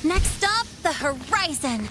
Next up, the horizon.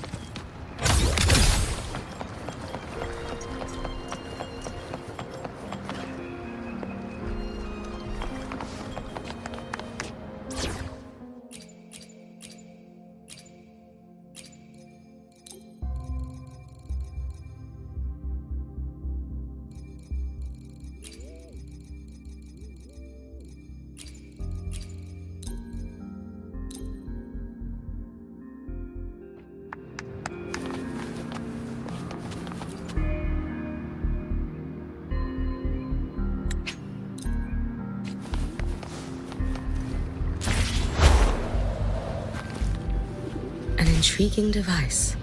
intriguing device.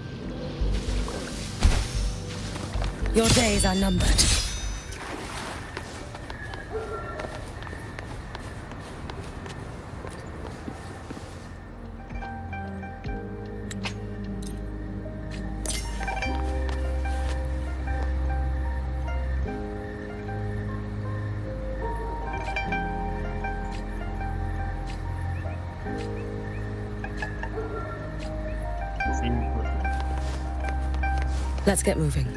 Your days are numbered. Let's get moving.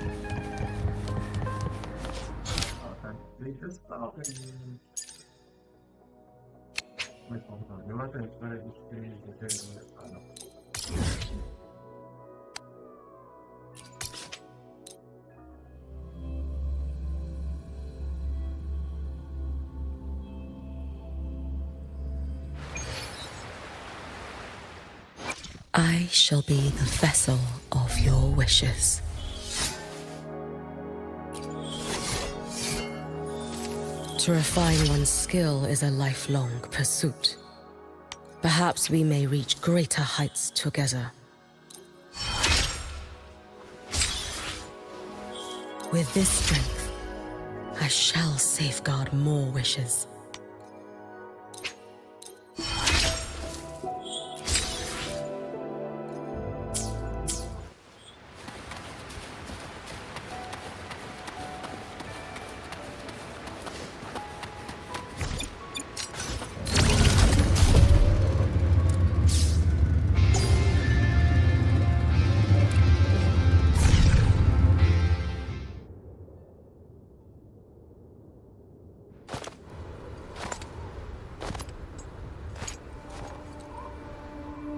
I shall be the vessel of your wishes. To refine one's skill is a lifelong pursuit. Perhaps we may reach greater heights together. With this strength, I shall safeguard more wishes.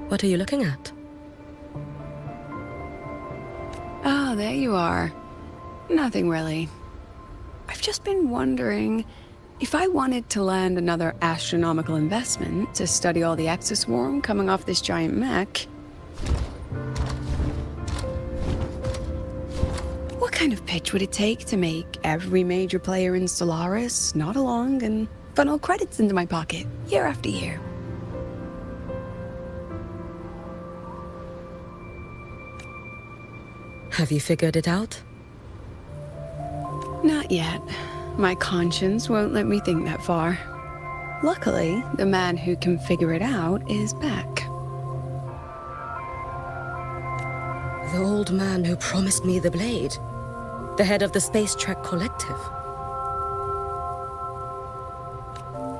What are you looking at? Oh, there you are. Nothing really. I've just been wondering if I wanted to land another astronomical investment to study all the exoswarm coming off this giant mech. What kind of pitch would it take to make every major player in Stellaris nod along and funnel credits into my pocket year after year? Have you figured it out? Not yet. My conscience won't let me think that far. Luckily, the man who can figure it out is back. The old man who promised me the blade. The head of the Space Trek Collective.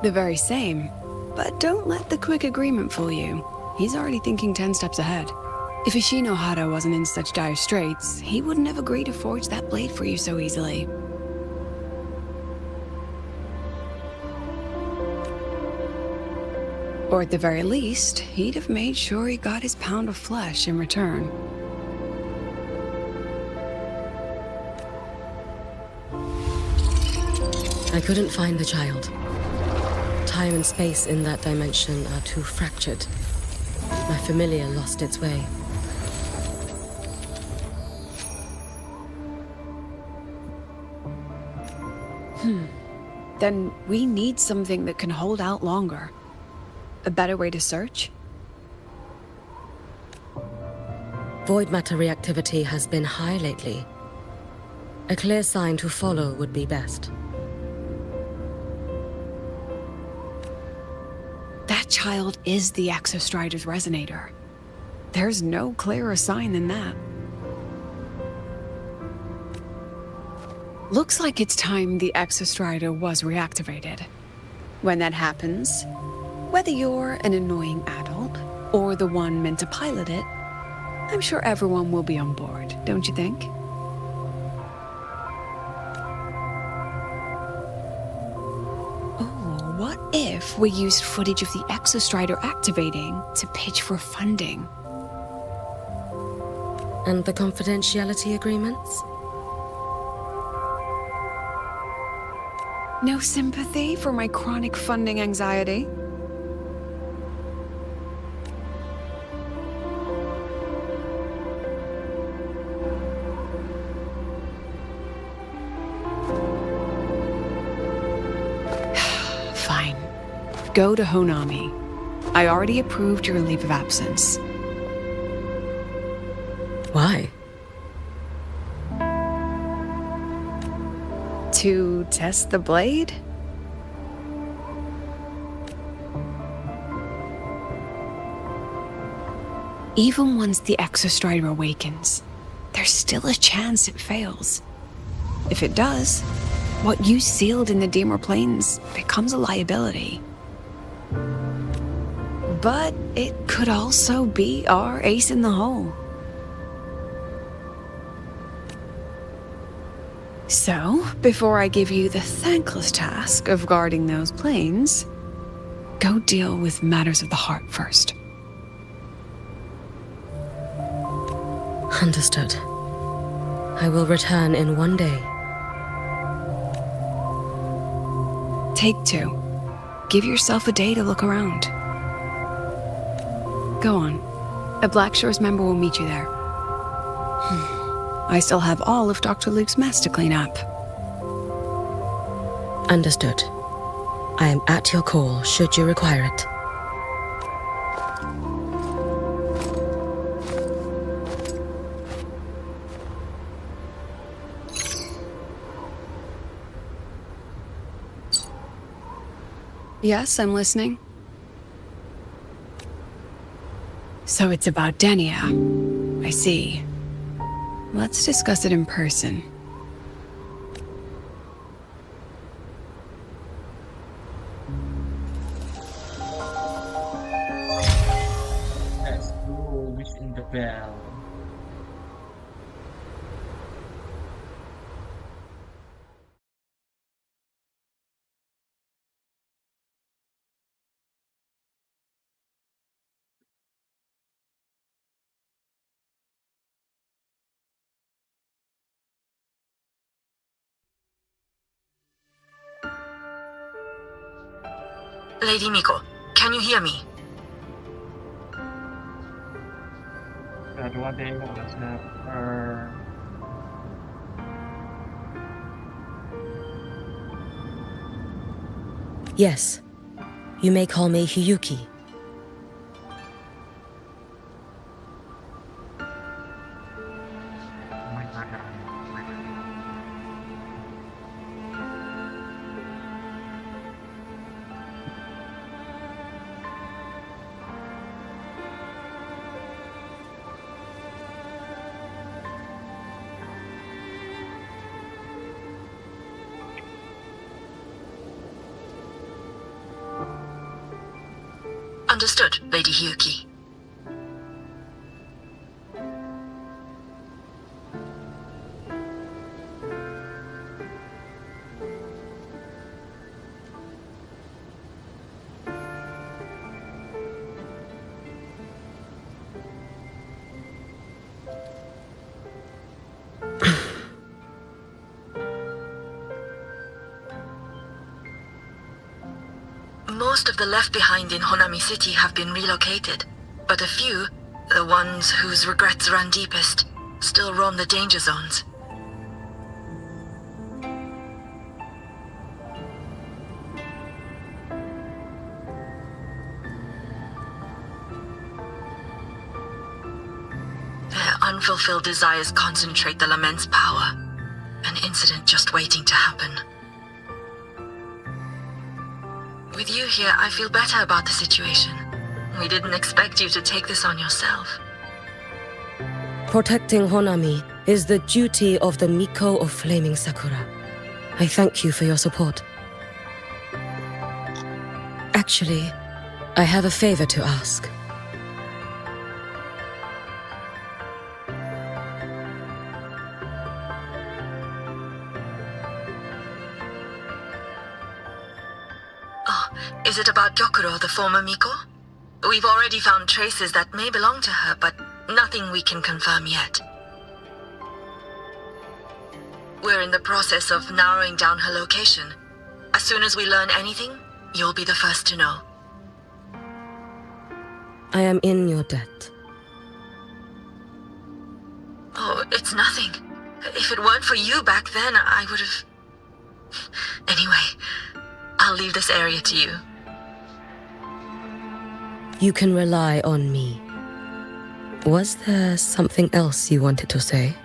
The very same. But don't let the quick agreement fool you. He's already thinking 10 steps ahead. If Ishinohara wasn't in such dire straits, he wouldn't have agreed to forge that blade for you so easily. Or at the very least, he'd have made sure he got his pound of flesh in return. I couldn't find the child. Time and space in that dimension are too fractured. My familiar lost its way. Then we need something that can hold out longer. A better way to search? Void matter reactivity has been high lately. A clear sign to follow would be best. That child is the Exostrider's resonator. There's no clearer sign than that. Looks like it's time the Exostrider was reactivated. When that happens, whether you're an annoying adult or the one meant to pilot it, I'm sure everyone will be on board, don't you think? Oh, what if we used footage of the Exostrider activating to pitch for funding? And the confidentiality agreements? No sympathy for my chronic funding anxiety? Fine. Go to Honami. I already approved your leave of absence. Why? To test the blade? Even once the Exostrider awakens, there's still a chance it fails. If it does, what you sealed in the Demer Plains becomes a liability. But it could also be our ace in the hole. So, before I give you the thankless task of guarding those planes, go deal with matters of the heart first. Understood. I will return in 1 day. Take 2. Give yourself a day to look around. Go on. A Black Shores member will meet you there. I still have all of Dr. Luke's mess to clean up. Understood. I am at your call should you require it. Yes, I'm listening. So it's about Denia. I see. Let's discuss it in person. Let's go within the bell. Lady Miko, can you hear me? Yes. You may call me Hiyuki. Understood, Lady Hiyuki. Most of the left behind in Honami City have been relocated, but a few, the ones whose regrets run deepest, still roam the danger zones. Their unfulfilled desires concentrate the Lament's power, an incident just waiting to happen. With you here, I feel better about the situation. We didn't expect you to take this on yourself. Protecting Honami is the duty of the Miko of Flaming Sakura. I thank you for your support. Actually, I have a favor to ask. Is it about Gyokuro, the former Miko? We've already found traces that may belong to her, but nothing we can confirm yet. We're in the process of narrowing down her location. As soon as we learn anything, you'll be the first to know. I am in your debt. Oh, it's nothing. If it weren't for you back then, I would have... Anyway, I'll leave this area to you. You can rely on me. Was there something else you wanted to say?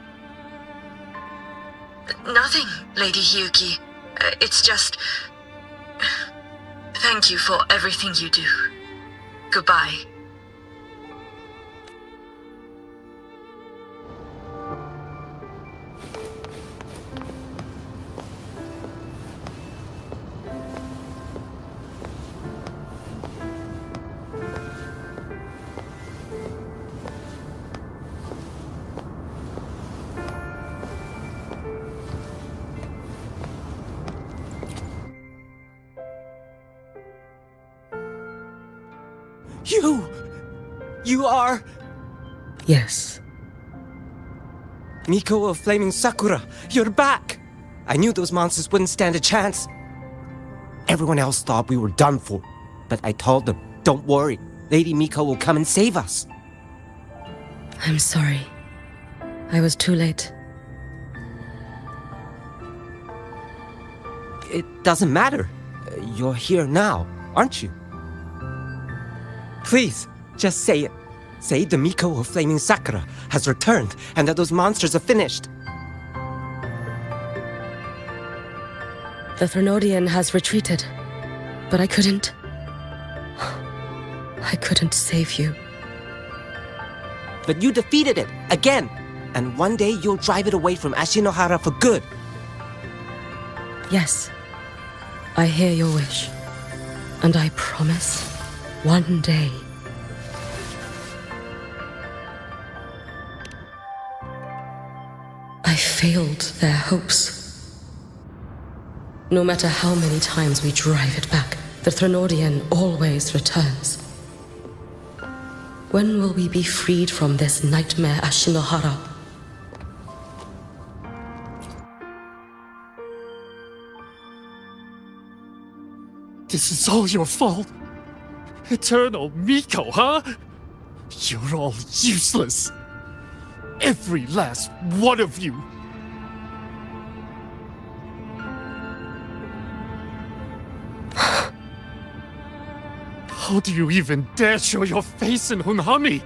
Nothing, Lady Hiyuki. It's just... Thank you for everything you do. Goodbye. You are... Yes. Miko of Flaming Sakura, you're back! I knew those monsters wouldn't stand a chance. Everyone else thought we were done for, but I told them, don't worry, Lady Miko will come and save us. I'm sorry. I was too late. It doesn't matter. You're here now, aren't you? Please, just say it. Say the Miko of Flaming Sakura has returned and that those monsters are finished. The Threnodian has retreated, but I couldn't. I couldn't save you. But you defeated it, again! And one day you'll drive it away from Ashinohara for good. Yes, I hear your wish. And I promise, one day... I failed their hopes. No matter how many times we drive it back, the Threnodian always returns. When will we be freed from this nightmare Ashinohara? This is all your fault. Eternal Miko, huh? You're all useless. Every last one of you. How do you even dare show your face in Hunhami?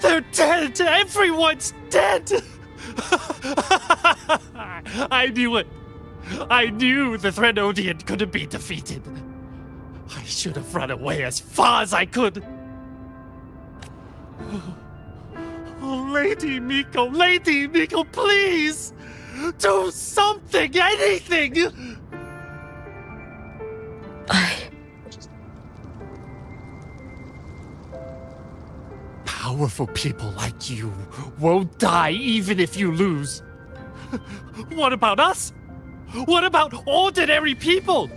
They're dead! Everyone's dead! I knew it! I knew the Threnodian couldn't be defeated. I should have run away as far as I could. Oh, Lady Miko, please! Do something, anything! Powerful people like you won't die even if you lose. What about us? What about ordinary people?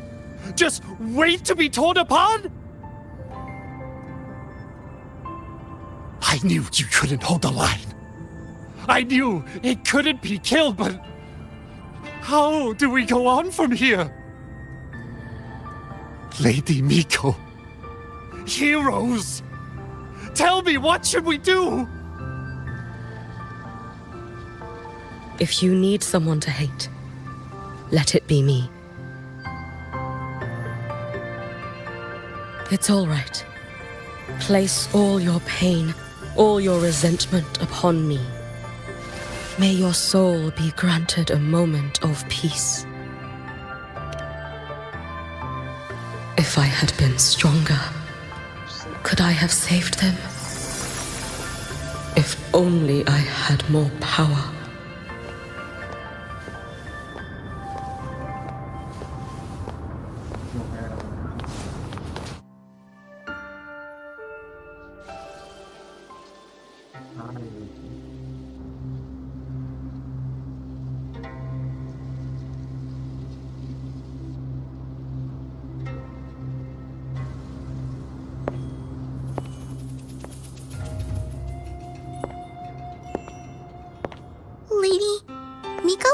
Just wait to be torn apart? I knew you couldn't hold the line. I knew it couldn't be killed, but how do we go on from here? Lady Miko, heroes, tell me, what should we do? If you need someone to hate, let it be me. It's all right. Place all your pain, all your resentment upon me. May your soul be granted a moment of peace. If I had been stronger, could I have saved them? If only I had more power. Lady Miko?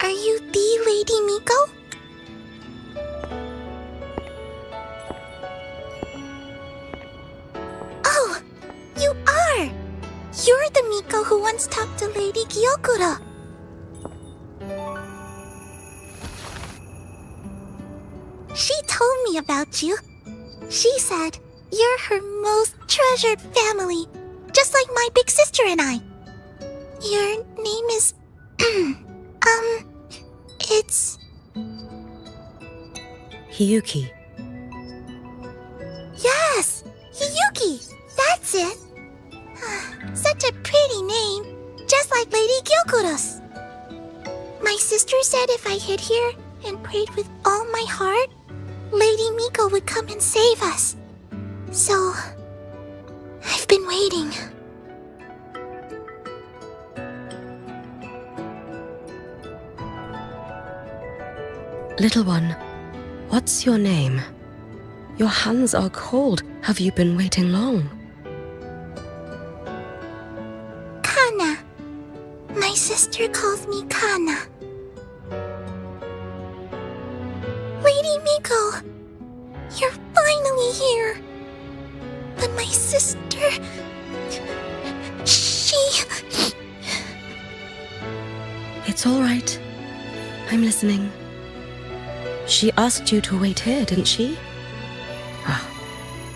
Are you the Lady Miko? Oh, you are! You're the Miko who once talked to Lady Gyokura. She told me about you. She said you're her most treasured family, just like my big sister and I. Your name is... it's... Hiyuki. Yes! Hiyuki! That's it! Such a pretty name, just like Lady Gyokuro's. My sister said if I hid here and prayed with all my heart, Lady Miko would come and save us. So, I've been waiting. Little one, what's your name? Your hands are cold. Have you been waiting long? Kana. My sister calls me Kana. Lady Miko, you're finally here. But my sister... she... It's all right. I'm listening. She asked you to wait here, didn't she? Ah,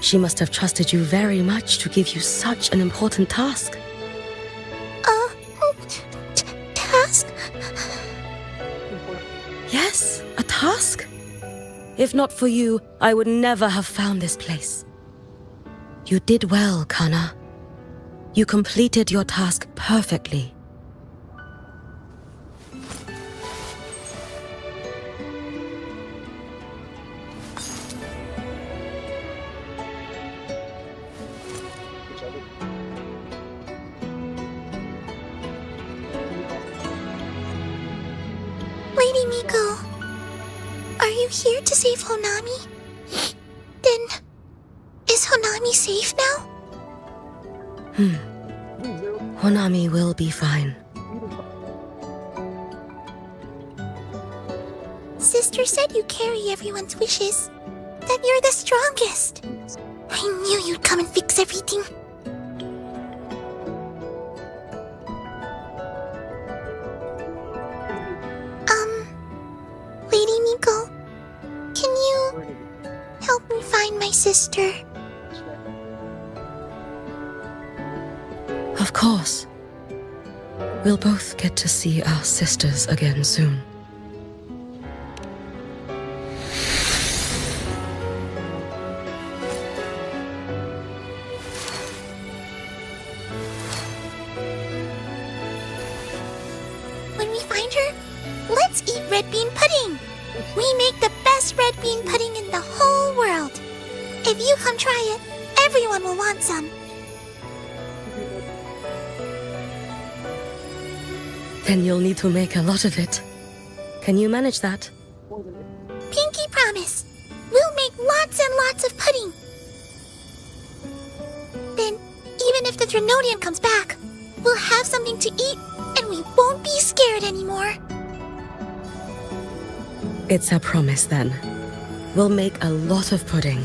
she must have trusted you very much to give you such an important task. Task? Yes, a task? If not for you, I would never have found this place. You did well, Kana. You completed your task perfectly. Lady Miko, are you here to save Honami? Then, is Honami safe now? Honami will be fine. Sister said you carry everyone's wishes. That you're the strongest. I knew you'd come and fix everything. Lady Miko, can you help me find my sister? Of course. We'll both get to see our sisters again soon. When we find her, let's eat red bean pudding. We make the best red bean pudding in the whole world. If you come try it, everyone will want some. Then you'll need to make a lot of it. Can you manage that? Pinky promise. We'll make lots and lots of pudding. Then, even if the Drenodian comes back, we'll have something to eat and we won't be scared anymore. It's a promise then. We'll make a lot of pudding.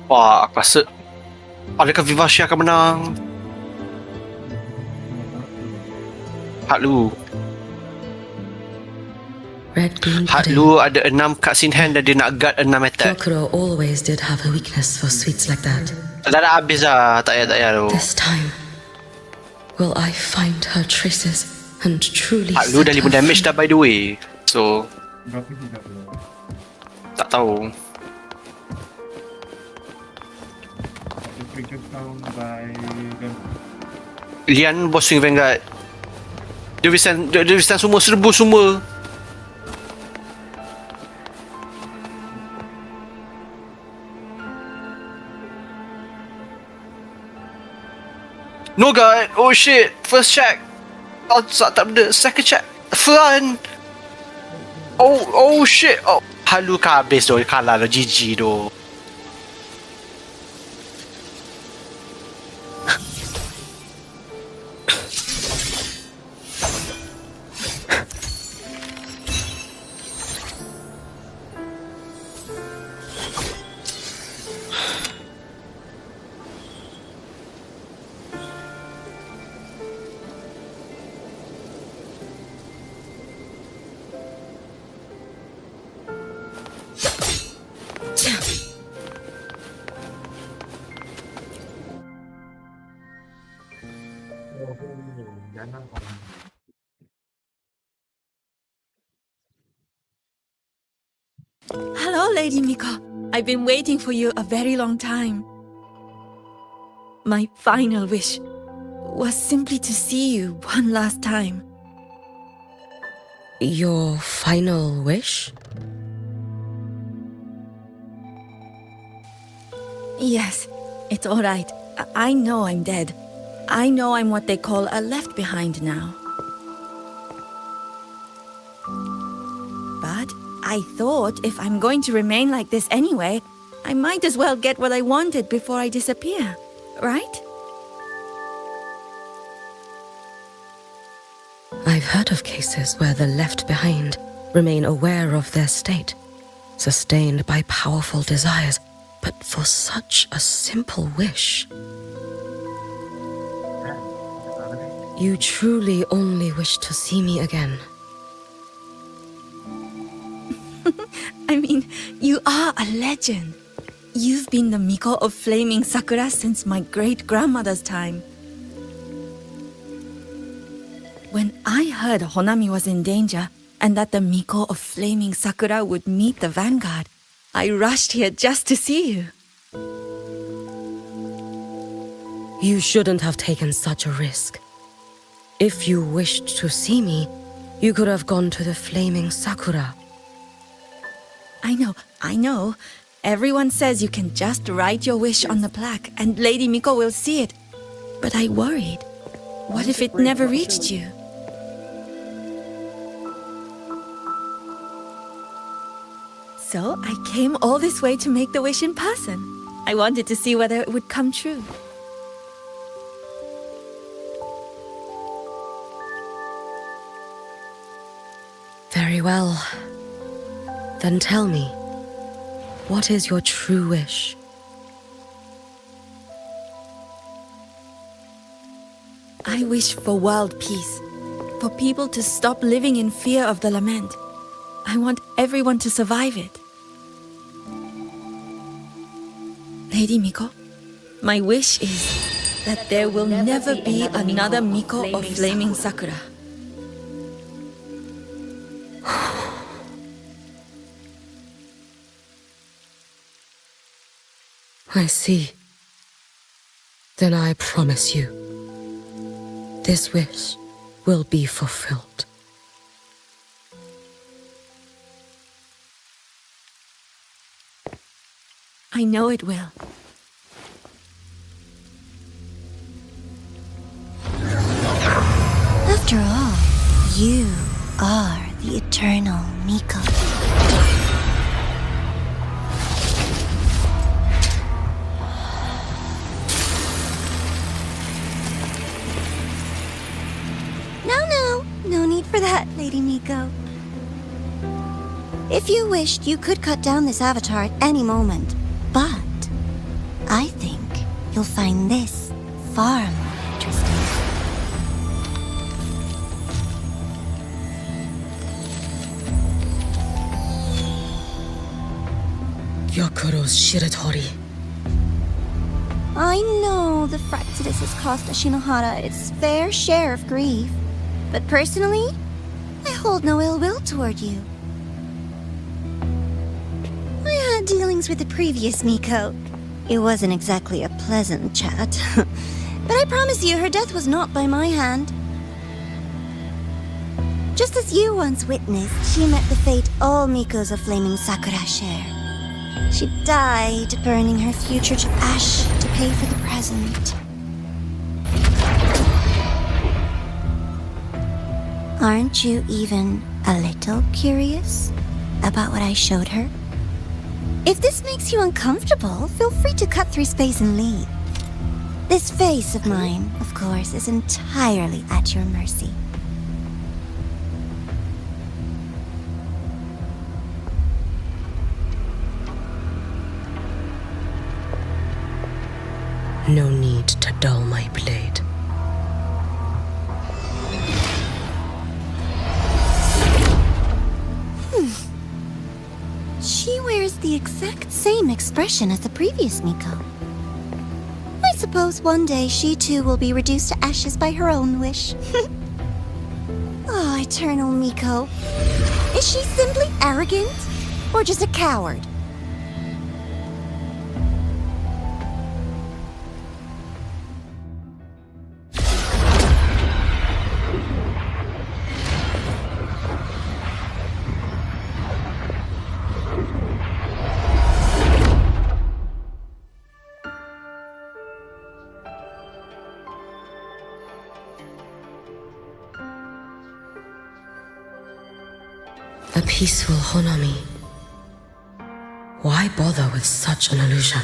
Wah, aku rasa adakah Vivace akan menang? Hatlu. Red bean pudding. Hatlu ada 6 cutscene hand dan dia nak guard 6 attack. Gyokuro always did have a weakness for sweets like that. Dah habis lah, tak payah tu. This time, will I find her traces and truly Hatlu dah set 5 her damage free? dah by the way. So, Berapa juga belum? tak tahu. The creature found by them. Lian boss swing Vanguard. Dia withstand semua, serbu semua. No guard. Oh shit. First check. Oh, tak benda. Second check. Front. Oh shit. Oh, halu ka habis tu. Kalah dah. GG tu. ด้านหน้าของมัน Hello, Lady Miko. I've been waiting for you a very long time. My final wish was simply to see you one last time. Your final wish? Yes, it's all right. I know I'm dead. I know I'm what they call a left behind now. But I thought if I'm going to remain like this anyway, I might as well get what I wanted before I disappear, right? I've heard of cases where the left behind remain aware of their state, sustained by powerful desires, but for such a simple wish. You truly only wish to see me again. I mean, you are a legend. You've been the Miko of Flaming Sakura since my great-grandmother's time. When I heard Honami was in danger and that the Miko of Flaming Sakura would meet the vanguard, I rushed here just to see you. You shouldn't have taken such a risk. If you wished to see me, you could have gone to the Flaming Sakura. I know. Everyone says you can just write your wish on the plaque and Lady Miko will see it. But I worried. What if it never reached you? So I came all this way to make the wish in person. I wanted to see whether it would come true. Very well. Then tell me, what is your true wish? I wish for world peace, for people to stop living in fear of the lament. I want everyone to survive it. Lady Miko, my wish is that there will never be another Miko of Flaming Sakura. I see. Then I promise you, this wish will be fulfilled. I know it will. After all, you are the eternal Miko. No need for that, Lady Miko. If you wished, you could cut down this avatar at any moment. But I think you'll find this far more interesting. Yokuro's Shiratori. I know the Fraxidus has cost Ashinohara its fair share of grief. But personally, I hold no ill will toward you. I had dealings with the previous Miko. It wasn't exactly a pleasant chat. But I promise you, her death was not by my hand. Just as you once witnessed, she met the fate all Mikos of Flaming Sakura share. She died, burning her future to ash to pay for the present. Aren't you even a little curious about what I showed her? If this makes you uncomfortable, feel free to cut through space and leave. This face of mine, of course, is entirely at your mercy. No need to dull my blade. She wears the exact same expression as the previous Miko. I suppose one day she too will be reduced to ashes by her own wish. Oh, Eternal Miko. Is she simply arrogant? Or just a coward? A peaceful Honami. Why bother with such an illusion?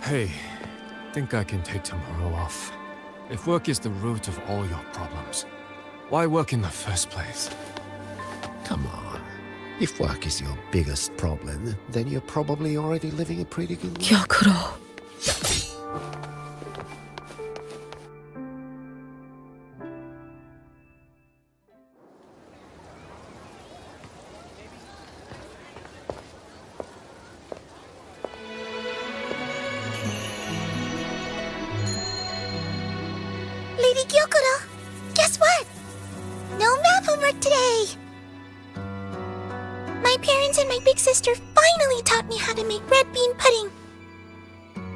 Hey, think I can take tomorrow off. If work is the root of all your problems, why work in the first place? Come on. If work is your biggest problem, then you're probably already living a pretty good life. Gyokuro. Lady Gyokuro, guess what? No math homework today! My parents and my big sister finally taught me how to make red bean pudding.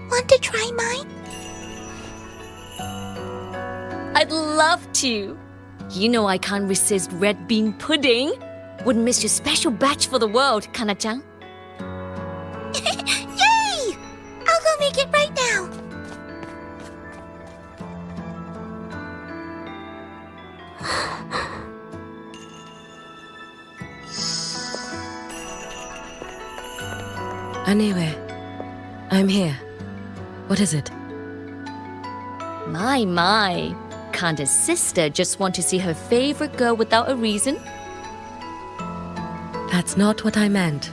Want to try mine? I'd love to. You know I can't resist red bean pudding. Wouldn't miss your special batch for the world, Kana-chan. Yay! I'll go make it right now. Anyway, I'm here. What is it? My. Can't a sister just want to see her favorite girl without a reason? That's not what I meant.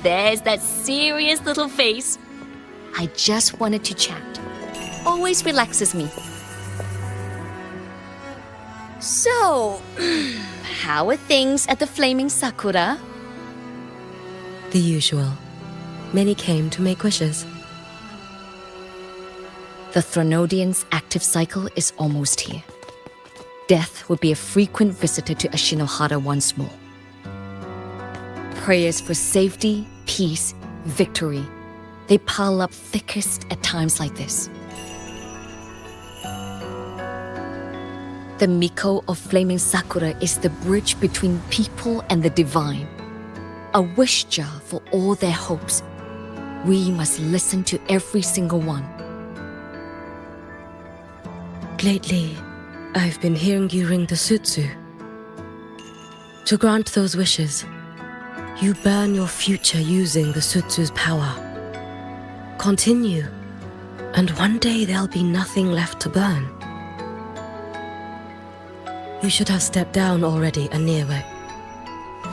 There's that serious little face. I just wanted to chat. Always relaxes me. So, how are things at the Flaming Sakura? The usual. Many came to make wishes. The Thronodian's active cycle is almost here. Death would be a frequent visitor to Ashinohara once more. Prayers for safety, peace, victory. They pile up thickest at times like this. The Miko of Flaming Sakura is the bridge between people and the divine. A wish jar for all their hopes. We must listen to every single one. Lately, I've been hearing you ring the sutsu. To grant those wishes, you burn your future using the sutsu's power. Continue, and one day there'll be nothing left to burn. You should have stepped down already, Aniewe.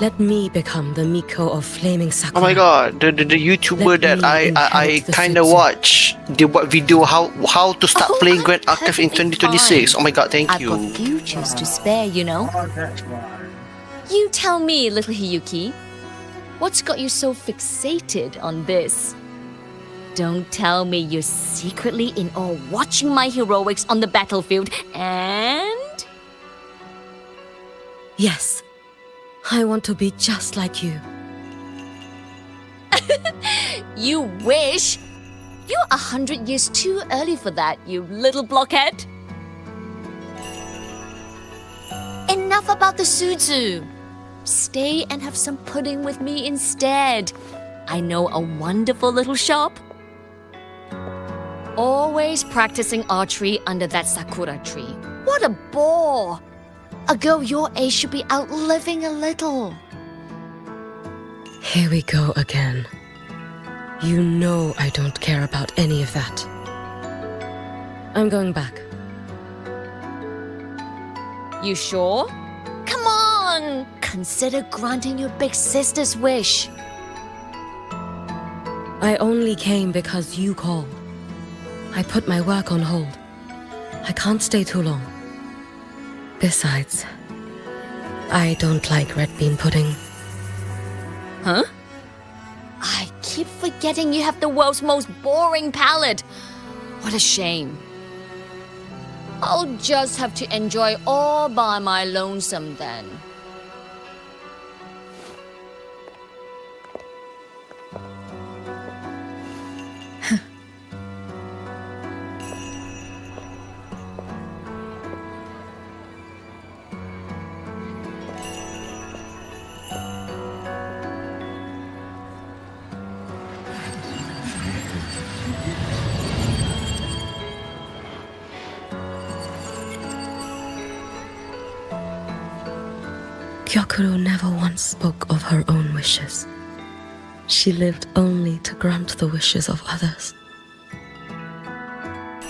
Let me become the Miko of Flaming Sakura. Oh my god, the YouTuber that I kinda watch, they what video how to start playing Grand Archive in 2026. Fine. Oh my god, thank I've you. got futures to spare, you know. Oh, that's why. You tell me, little Hiyuki. What's got you so fixated on this? Don't tell me you're secretly in awe watching my heroics on the battlefield and... Yes, I want to be just like you. You wish? You're 100 years too early for that, you little blockhead. Enough about the sutsu. Stay and have some pudding with me instead. I know a wonderful little shop. Always practicing archery under that sakura tree. What a bore! A girl your age should be out living a little. Here we go again. You know I don't care about any of that. I'm going back. You sure? Come on! Consider granting your big sister's wish. I only came because you called. I put my work on hold. I can't stay too long. Besides, I don't like red bean pudding. Huh? I keep forgetting you have the world's most boring palate. What a shame. I'll just have to enjoy all by my lonesome then. Gyokuro never once spoke of her own wishes. She lived only to grant the wishes of others.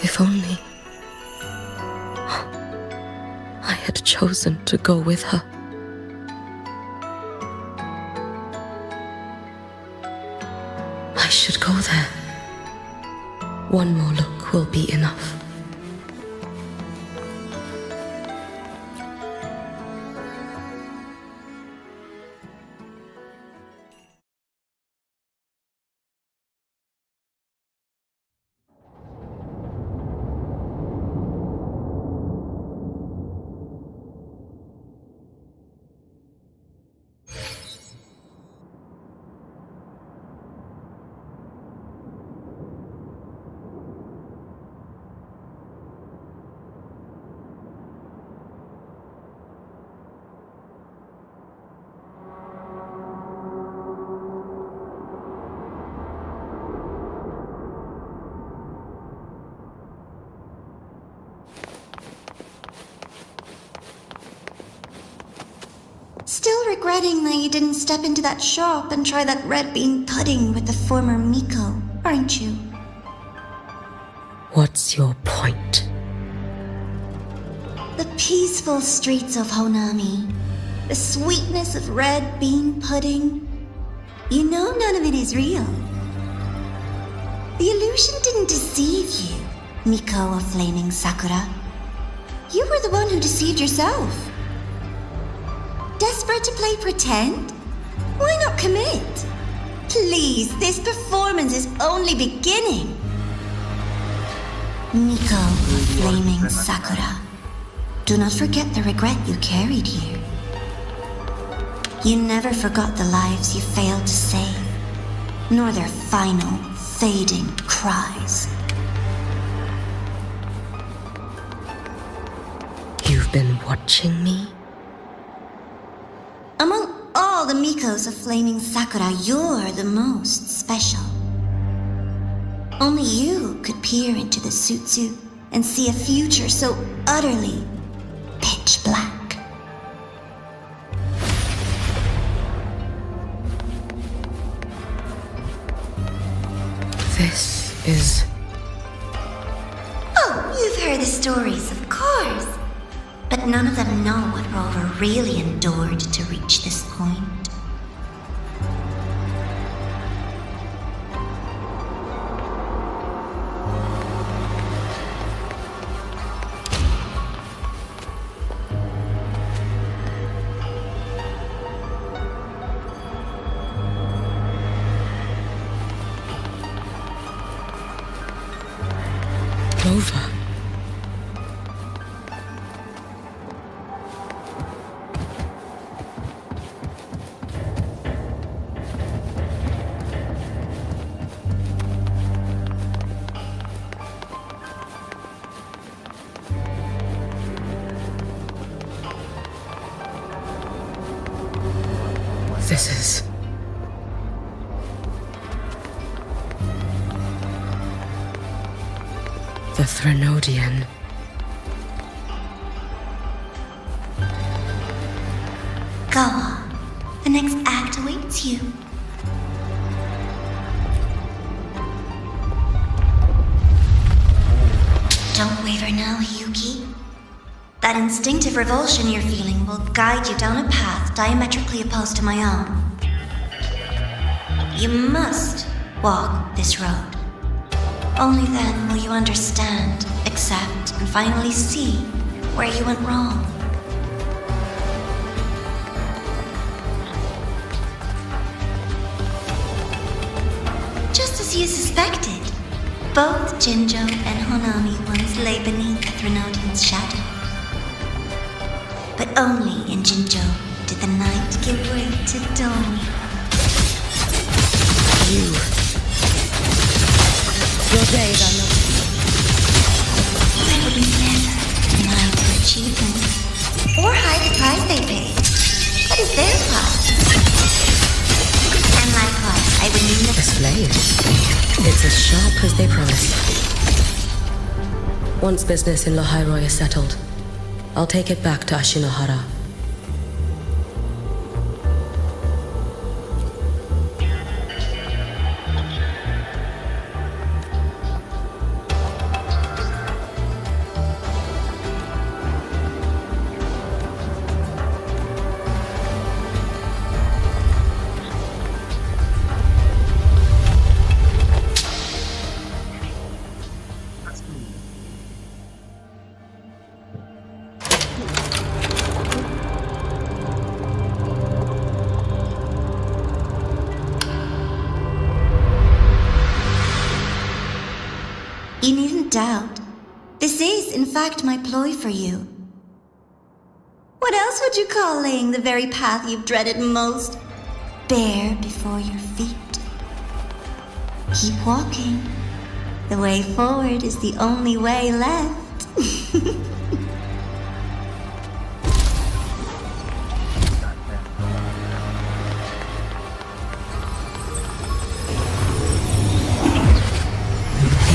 If only I had chosen to go with her. I should go there. One more look will be enough. Still regretting that you didn't step into that shop and try that red bean pudding with the former Miko, aren't you? What's your point? The peaceful streets of Honami, the sweetness of red bean pudding. You know none of it is real. The illusion didn't deceive you, Miko of Flaming Sakura. You were the one who deceived yourself. Desperate to play pretend? Why not commit? Please, this performance is only beginning. Miko of Flaming Sakura, do not forget the regret you carried here. You never forgot the lives you failed to save, nor their final, fading cries. You've been watching me? Among all the Mikos of Flaming Sakura, you're the most special. Only you could peer into the Sutsu and see a future so utterly pitch black. This is... Oh, you've heard the stories, of course. But none of them know what Rover really endured to reach this point. Rover. This is... the Threnodian. Go on. The next act awaits you. Don't waver now, Hiyuki. That instinctive revulsion you're feeling will guide you down a path diametrically opposed to my own. You must walk this road. Only then will you understand, accept, and finally see where you went wrong. Just as you suspected, both Jinjo and Honami once lay beneath the Threnodian's shadow. But only in Jinjo did the night give way to dawn. Your days are not. I would never deny their achievements or hide the price they paid. What is their price? And likewise, I would never. This blade. It's as sharp as they promised. Once business in Lahairoi is settled, I'll take it back to Ashinohara. You needn't doubt. This is, in fact, my ploy for you. What else would you call laying the very path you've dreaded most bare before your feet? Keep walking. The way forward is the only way left.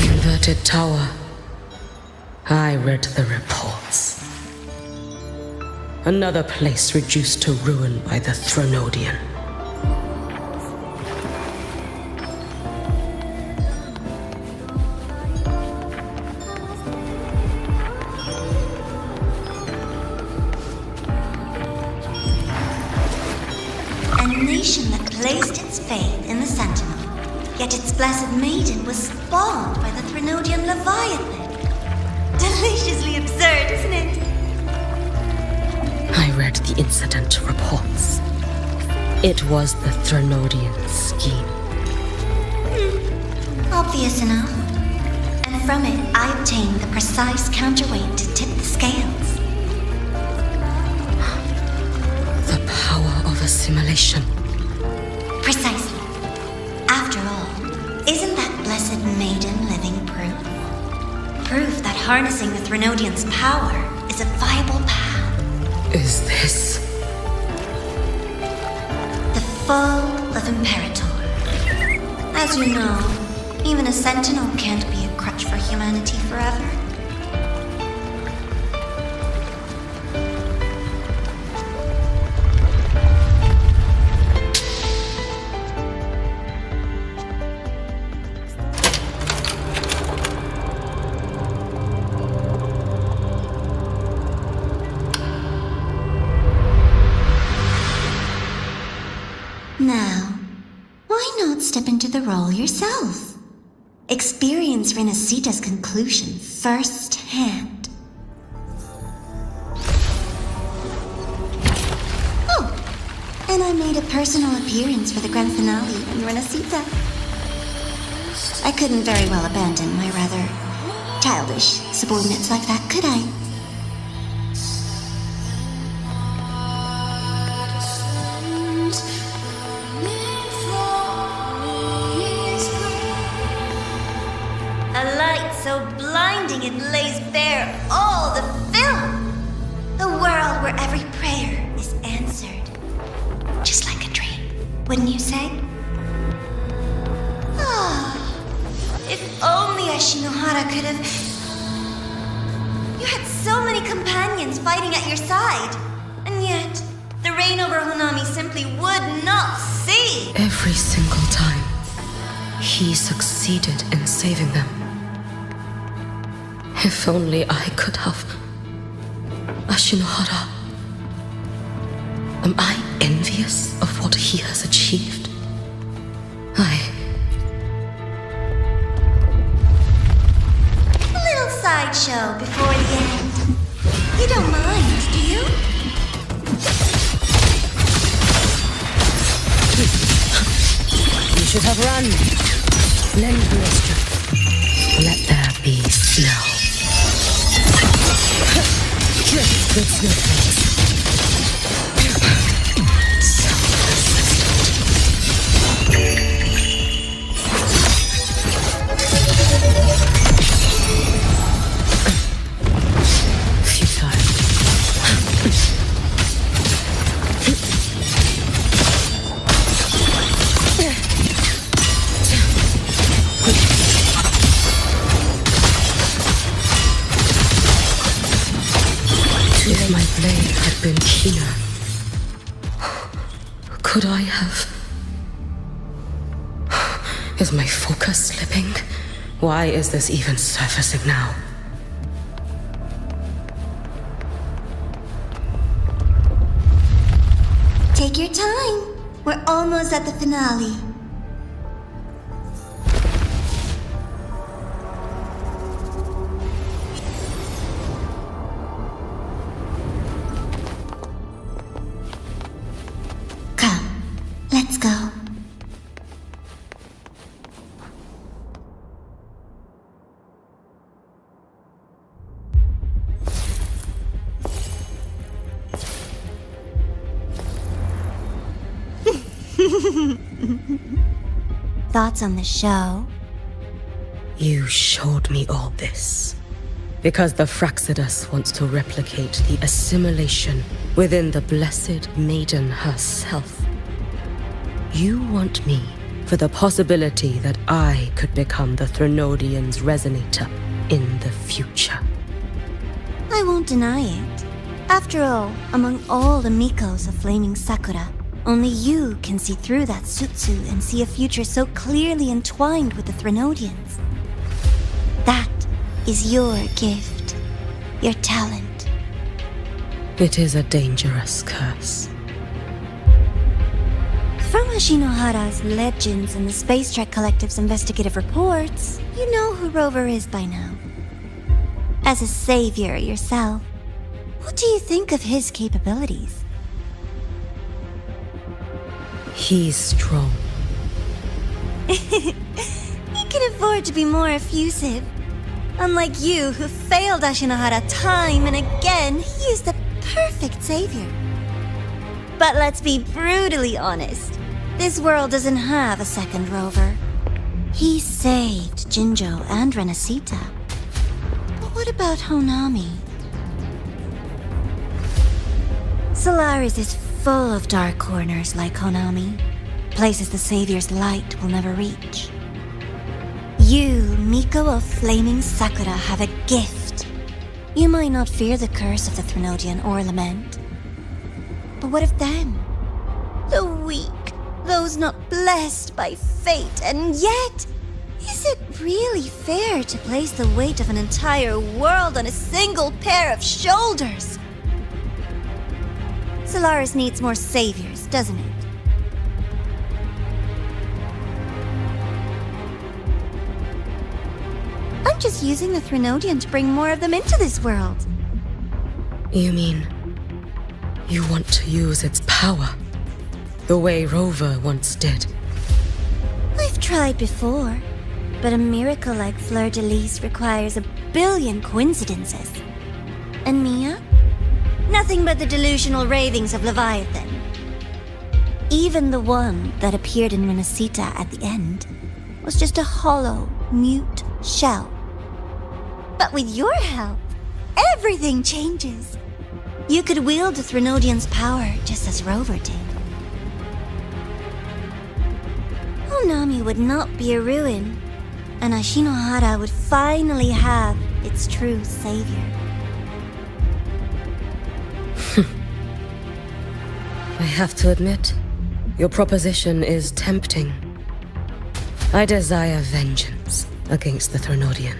Inverted Tower. I read the reports. Another place reduced to ruin by the Threnodian. A nation that placed its faith in the Sentinel, yet its blessed maiden was spawned by the Threnodian Leviathan. Deliciously absurd, isn't it? I read the incident reports. It was the Threnodian scheme. Obvious enough. And from it, I obtained the precise counterweight to tip the scales. The power of assimilation. Precisely. After all, isn't that blessed maiden living proof? Proof that harnessing the Threnodian's power is a viable path. Is this The foe of Imperator. As you know, even a sentinel can't be a crutch for humanity forever. Now, why not step into the role yourself? Experience Renacita's conclusion firsthand. Oh, and I made a personal appearance for the grand finale in Renacita. I couldn't very well abandon my rather childish subordinates like that, could I? A light so blinding it lays bare all the film. A world where every prayer is answered. Just like a dream, wouldn't you say? Ah, if only Ashinohara could have... You had so many companions fighting at your side. And yet, the reign over Honami simply would not see. every single time he succeeded in saving them? If only I could have. Ashinohara. Am I envious of what he has achieved? art show before the end. You don't mind, do you? You should have run. Lend me your strength. Let there be snow. Drift, good snowflakes. So if my blade had been keener, could I have? Is my focus slipping? Why is this even surfacing now? Take your time. We're almost at the finale. Come, let's go. Thoughts on the show? You showed me all this because the Fraxidus wants to replicate the assimilation within the Blessed Maiden herself. You want me for the possibility that I could become the Threnodian's resonator in the future. I won't deny it. After all, among all the Mikos of Flaming Sakura, only you can see through that Sutsu and see a future so clearly entwined with the Threnodians. That is your gift, your talent. It is a dangerous curse. From Ashinohara's legends and the Space Trek Collective's investigative reports, you know who Rover is by now. As a savior yourself, what do you think of his capabilities? He's strong. He can afford to be more effusive. Unlike you, who failed Ashinohara time and again, he is the perfect savior. But let's be brutally honest. This world doesn't have a second Rover. He saved Jinjo and Renacita. But what about Honami? Solaris is full of dark corners like Honami. Places the Savior's light will never reach. You, Miko of Flaming Sakura, have a gift. You might not fear the curse of the Threnodian or lament. But what of them? The weak, those not blessed by fate, and yet, is it really fair to place the weight of an entire world on a single pair of shoulders? Solaris needs more saviors, doesn't it? I'm just using the Threnodian to bring more of them into this world. You mean you want to use its power the way Rover once did? I've tried before, but a miracle like Fleur-de-Lis requires a billion coincidences. And Mia? Nothing but the delusional ravings of Leviathan. Even the one that appeared in Renacita at the end was just a hollow, mute shell. But with your help, everything changes. You could wield the Threnodian's power just as Rover did. Honami would not be a ruin, and Ashinohara would finally have its true savior. I have to admit, your proposition is tempting. I desire vengeance against the Threnodian.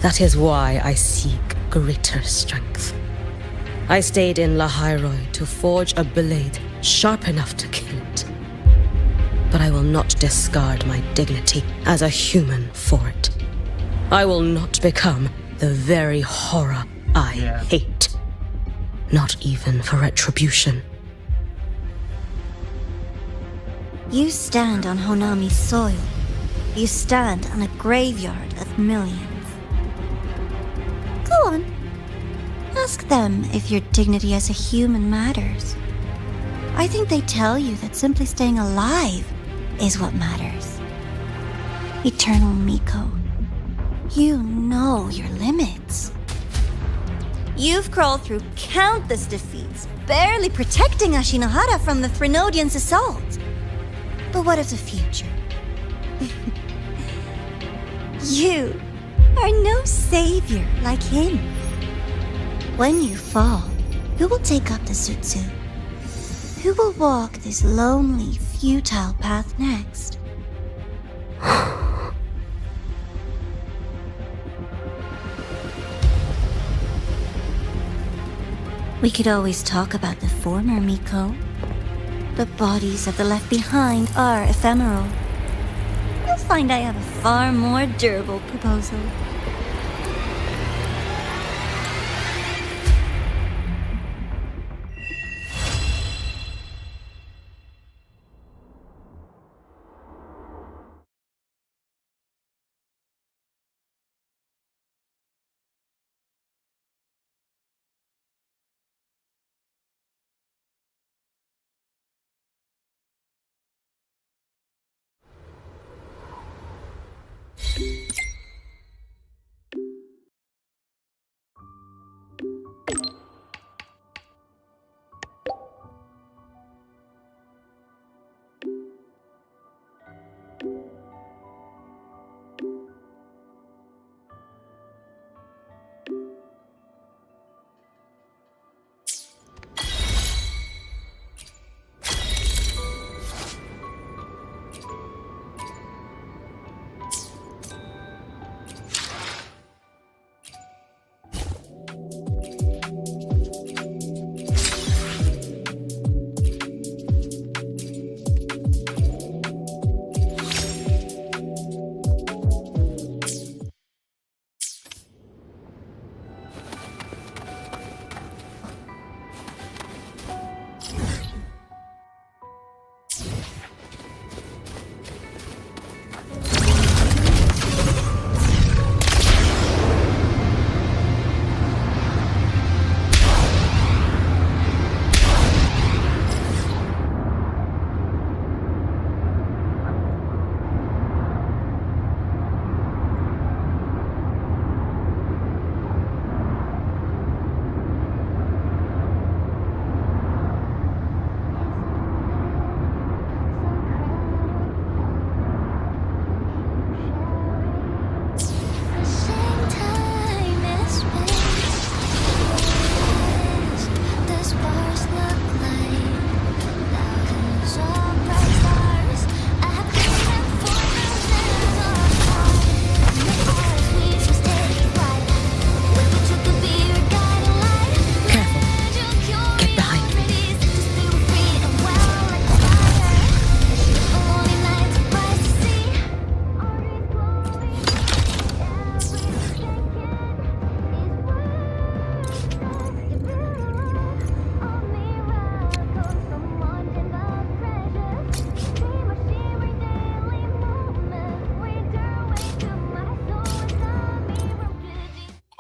That is why I seek greater strength. I stayed in Lahairoi to forge a blade sharp enough to kill it. But I will not discard my dignity as a human for it. I will not become the very horror I Yeah. hate. Not even for retribution. You stand on Honami's soil. You stand on a graveyard of millions. Go on. Ask them if your dignity as a human matters. I think they tell you that simply staying alive is what matters. Eternal Miko, you know your limits. You've crawled through countless defeats, barely protecting Ashinahara from the Threnodians' assault. But what of the future? You are no savior like him. When you fall, who will take up the Sutsu? Who will walk this lonely, futile path next? We could always talk about the former, Miko. The bodies of the left behind are ephemeral. You'll find I have a far more durable proposal.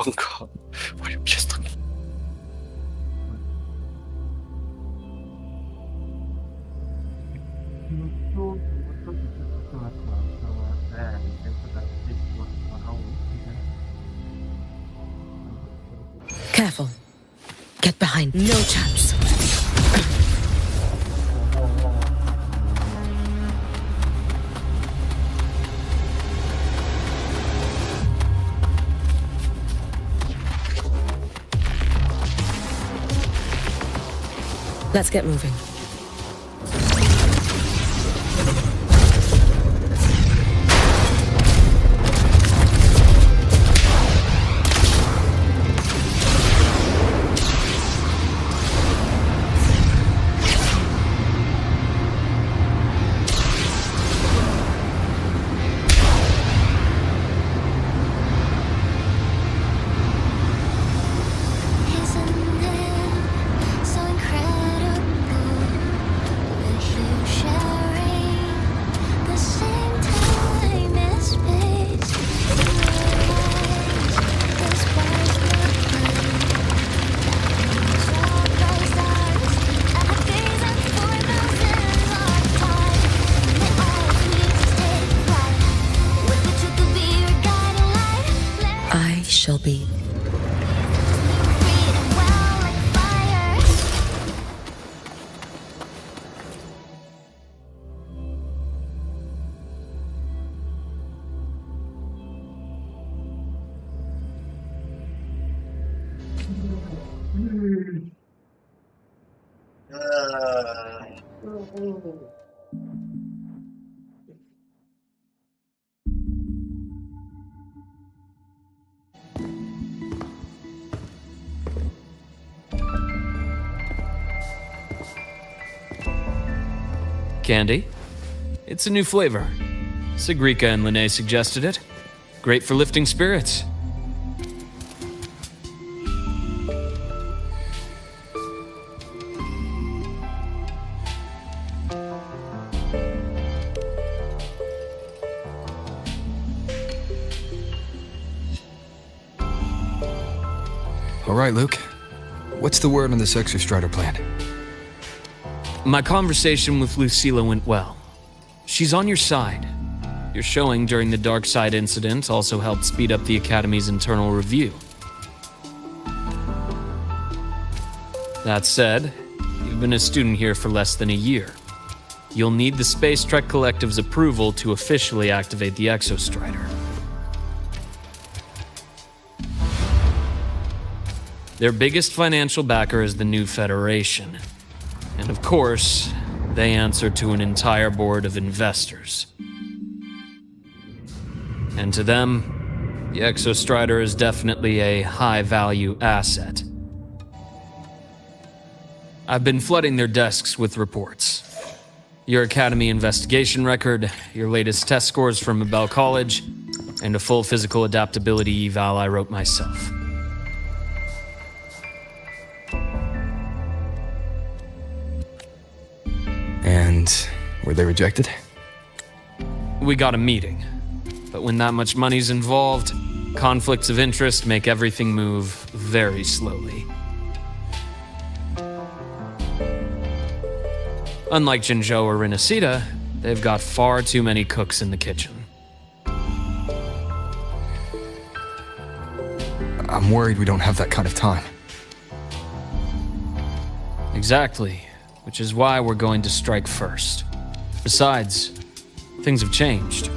Oh god, what are you just looking? Careful. Get behind. No chance. Let's get moving. Candy? It's a new flavor. Sigrika and Lene suggested it. Great for lifting spirits. All right, Luke. What's the word on this Exostrider plan? My conversation with Lucilla went well. She's on your side. Your showing during the Dark Side incident also helped speed up the Academy's internal review. That said, you've been a student here for less than a year. You'll need the Space Trek Collective's approval to officially activate the Exostrider. Their biggest financial backer is the New Federation. And of course, they answer to an entire board of investors. And to them, the Exostrider is definitely a high-value asset. I've been flooding their desks with reports. Your Academy investigation record, your latest test scores from Abel College, and a full physical adaptability eval I wrote myself. And were they rejected? We got a meeting. But when that much money's involved, conflicts of interest make everything move very slowly. Unlike Jinzhou or Rinasida, they've got far too many cooks in the kitchen. I'm worried we don't have that kind of time. Exactly, which is why we're going to strike first. Besides, things have changed.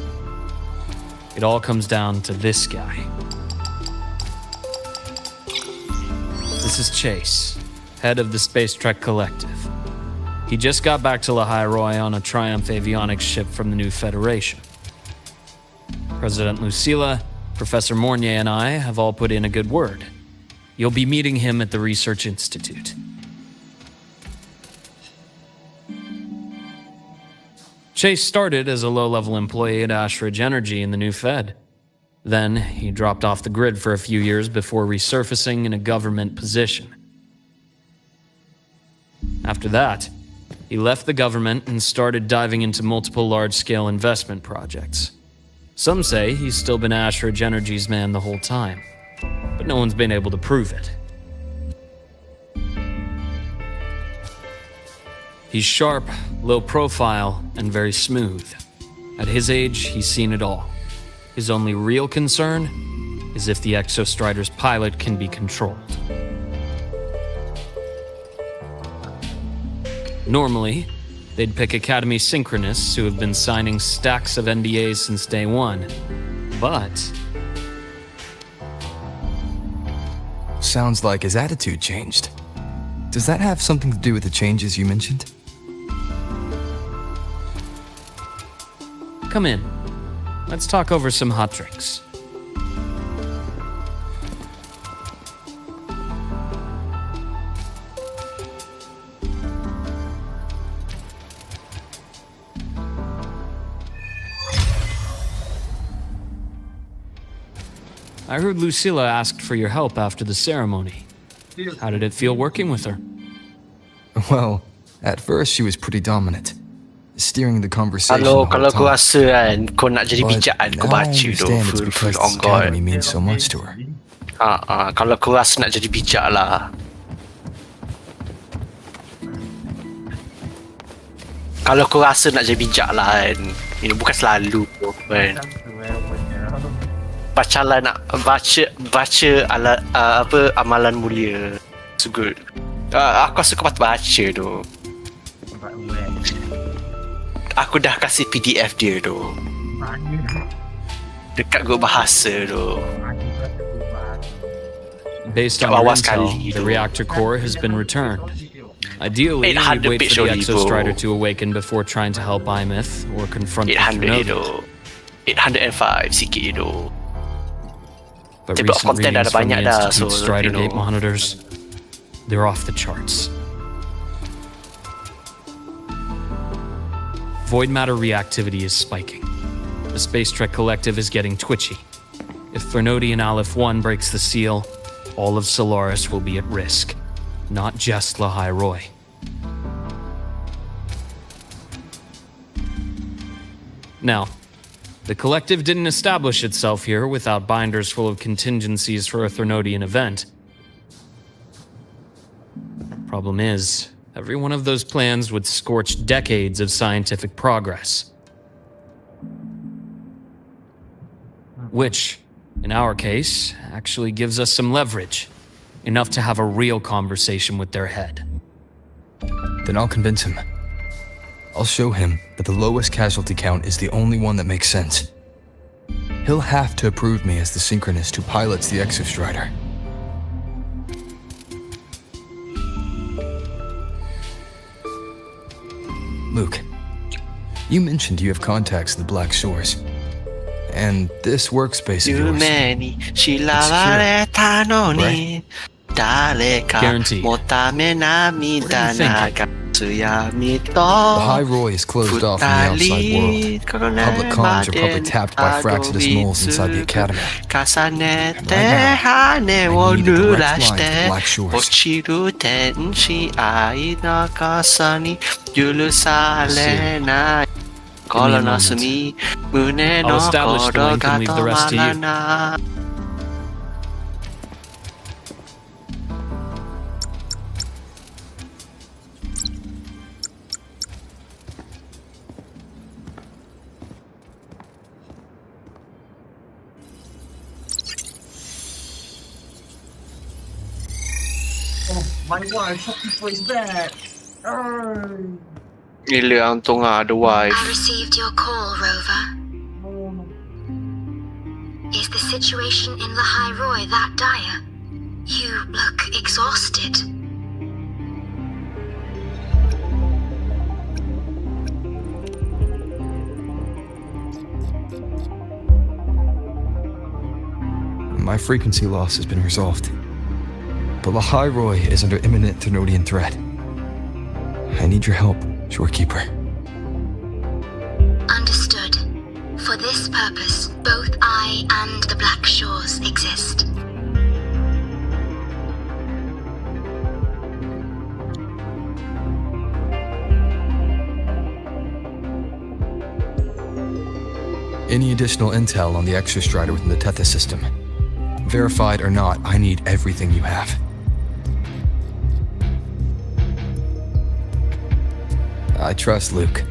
It all comes down to this guy. This is Chase, head of the Space Trek Collective. He just got back to Lahai on a Triumph avionics ship from the New Federation. President Lucilla, Professor Mornier, and I have all put in a good word. You'll be meeting him at the Research Institute. Chase started as a low-level employee at Ashridge Energy in the New Fed. Then, he dropped off the grid for a few years before resurfacing in a government position. After that, he left the government and started diving into multiple large-scale investment projects. Some say he's still been Ashridge Energy's man the whole time, but no one's been able to prove it. He's sharp, low profile, and very smooth. At his age, he's seen it all. His only real concern is if the Exostrider's pilot can be controlled. Normally, they'd pick Academy synchronists who have been signing stacks of NDAs since day one. But sounds like his attitude changed. Does that have something to do with the changes you mentioned? come in. Let's talk over some hot drinks. I heard Lucilla asked for your help after the ceremony. How did it feel working with her? Well, at first she was pretty dominant, steering the conversation Kalau the whole kau time. rasa kan kau nak jadi But bijak kan kau now I baca tu understand it's full because on this God. academy means so much to her. Kalau kau rasa nak jadi bijak lah. Kalau kau rasa nak jadi bijak lah kan, ini bukan selalu kan. Bacalah nak baca ala, apa amalan mulia. So good. Aku rasa kau patut baca tu. Aku dah kasih PDF dia tu. Dekat grup bahasa tu. Based on your intel, the reactor core has been returned. Ideally, we'd 800 wait for the peso Exostrider ribu. to awaken before trying to help Aethmeth or confront the 800 Threnodian. itu. 805 sikit itu. But Table of recent content readings ada from the banyak dah, Institute's so, Strider you know. Gate monitors, they're off the charts. Void matter reactivity is spiking. The Space Trek Collective is getting twitchy. If Threnodian Aleph 1 breaks the seal, all of Solaris will be at risk. Not just Lahai Roy. Now, the Collective didn't establish itself here without binders full of contingencies for a Threnodian event. Problem is, every one of those plans would scorch decades of scientific progress. Which, in our case, actually gives us some leverage. Enough to have a real conversation with their head. Then I'll convince him. I'll show him that the lowest casualty count is the only one that makes sense. He'll have to approve me as the synchronist who pilots the Exostrider. Luke, you mentioned you have contacts in the Black Shores. And this workspace of yours. Guaranteed. The High Roy is closed off from the outside world. Public comms are probably tapped by Fraxidus moles inside the Academy. Right now, I need a direct line to the Black Shores. I'll establish the link and leave the rest to you. Oh, my wife, shopkeeper is back. Hilang tengah the wife. I received your call, Rover. Is the situation in Lahai Roy that dire? You look exhausted. My frequency loss has been resolved. But Lahai Roy is under imminent Threnodian threat. I need your help, Shorekeeper. Understood. For this purpose, both I and the Black Shores exist. Any additional intel on the Exostrider within the Tethys system? Verified or not, I need everything you have. I trust Luke.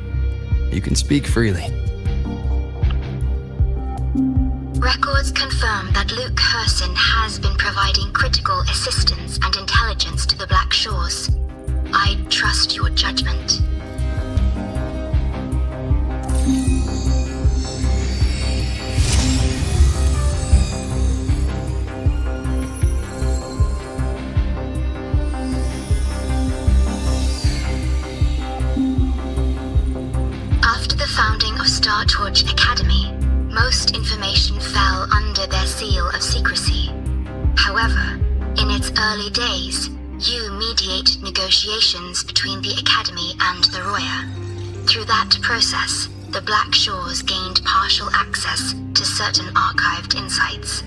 You can speak freely. Records confirm that Luke Herson has been providing critical assistance and intelligence to the Black Shores. I trust your judgment. After the founding of Star Torch Academy, most information fell under their seal of secrecy. However, in its early days, you mediate negotiations between the Academy and the Roya. Through that process, the Black Shores gained partial access to certain archived insights.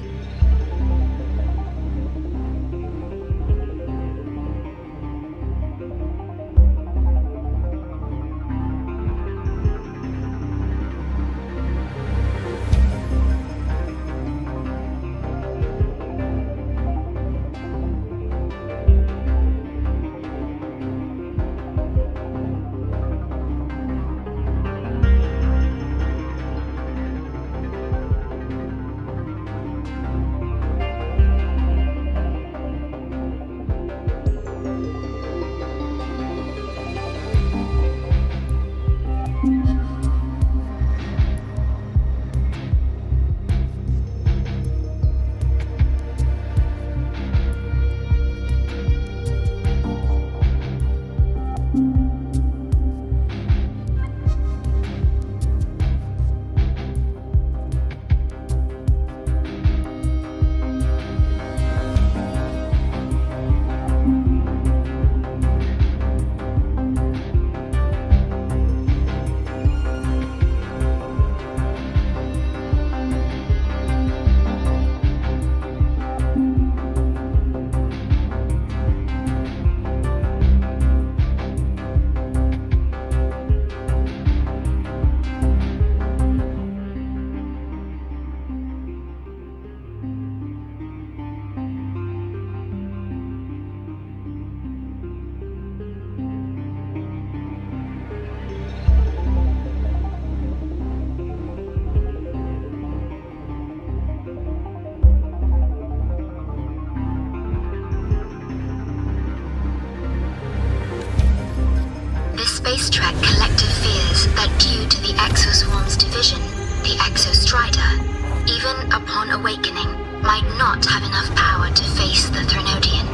Space Trek Collective fears that due to the Exoswarm's division, the Exostrider, even upon awakening, might not have enough power to face the Threnodian.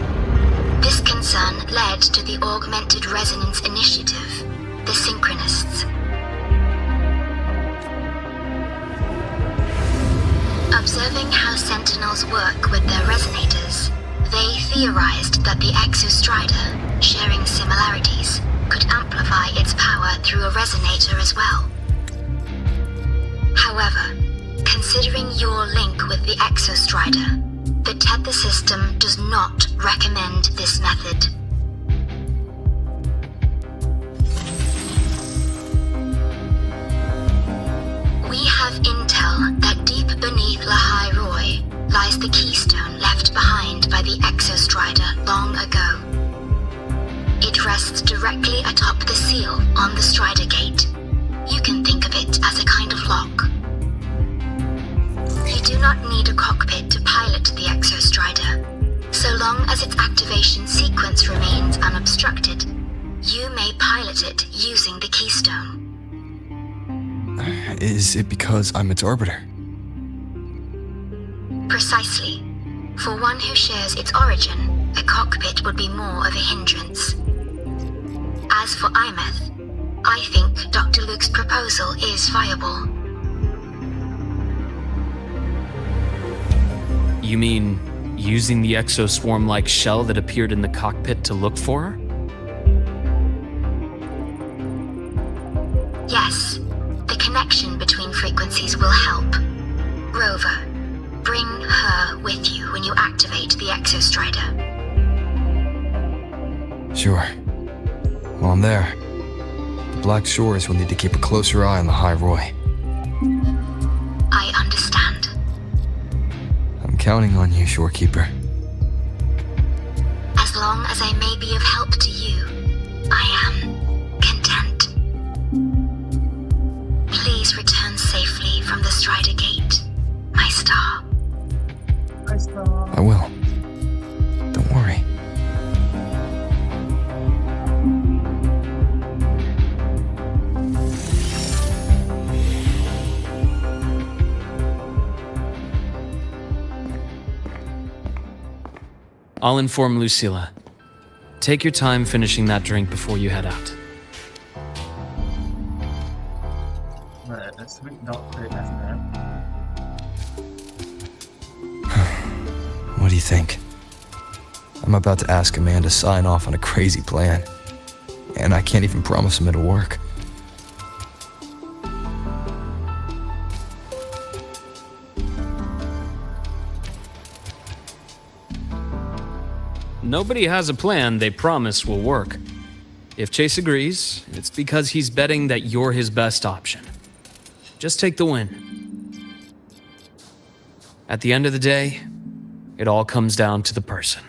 This concern led to the Augmented Resonance Initiative, the Synchronists. Observing how Sentinels work with their resonators, they theorized that the Exostrider, sharing similarities, could amplify its power through a resonator as well. However, considering your link with the Exostrider, the Tether system does not recommend this method. We have intel that deep beneath Lahai Roi lies the keystone left behind by the Exostrider long ago. It rests directly atop the seal on the Strider Gate. You can think of it as a kind of lock. You do not need a cockpit to pilot the Exostrider. So long as its activation sequence remains unobstructed, you may pilot it using the keystone. Is it because I'm its orbiter? Precisely. For one who shares its origin, a cockpit would be more of a hindrance. As for Aethmeth, I think Dr. Luke's proposal is viable. You mean using the exoswarm-like shell that appeared in the cockpit to look for her? Yes, the connection between frequencies will help. Rover, bring her with you when you activate the Exostrider. Sure. While I'm there, the Black Shores will need to keep a closer eye on the High Roy. I understand. I'm counting on you, Shorekeeper. As long as I may be of help to you, I am content. Please return safely from the Strider Gate, my star. I will. Don't worry. I'll inform Lucilla. Take your time finishing that drink before you head out. What do you think? I'm about to ask a man to sign off on a crazy plan, and I can't even promise him it'll work. Nobody has a plan they promise will work. If Chase agrees, it's because he's betting that you're his best option. Just take the win. At the end of the day, it all comes down to the person.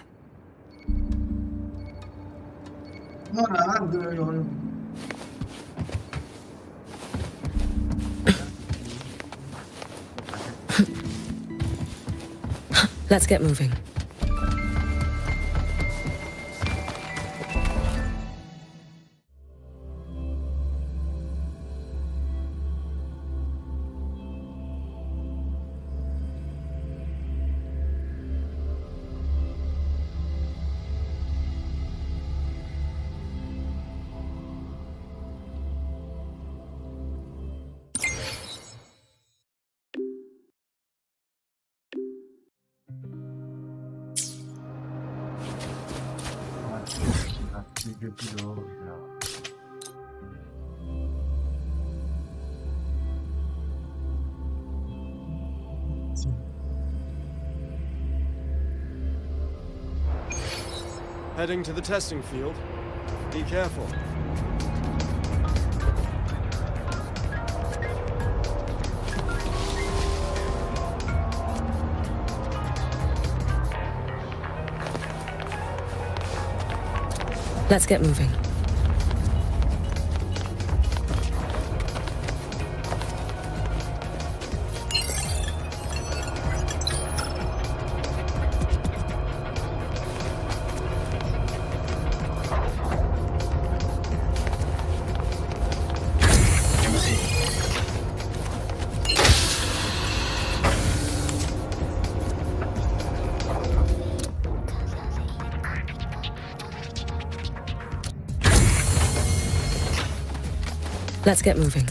Let's get moving. Heading to the testing field. Be careful. Let's get moving. Let's get moving.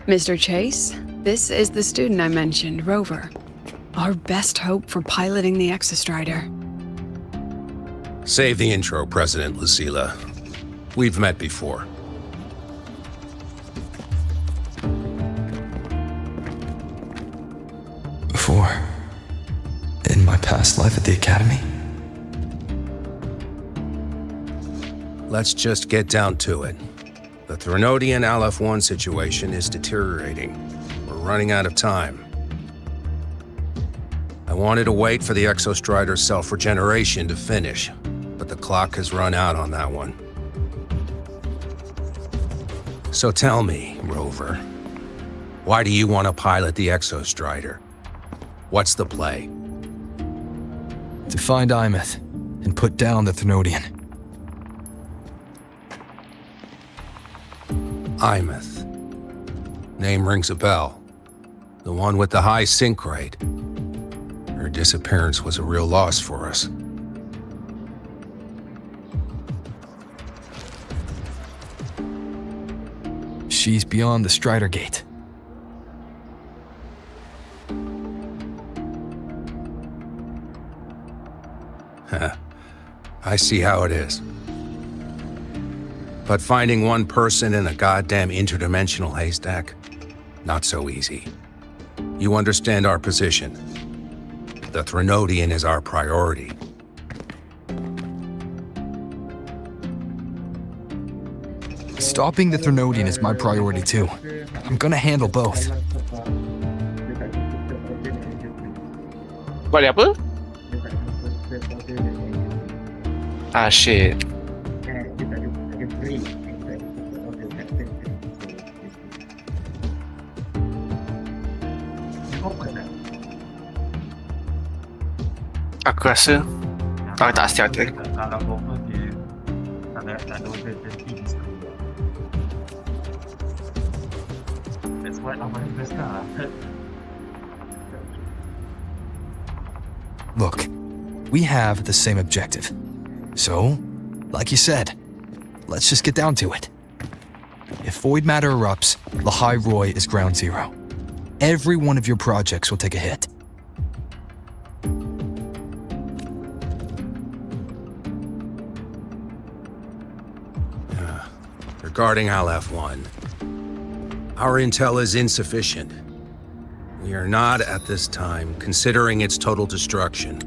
Mr. Chase, this is the student I mentioned, Rover. Our best hope for piloting the Exostrider. Save the intro, President Lucilla. We've met before. Before? In my past life at the Academy? Let's just get down to it. The Threnodian Aleph-1 situation is deteriorating. We're running out of time. I wanted to wait for the Exostrider's self-regeneration to finish, but the clock has run out on that one. So tell me, Rover, why do you want to pilot the Exostrider? What's the play? To find Aethmeth and put down the Threnodian. Aethmeth. Name rings a bell. The one with the high sync rate. Her disappearance was a real loss for us. She's beyond the Strider Gate. I see how it is. But finding one person in a goddamn interdimensional haystack, not so easy. You understand our position. The Threnodian is our priority. Stopping the Threnodian is my priority too. I'm gonna handle both. Balik apa? Ah, shit. Aku rasa aku tak hati-hati. Look, we have the same objective. So, like you said, let's just get down to it. If void matter erupts, Lahai Roy is ground zero. Every one of your projects will take a hit. Regarding Aleph-1, our intel is insufficient. We are not, at this time, considering its total destruction.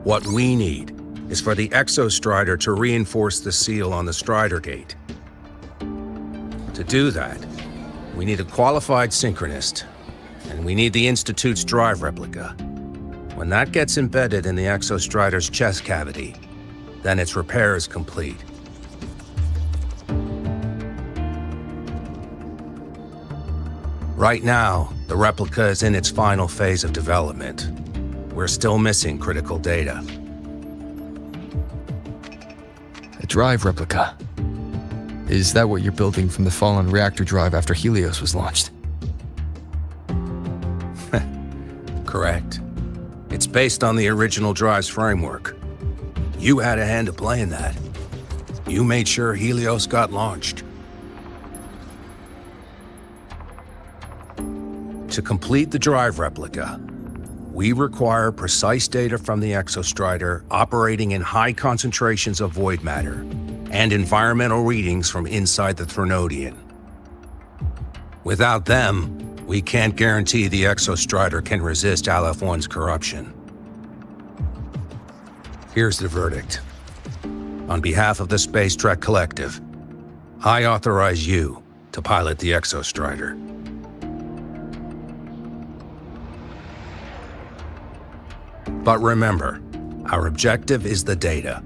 What we need is for the Exostrider to reinforce the seal on the Strider Gate. To do that, we need a qualified synchronist, and we need the Institute's drive replica. When that gets embedded in the Exostrider's chest cavity, then its repair is complete. Right now, the replica is in its final phase of development. We're still missing critical data. A drive replica. Is that what you're building from the fallen reactor drive after Helios was launched? Correct. It's based on the original drive's framework. You had a hand to play in that. You made sure Helios got launched. To complete the drive replica, we require precise data from the Exostrider operating in high concentrations of void matter and environmental readings from inside the Threnodian. Without them, we can't guarantee the Exostrider can resist Aleph-1's corruption. Here's the verdict. On behalf of the Space Trek Collective, I authorize you to pilot the Exostrider. But remember, our objective is the data.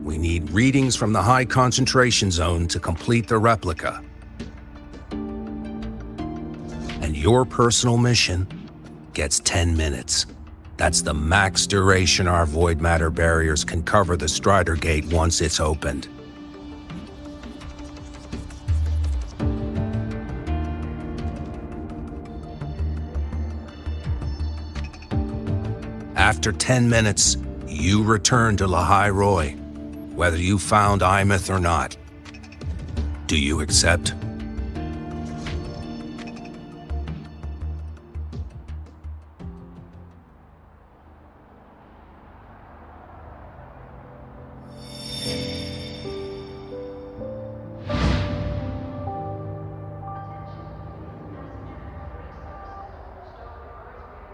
We need readings from the high concentration zone to complete the replica. And your personal mission gets 10 minutes. That's the max duration our void matter barriers can cover the Strider Gate once it's opened. After 10 minutes, you return to Lahai Roy, whether you found Aethmeth or not. Do you accept?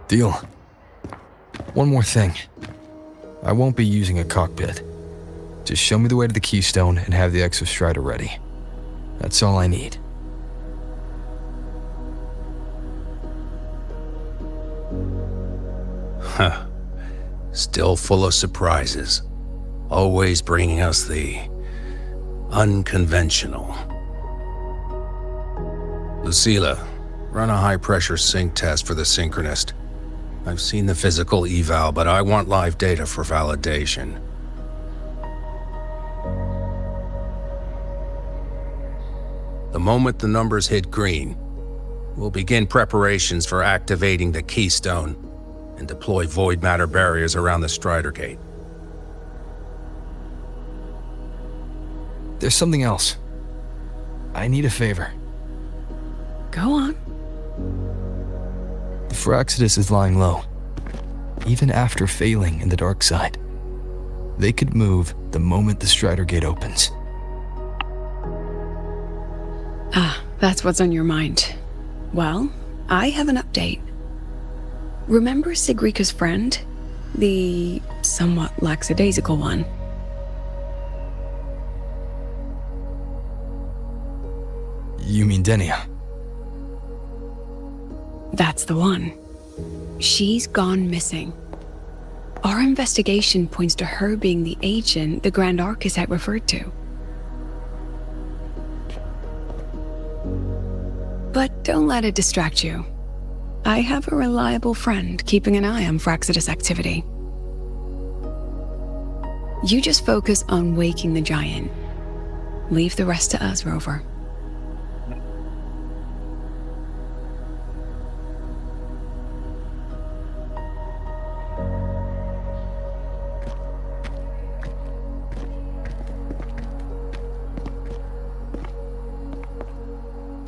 Deal. One more thing. I won't be using a cockpit. Just show me the way to the Keystone and have the Exostrider ready. That's all I need. Huh. Still full of surprises. Always bringing us the unconventional. Lucilla, run a high-pressure sync test for the Synchronist. I've seen the physical eval, but I want live data for validation. The moment the numbers hit green, we'll begin preparations for activating the Keystone and deploy void matter barriers around the Strider Gate. There's something else. I need a favor. Go on. The Fraxidus is lying low. Even after failing in the dark side, they could move the moment the Strider Gate opens. Ah, that's what's on your mind. Well, I have an update. Remember Sigrika's friend? The somewhat lackadaisical one? You mean Denia? That's the one. She's gone missing. Our investigation points to her being the agent the Grand Architect referred to. But don't let it distract you. I have a reliable friend keeping an eye on Fraxidus activity. You just focus on waking the giant. Leave the rest to us, Rover.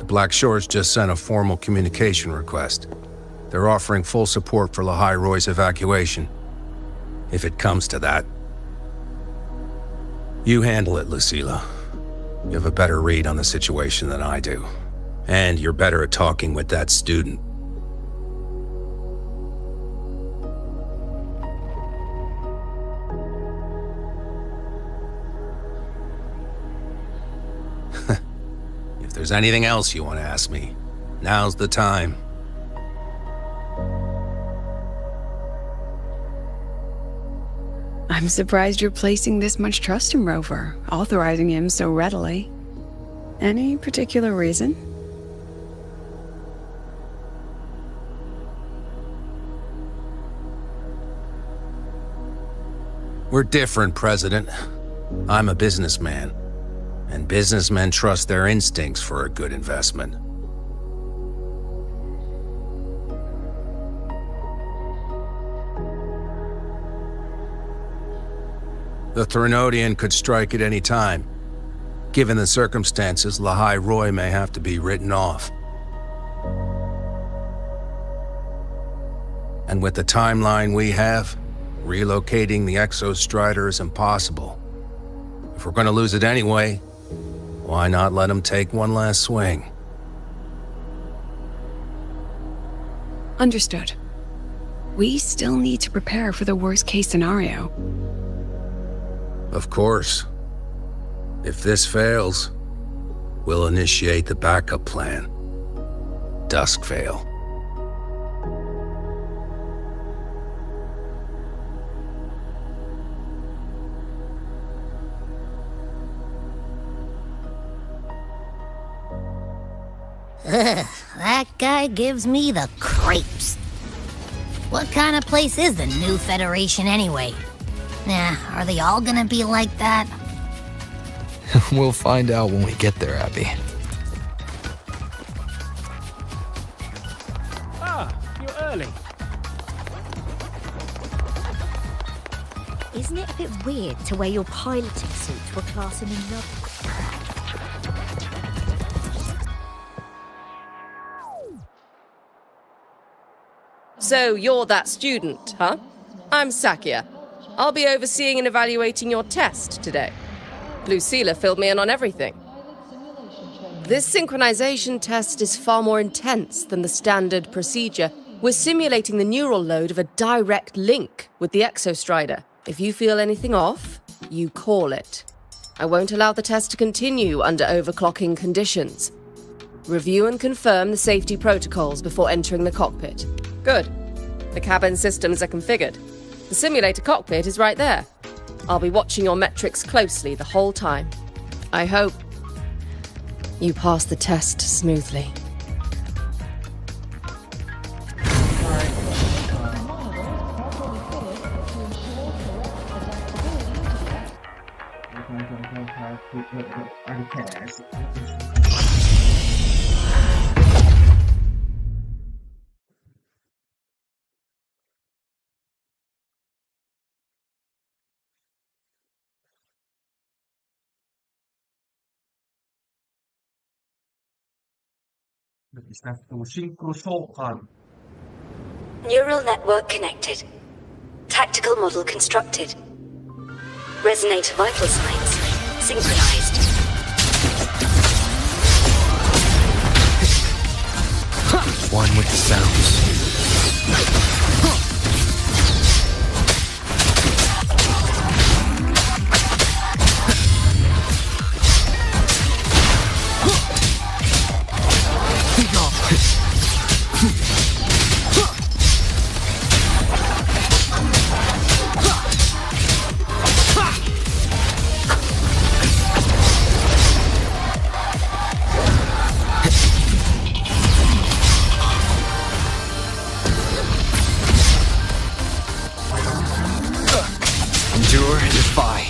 Black Shores just sent a formal communication request. They're offering full support for Lahai Roy's evacuation, if it comes to that. You handle it, Lucilla. You have a better read on the situation than I do. And you're better at talking with that student. If there's anything else you want to ask me, now's the time. I'm surprised you're placing this much trust in Rover, authorizing him so readily. Any particular reason? We're different, President. I'm a businessman, and businessmen trust their instincts for a good investment. The Threnodian could strike at any time. Given the circumstances, Lahai Roy may have to be written off. And with the timeline we have, relocating the Exostrider is impossible. If we're going to lose it anyway, why not let him take one last swing? Understood. We still need to prepare for the worst-case scenario. Of course. If this fails, we'll initiate the backup plan. Duskvale. Ugh, that guy gives me the creeps. What kind of place is the new Federation anyway? Nah, are they all gonna be like that? We'll find out when we get there, Abby. Ah, you're early. Isn't it a bit weird to wear your piloting suit to a class in another? So you're that student, huh? I'm Sakia. I'll be overseeing and evaluating your test today. Lucilla filled me in on everything. This synchronization test is far more intense than the standard procedure. We're simulating the neural load of a direct link with the Exostrider. If you feel anything off, you call it. I won't allow the test to continue under overclocking conditions. Review and confirm the safety protocols before entering the cockpit. Good. The cabin systems are configured. The simulator cockpit is right there. I'll be watching your metrics closely the whole time. I hope you pass the test smoothly. Neural network connected. Tactical model constructed. Resonator vital signs synchronized. One with the sounds. Endure, defy.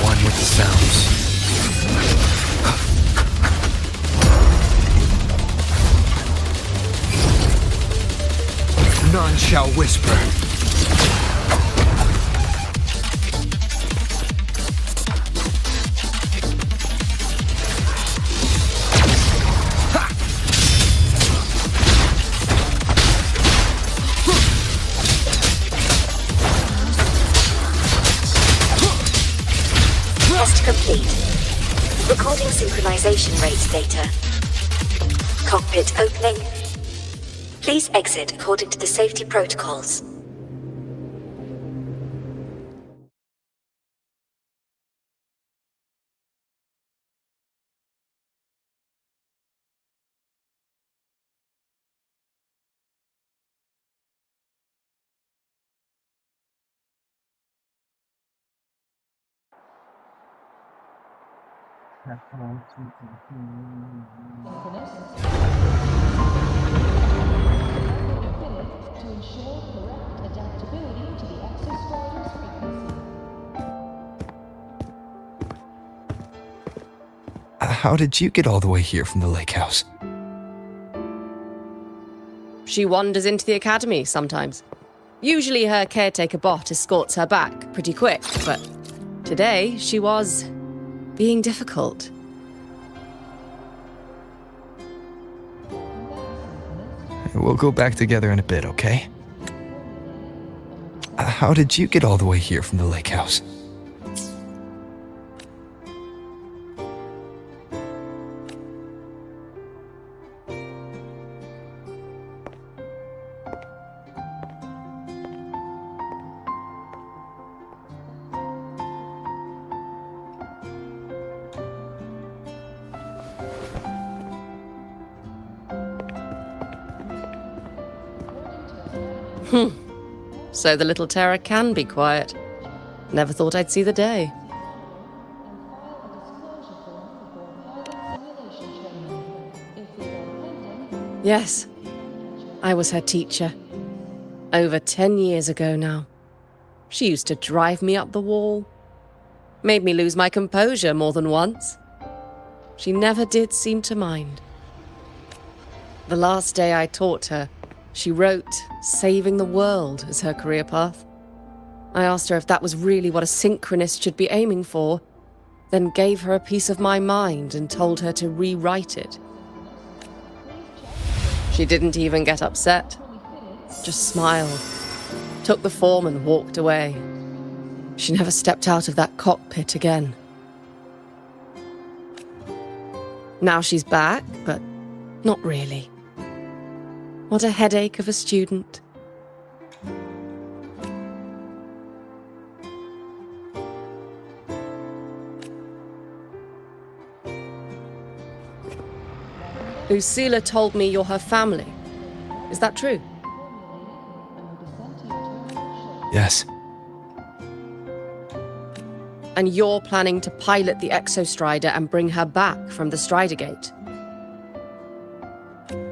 One with the sounds. None shall whisper. Test complete. Recording synchronization rates data. Cockpit opening. Please exit according to the safety protocols. How did you get all the way here from the lake house? She wanders into the academy sometimes. Usually her caretaker bot escorts her back pretty quick, but today she was being difficult. We'll go back together in a bit, okay? How did you get all the way here from the lake house? So the little terror can be quiet. Never thought I'd see the day. Yes, I was her teacher. Over 10 years ago now. She used to drive me up the wall. Made me lose my composure more than once. She never did seem to mind. The last day I taught her, she wrote saving the world as her career path. I asked her if that was really what a synchronist should be aiming for, then gave her a piece of my mind and told her to rewrite it. She didn't even get upset, just smiled, took the form and walked away. She never stepped out of that cockpit again. Now she's back, but not really. What a headache of a student. Lucilla told me you're her family. Is that true? Yes. And you're planning to pilot the Exostrider and bring her back from the Strider Gate?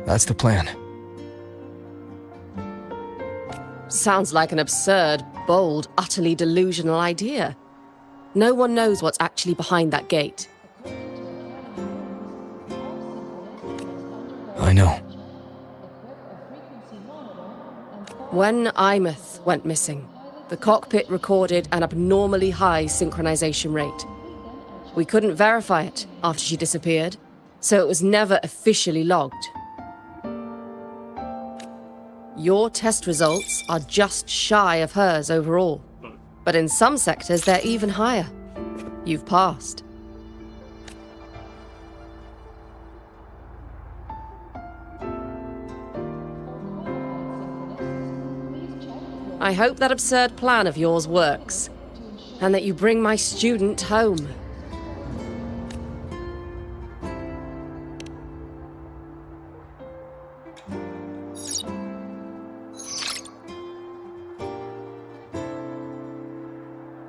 That's the plan. Sounds like an absurd, bold, utterly delusional idea. No one knows what's actually behind that gate. I know. When Aethmeth went missing, the cockpit recorded an abnormally high synchronization rate. We couldn't verify it after she disappeared, so it was never officially logged. Your test results are just shy of hers overall, but in some sectors they're even higher. You've passed. I hope that absurd plan of yours works, and that you bring my student home.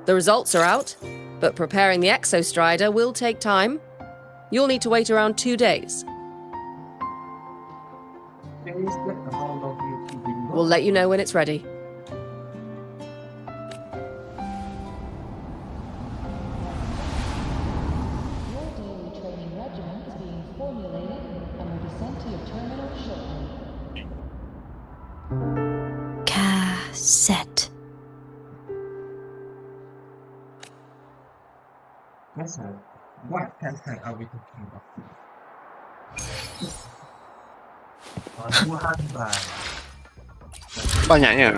The results are out, but preparing the Exostrider will take time. You'll need to wait around 2 days. We'll let you know when it's ready. Cassette. What cassette are we talking about? Banyaknya.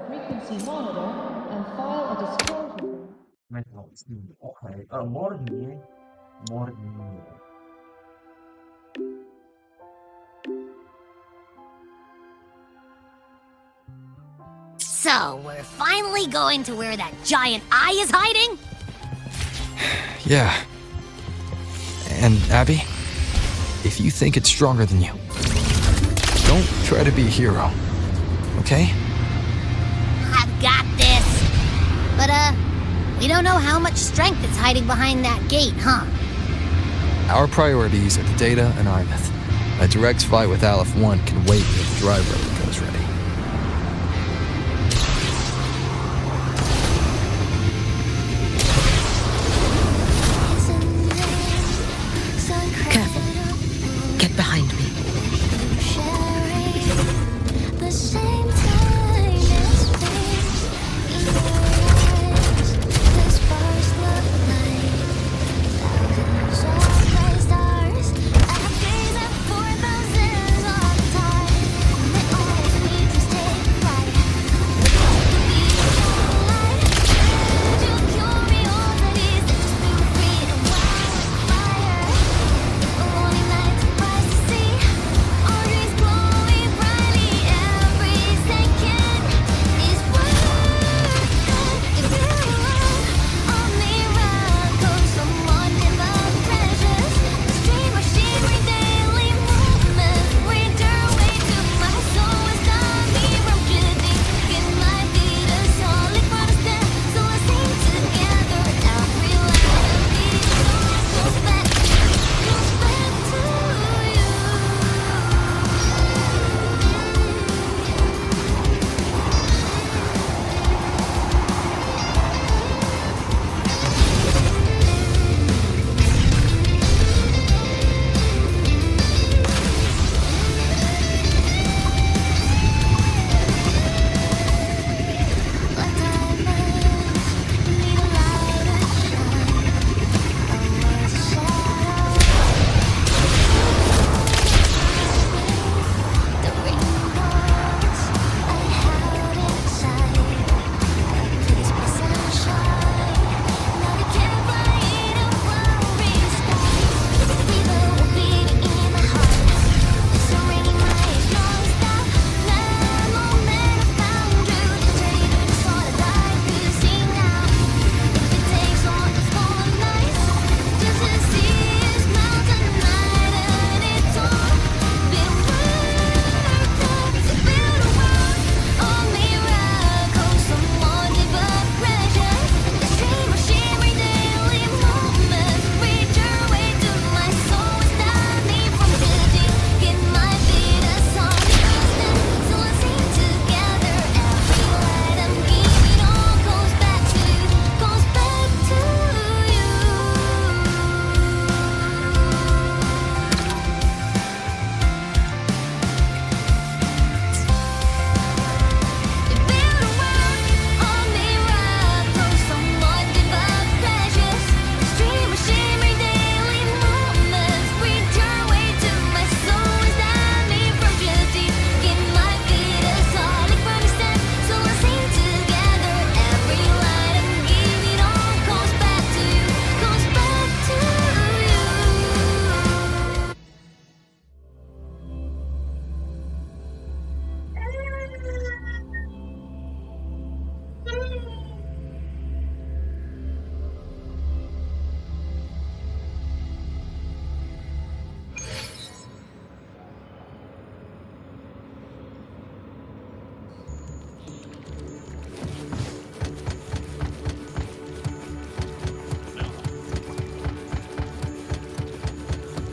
Frequency monitor and file a disclosure. Okay, more than me. So, we're finally going to where that giant eye is hiding? Yeah. And Abby, if you think it's stronger than you, don't try to be a hero, okay? I've got this. But, we don't know how much strength is hiding behind that gate, huh? Our priorities are the Data and Aethmeth. A direct fight with Aleph 1 can wait until the drive road goes ready. Careful. Get behind me.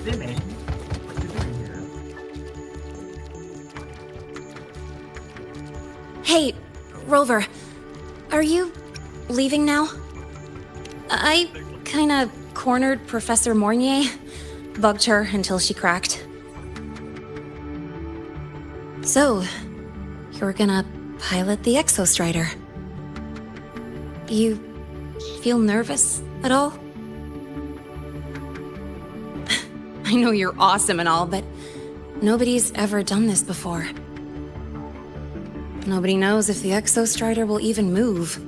Timmy, what you doing here? Hey, Rover. Are you leaving now? I kinda cornered Professor Mornier. Bugged her until she cracked. So, you're gonna pilot the Exostrider. You feel nervous at all? I know you're awesome and all, but nobody's ever done this before. Nobody knows if the Exostrider will even move,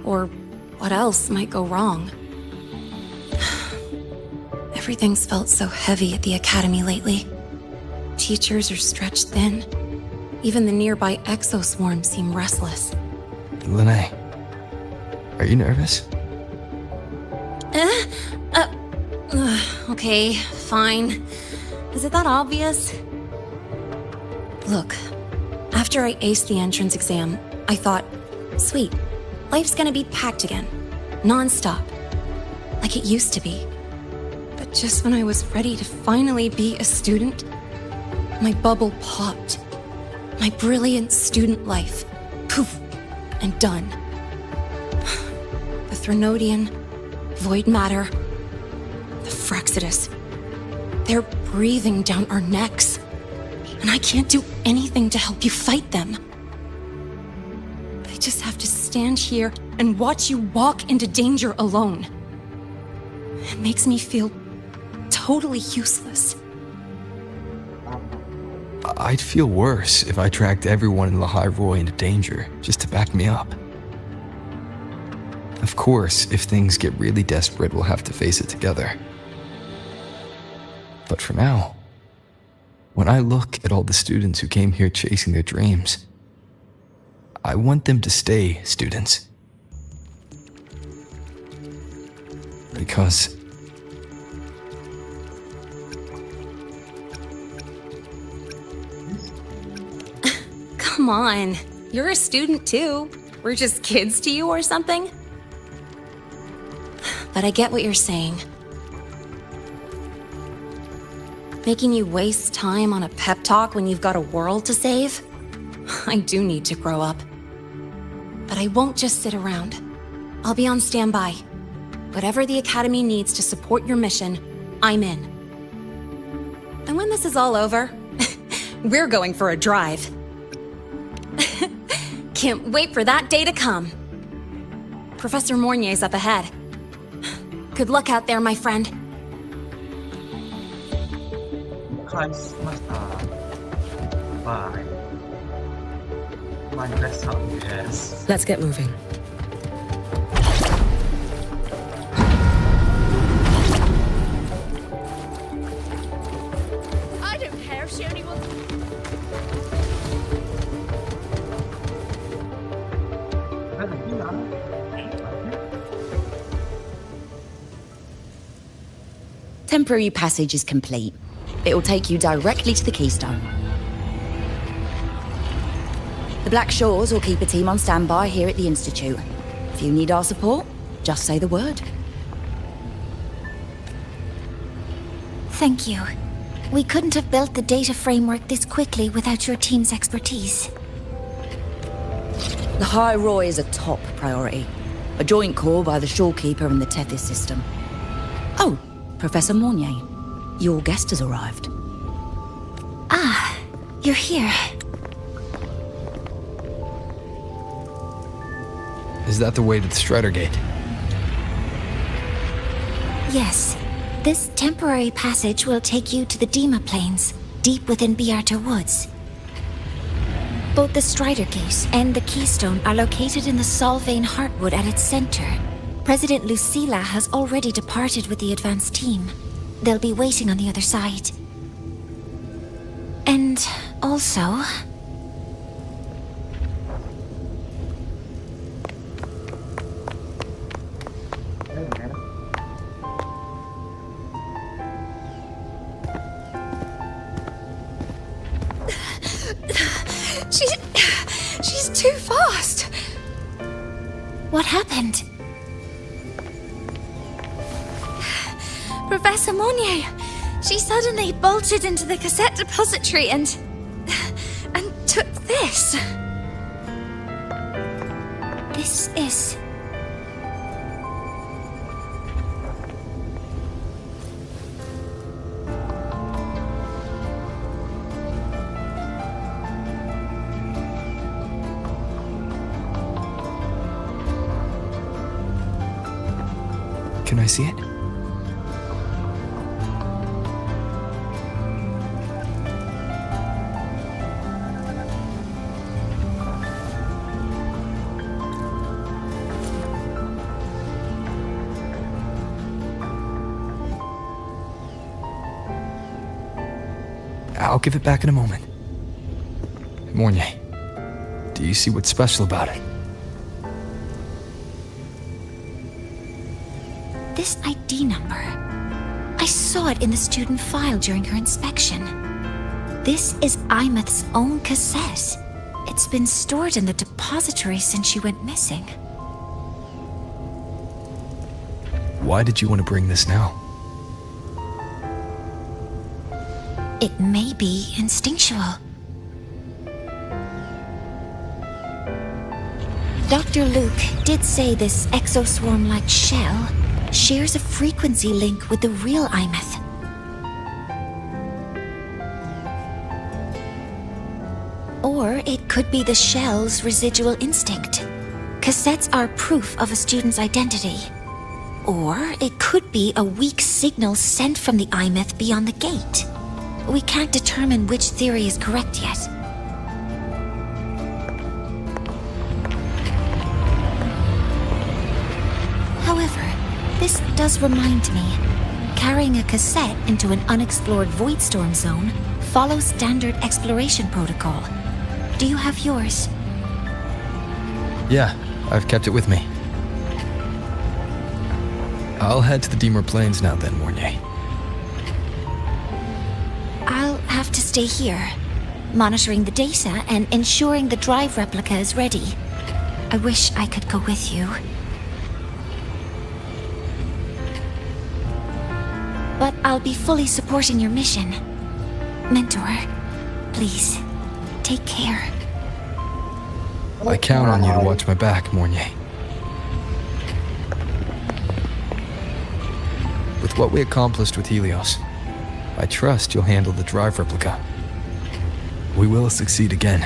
or what else might go wrong. Everything's felt so heavy at the Academy lately. Teachers are stretched thin. Even the nearby exoswarms seem restless. Lene, are you nervous? Okay, fine. Is it that obvious? Look, after I aced the entrance exam, I thought, sweet, life's gonna be packed again. Non-stop. Like it used to be. But just when I was ready to finally be a student, my bubble popped. My brilliant student life. Poof. And done. The Threnodian, void matter, the Frexidus. They're breathing down our necks. And I can't do anything to help you fight them. I just have to stand here and watch you walk into danger alone. It makes me feel totally useless. I'd feel worse if I tracked everyone in Lahai Roy into danger just to back me up. Of course, if things get really desperate, we'll have to face it together. But for now, when I look at all the students who came here chasing their dreams, I want them to stay students. Because Come on, you're a student too. We're just kids to you or something? But I get what you're saying. Making you waste time on a pep talk when you've got a world to save? I do need to grow up. But I won't just sit around. I'll be on standby. Whatever the Academy needs to support your mission, I'm in. And when this is all over, we're going for a drive. Can't wait for that day to come. Professor Mornier's up ahead. Good luck out there, my friend. Bye. My best up, yes. Let's get moving. I don't care if she only wants. Temporary passage is complete. It will take you directly to the Keystone. The Black Shores will keep a team on standby here at the Institute. If you need our support, just say the word. Thank you. We couldn't have built the data framework this quickly without your team's expertise. The High Roy is a top priority. A joint call by the Shorekeeper and the Tethys system. Oh, Professor Mornier, your guest has arrived. Ah, you're here. is that the way to the Strider Gate? Yes. This temporary passage will take you to the Dima Plains, deep within Biarta Woods. Both the Strider Gate and the Keystone are located in the Solvane Heartwood at its center. President Lucilla has already departed with the advance team. They'll be waiting on the other side. And also... She's too fast. What happened? Professor Monnier, She suddenly bolted into the cassette depository and took this. This is... Can I see it? I'll give it back in a moment. Mornier, do you see what's special about it? This ID number. I saw it in the student file during her inspection. This is Aethmeth's own cassette. It's been stored in the depository since she went missing. Why did you want to bring this now? It may be instinctual. Dr. Luke did say this exoswarm-like shell shares a frequency link with the real Aethmeth. Or it could be the shell's residual instinct. Cassettes are proof of a student's identity. Or it could be a weak signal sent from the Aethmeth beyond the gate. We can't determine which theory is correct yet. However, this does remind me, carrying a cassette into an unexplored Voidstorm zone follows standard exploration protocol. Do you have yours? Yeah, I've kept it with me. I'll head to the Deemer Plains now then, Mornier. I'll have to stay here, monitoring the data and ensuring the drive replica is ready. I wish I could go with you. But I'll be fully supporting your mission. Mentor, please, take care. I count on you to watch my back, Mornier. With what we accomplished with Helios, I trust you'll handle the drive replica. We will succeed again.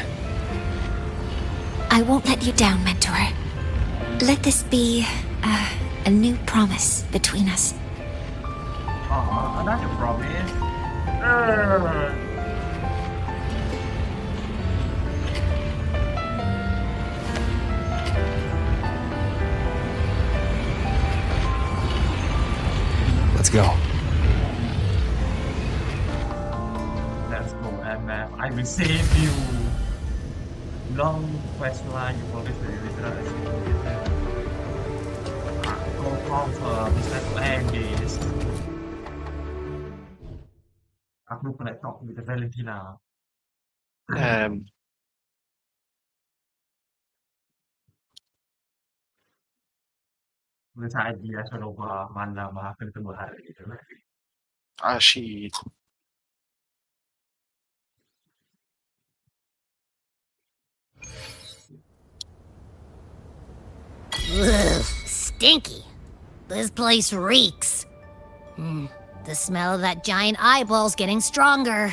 I won't let you down, Mentor. Let this be a new promise between us. That's a promise. Let's go. Let's go, Aethmeth. I will save you. Long quest line, you probably say with us. Go confirm, Mr. Angus. Aku pernah talk with Valentina. Menurut dia coba mana ketemu hari itu. Shit. Ugh, stinky. This place reeks. The smell of that giant eyeball's getting stronger.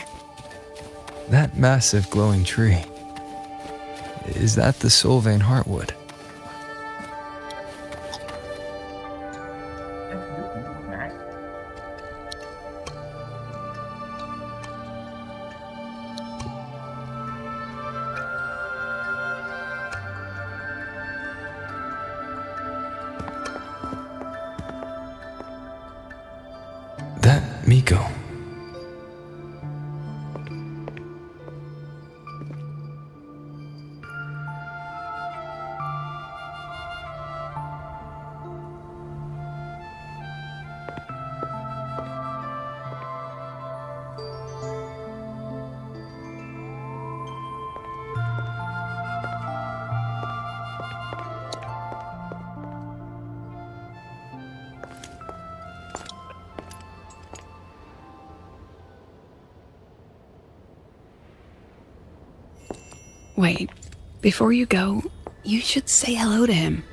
That massive glowing tree. Is that the Sylvain Heartwood? That Miko. Wait, before you go, you should say hello to him.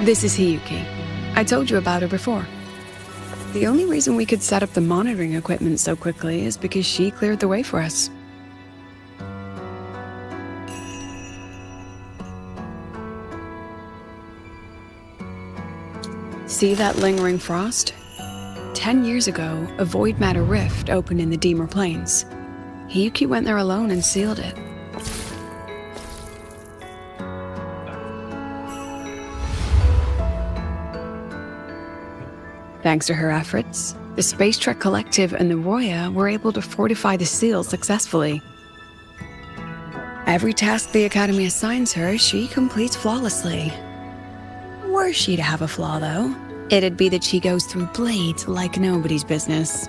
This is Hiyuki. I told you about her before. The only reason we could set up the monitoring equipment so quickly is because she cleared the way for us. See that lingering frost? 10 years ago, a void matter rift opened in the Deemer Plains. Hiyuki went there alone and sealed it. Thanks to her efforts, the Space Trek Collective and the Roya were able to fortify the seal successfully. Every task the Academy assigns her, she completes flawlessly. Were she to have a flaw, though, it'd be that she goes through blades like nobody's business.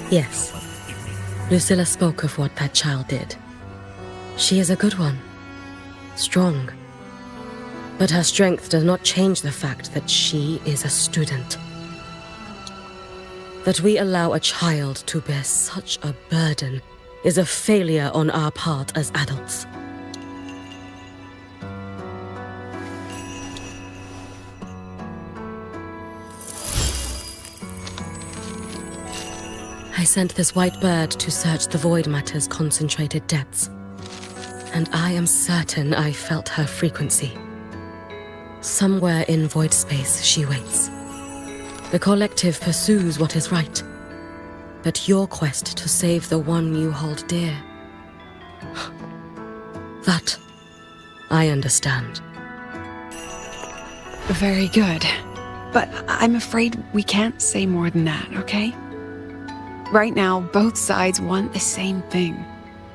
Yes. Lucilla spoke of what that child did. She is a good one. Strong. But her strength does not change the fact that she is a student. That we allow a child to bear such a burden is a failure on our part as adults. I sent this white bird to search the void matter's concentrated depths, and I am certain I felt her frequency. Somewhere in void space she waits. The collective pursues what is right, but your quest to save the one you hold dear, that I understand. Very good. But I'm afraid we can't say more than that, okay? Right now, both sides want the same thing.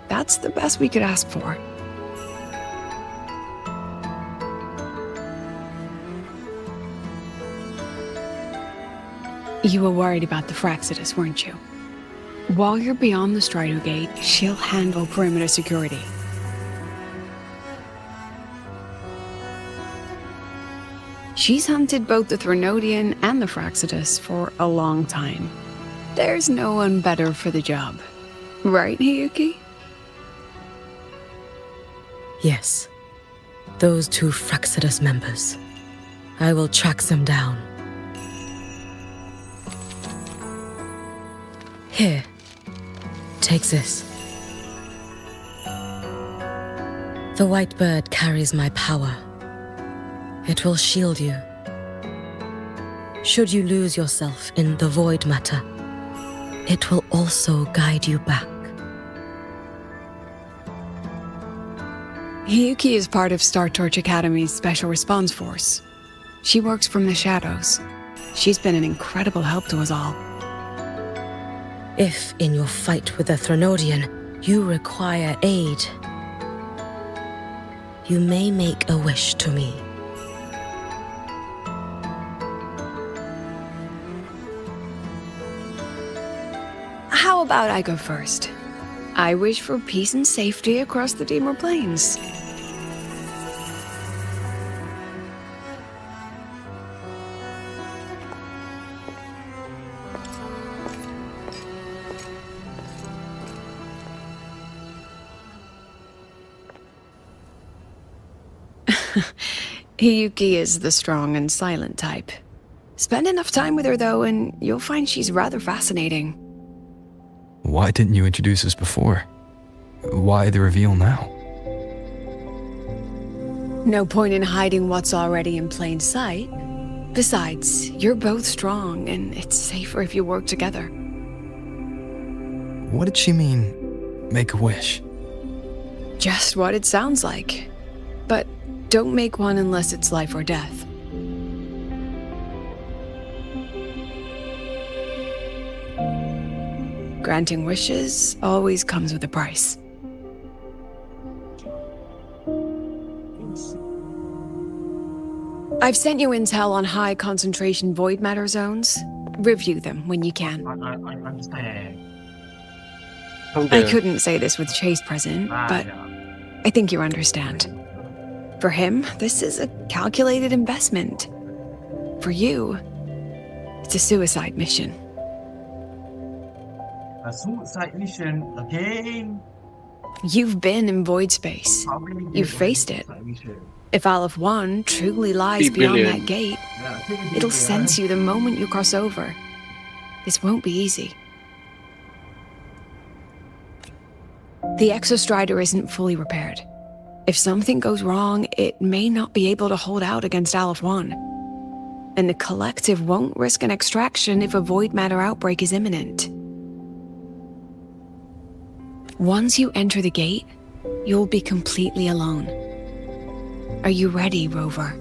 That's the best we could ask for. You were worried about the Fraxidus, weren't you? While you're beyond the Strider Gate, she'll handle perimeter security. She's hunted both the Threnodian and the Fraxidus for a long time. There's no one better for the job. Right, Hiyuki? Yes. Those two Fraxidus members. I will track them down. Here. Take this. The white bird carries my power. It will shield you. Should you lose yourself in the void matter, it will also guide you back. Hiyuki is part of Star Torch Academy's Special Response Force. She works from the shadows. She's been an incredible help to us all. If, in your fight with the Threnodian, you require aid, you may make a wish to me. How about I go first? I wish for peace and safety across the Deemer Plains. Hiyuki is the strong and silent type. Spend enough time with her, though, and you'll find she's rather fascinating. Why didn't you introduce us before? Why the reveal now? No point in hiding what's already in plain sight. Besides, you're both strong, and it's safer if you work together. What did she mean, make a wish? Just what it sounds like. But don't make one unless it's life or death. Granting wishes always comes with a price. I've sent you intel on high concentration void matter zones. Review them when you can. I understand. I couldn't say this with Chase present, but I think you understand. For him, this is a calculated investment. For you, it's a suicide mission. A suicide mission again? You've been in void space. You've faced it. If Aleph 1 truly lies beyond that gate, it'll sense you the moment you cross over. This won't be easy. The Exostrider isn't fully repaired. If something goes wrong, it may not be able to hold out against Aleph 1. And the Collective won't risk an extraction if a void matter outbreak is imminent. Once you enter the gate, you'll be completely alone. Are you ready, Rover?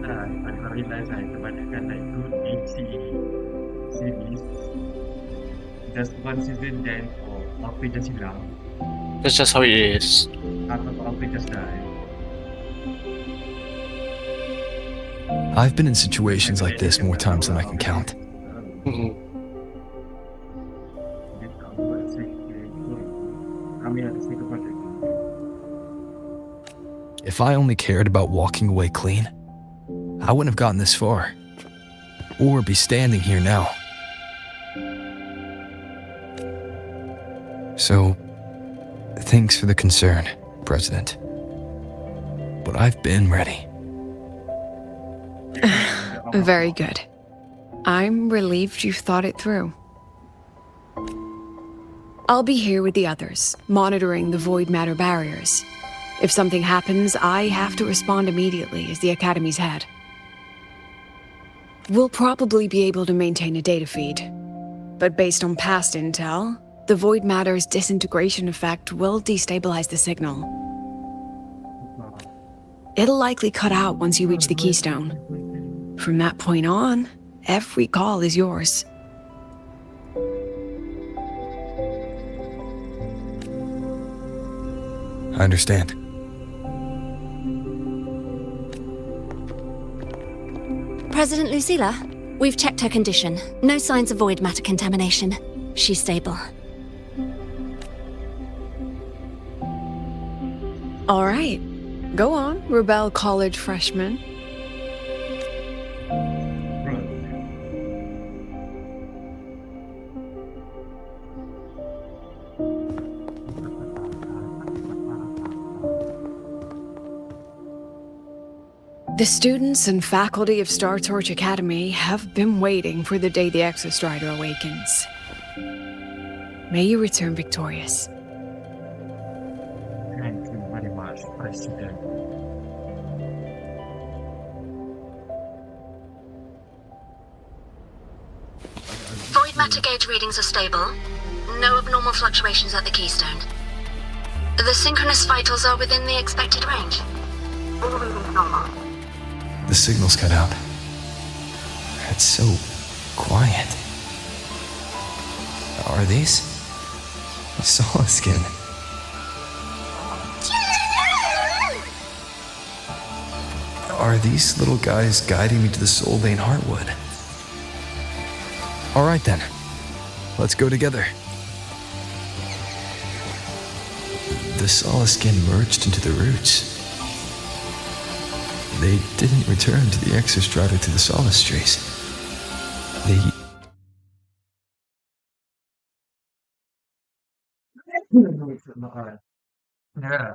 I realize I kebanyakan like good DC series. Just one season then Alfie just hilang. That's just how it is. Atau Alfie just die. I've been in situations like this more times than I can count. If I only cared about walking away clean, I wouldn't have gotten this far, or be standing here now. So, thanks for the concern, President. But I've been ready. Very good. I'm relieved you've thought it through. I'll be here with the others, monitoring the void matter barriers. If something happens, I have to respond immediately as the Academy's head. We'll probably be able to maintain a data feed, but based on past intel, the void matter's disintegration effect will destabilize the signal. It'll likely cut out once you reach the keystone. From that point on, every call is yours. I understand. President Lucilla, we've checked her condition. No signs of void matter contamination. She's stable. All right. Go on, Rebel College freshman. The students and faculty of Star Torch Academy have been waiting for the day the Exostrider awakens. May you return victorious. Thank you very much, President. Void matter gauge readings are stable. No abnormal fluctuations at the keystone. The synchronous vitals are within the expected range. All readings normal. The signal's cut out. It's so quiet. Are these? Solid skin. Are these little guys guiding me to the Soul Vein Heartwood? All right then. Let's go together. The solid skin merged into the roots. They didn't return to the Exostrider to the Solace Trace. Yeah.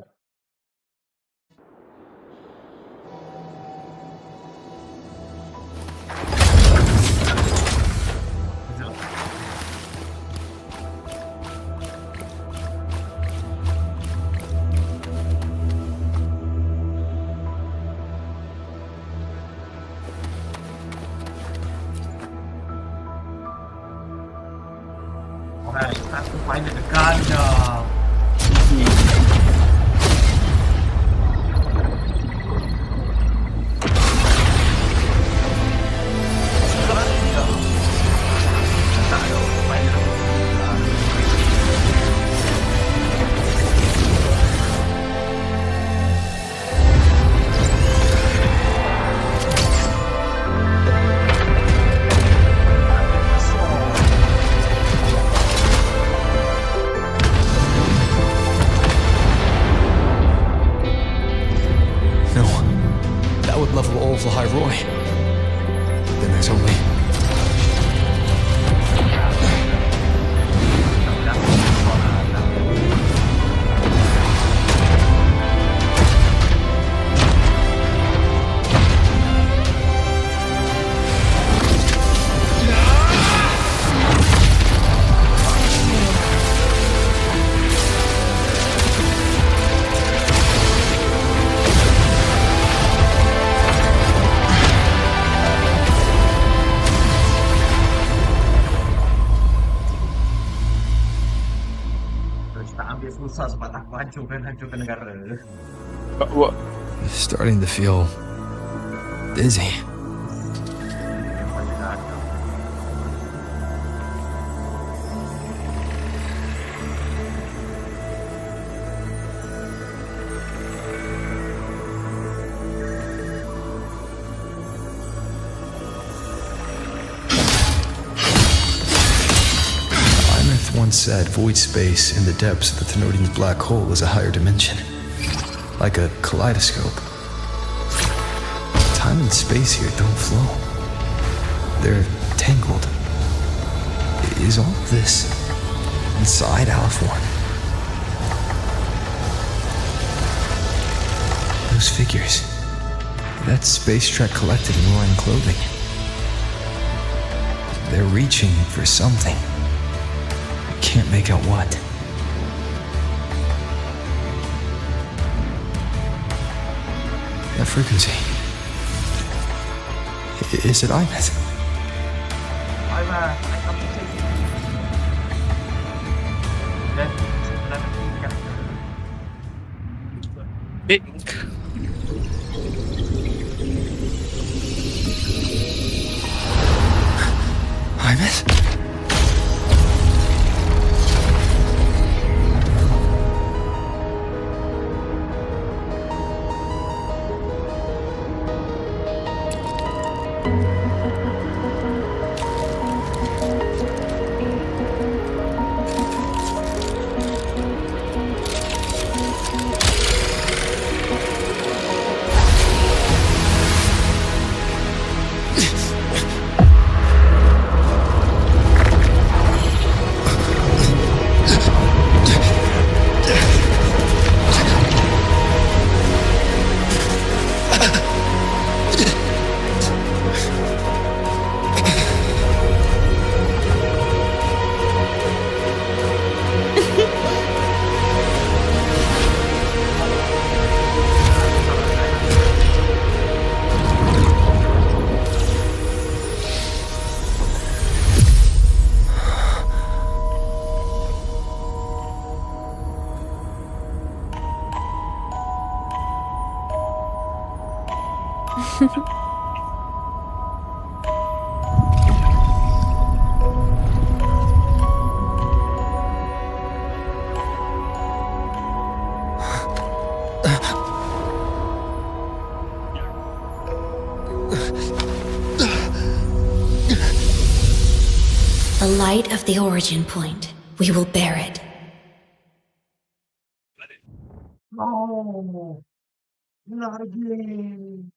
Alright, time to find the ganja. level all of the Hyroi, then there's only... susah sempat aku hancurkan negara. What? Starting to feel dizzy. Once said void space in the depths of the Thenodian's black hole is a higher dimension, like a kaleidoscope. Time and space here don't flow. They're tangled. Is all of this inside Aliforn? Those figures. That Space Trek Collective in roaring clothing. They're reaching for something. Can't make out what. That frequency. Is it Aethmeth? Aethmeth? The light of the origin point. We will bear it. No, not again.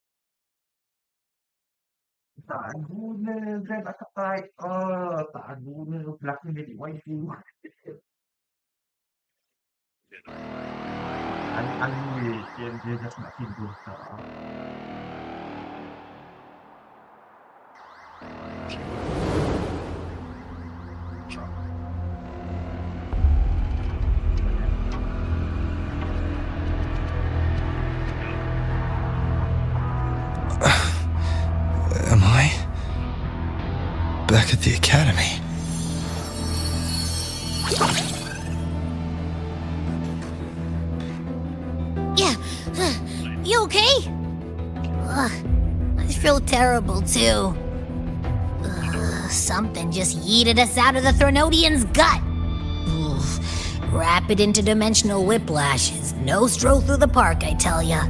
Tak guna, saya tak ketat. Tak guna belakang jadi waifu. Anyway, dia just nak tidur. Am I back at the academy? Yeah. You okay? I feel terrible too. Something just yeeted us out of the Thenodian's gut. Rapid interdimensional whiplash is no stroll through the park, I tell ya.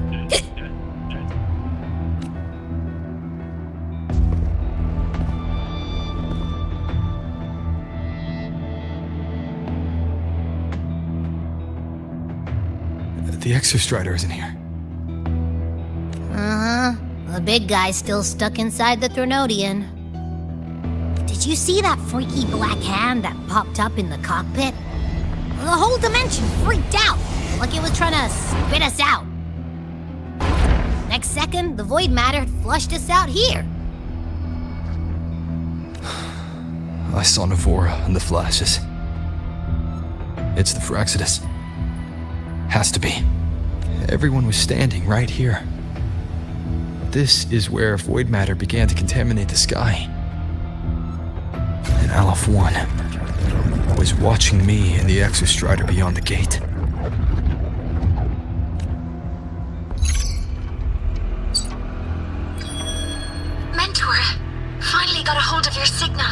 The Exostrider isn't here. Uh-huh. The big guy's still stuck inside the Threnodian. Did you see that freaky black hand that popped up in the cockpit? The whole dimension freaked out, like it was trying to spit us out. Next second, the void matter had flushed us out here. I saw Navora in the flashes. It's the Fraxidus. Has to be. Everyone was standing right here. This is where void matter began to contaminate the sky. And Aleph 1 was watching me and the Exostrider beyond the gate. Mentor, finally got a hold of your signal.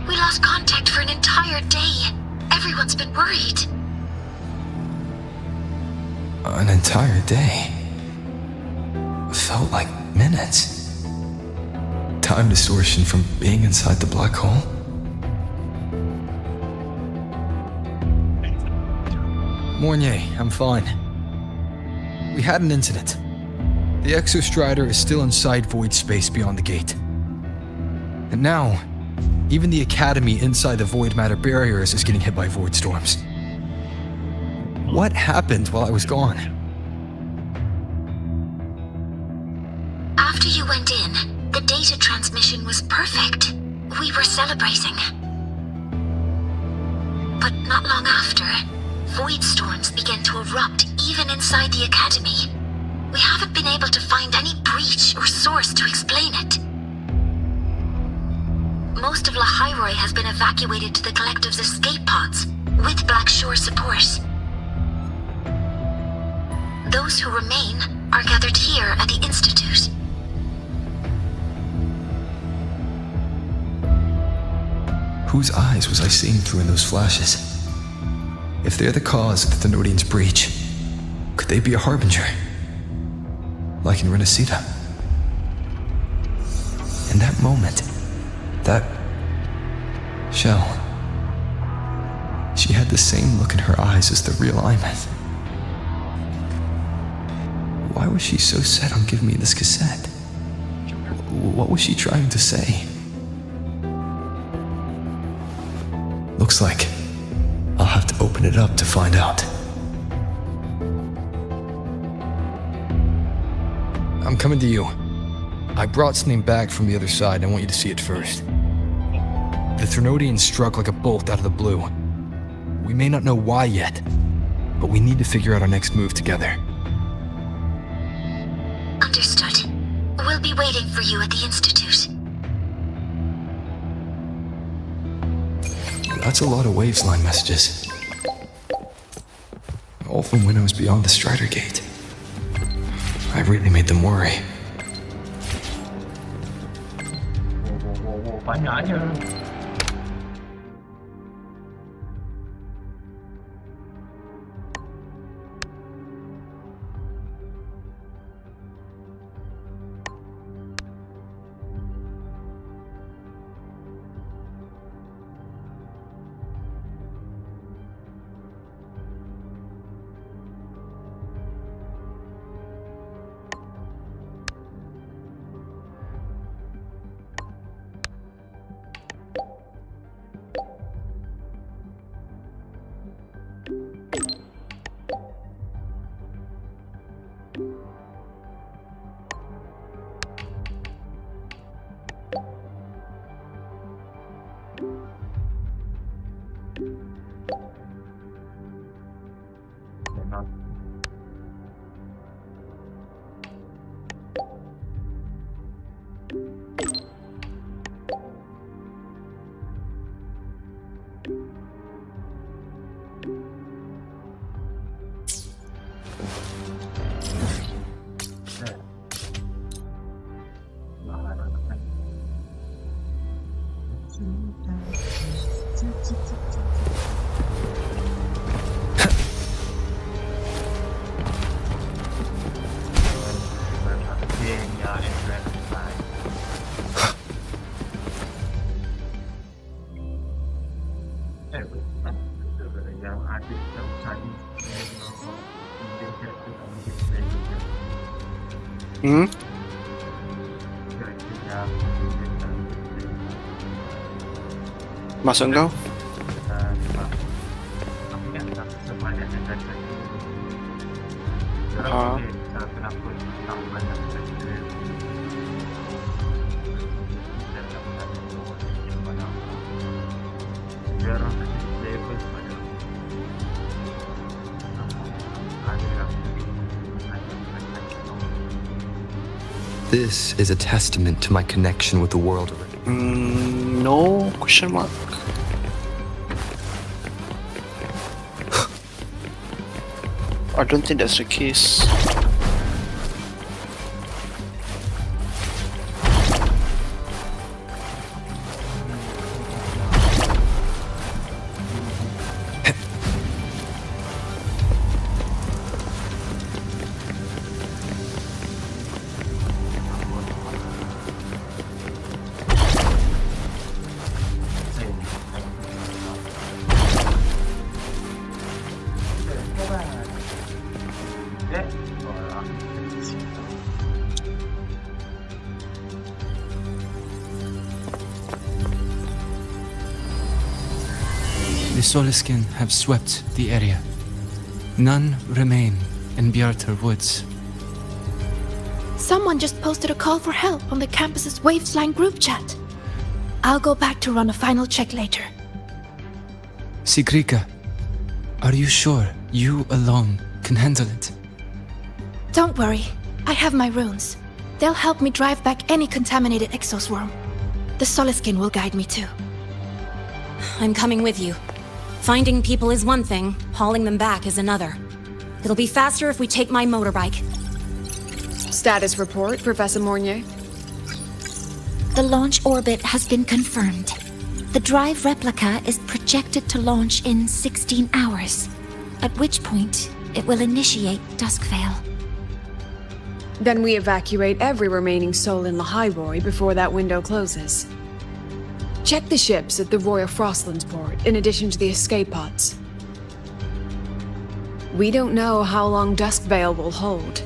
We lost contact for an entire day. Everyone's been worried. An entire day. Felt like minutes. Time distortion from being inside the black hole. Mornier, I'm fine. We had an incident. The Exostrider is still inside void space beyond the gate. And now, even the Academy inside the void matter barriers is getting hit by void storms. What happened while I was gone? After you went in, the data transmission was perfect. We were celebrating. But not long after, void storms began to erupt even inside the Academy. We haven't been able to find any breach or source to explain it. Most of Lahairoi has been evacuated to the Collective's escape pods, with Black Shore support. Those who remain are gathered here at the Institute. Whose eyes was I seeing through in those flashes? If they're the cause of the Thenodian's breach, could they be a harbinger? Like in Renacita? In that moment, that shell, she had the same look in her eyes as the real Aethmeth. Why was she so set on giving me this cassette? What was she trying to say? Looks like I'll have to open it up to find out. I'm coming to you. I brought something back from the other side and I want you to see it first. The Threnodian struck like a bolt out of the blue. We may not know why yet, but we need to figure out our next move together. Understood. We'll be waiting for you at the Institute. That's a lot of Waves-line messages. All from when I was beyond the Strider Gate. I really made them worry. Banyak. Masuk kau? This is a testament to my connection with the world. No question mark. I don't think that's the case. The Soliskin have swept the area. None remain in Bjartar Woods. Someone just posted a call for help on the campus's Waveslang group chat. I'll go back to run a final check later. Sigrika, are you sure you alone can handle it? Don't worry, I have my runes. They'll help me drive back any contaminated exoswarm. The Soliskin will guide me too. I'm coming with you. Finding people is one thing, hauling them back is another. It'll be faster if we take my motorbike. Status report, Professor Mornier. The launch orbit has been confirmed. The drive replica is projected to launch in 16 hours, at which point it will initiate Duskvale. Then we evacuate every remaining soul in Lahairoi before that window closes. Check the ships at the Royal Frostlands port, in addition to the escape pods. We don't know how long Duskvale will hold.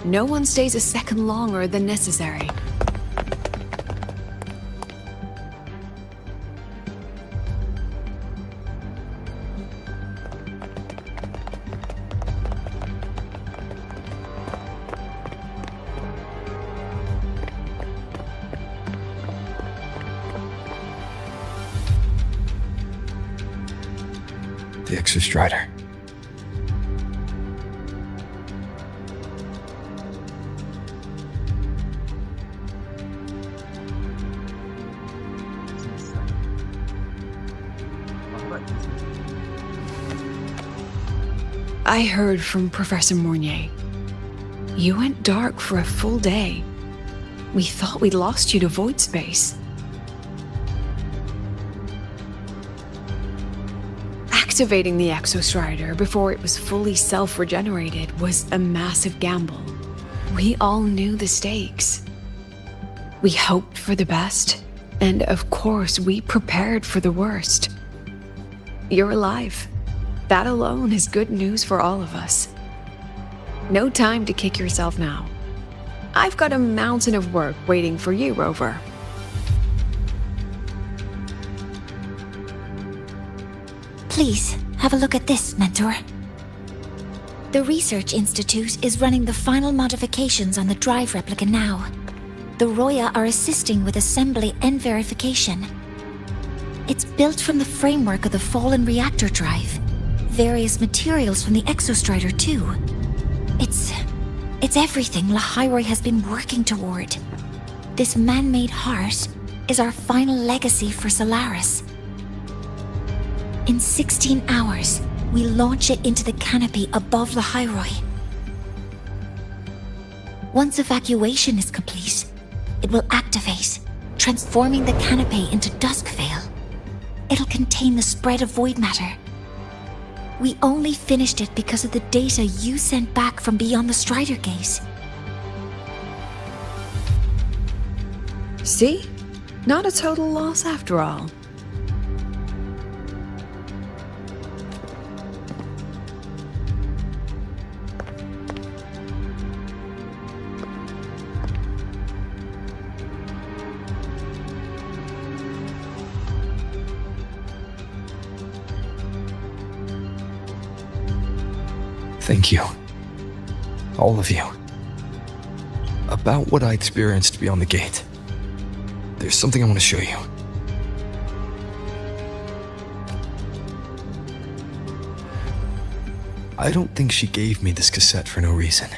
No one stays a second longer than necessary. The Exostrider. I heard from Professor Mornier. You went dark for a full day. We thought we'd lost you to void space. Activating the Exostrider before it was fully self-regenerated was a massive gamble. We all knew the stakes. We hoped for the best, and of course we prepared for the worst. You're alive. That alone is good news for all of us. No time to kick yourself now. I've got a mountain of work waiting for you, Rover. Please, have a look at this, Mentor. The Research Institute is running the final modifications on the drive replica now. The Roya are assisting with assembly and verification. It's built from the framework of the fallen reactor drive. Various materials from the Exostrider, too. It's everything Lahairoi has been working toward. This man-made heart is our final legacy for Solaris. In 16 hours, we launch it into the canopy above Lahairoi. Once evacuation is complete, it will activate, transforming the canopy into Duskvale. It'll contain the spread of void matter. We only finished it because of the data you sent back from beyond the Strider Gate. See? Not a total loss after all. Thank you. All of you. About what I experienced beyond the gate. There's something I want to show you. I don't think she gave me this cassette for no reason.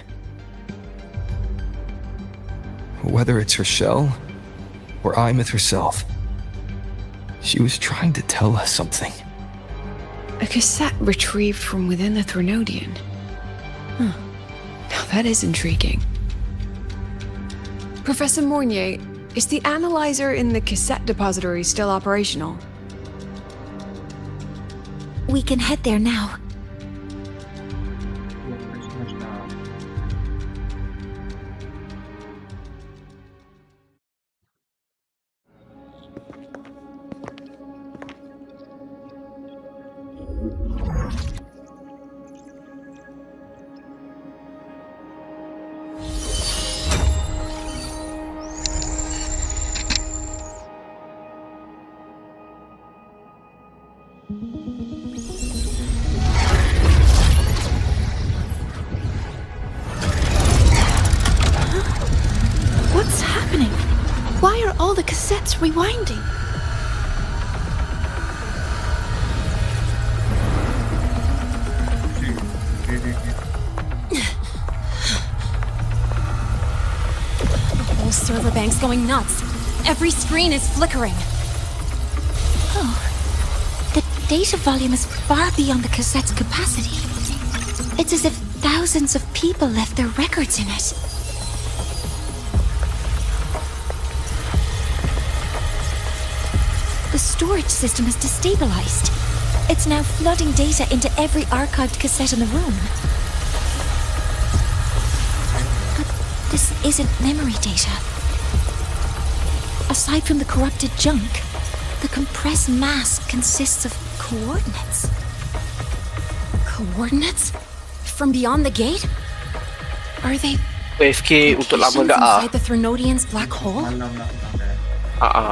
Whether it's her shell, or Aethmeth herself, she was trying to tell us something. A cassette retrieved from within the Threnodian. Huh. Now that is intriguing. Professor Mornier, is the analyzer in the cassette depository still operational? We can head there now. What's happening? Why are all the cassettes rewinding? The whole server bank's going nuts. Every screen is flickering. Oh, the data volume is far beyond the cassette's capacity. It's as if thousands of people left their records in it. The storage system is destabilized. It's now flooding data into every archived cassette in the room. But this isn't memory data. Aside from the corrupted junk, the compressed mass consists of coordinates. Coordinates? From beyond the gate? Are they AFK untuk lama locations gak ah? inside the Threnodian's black hole?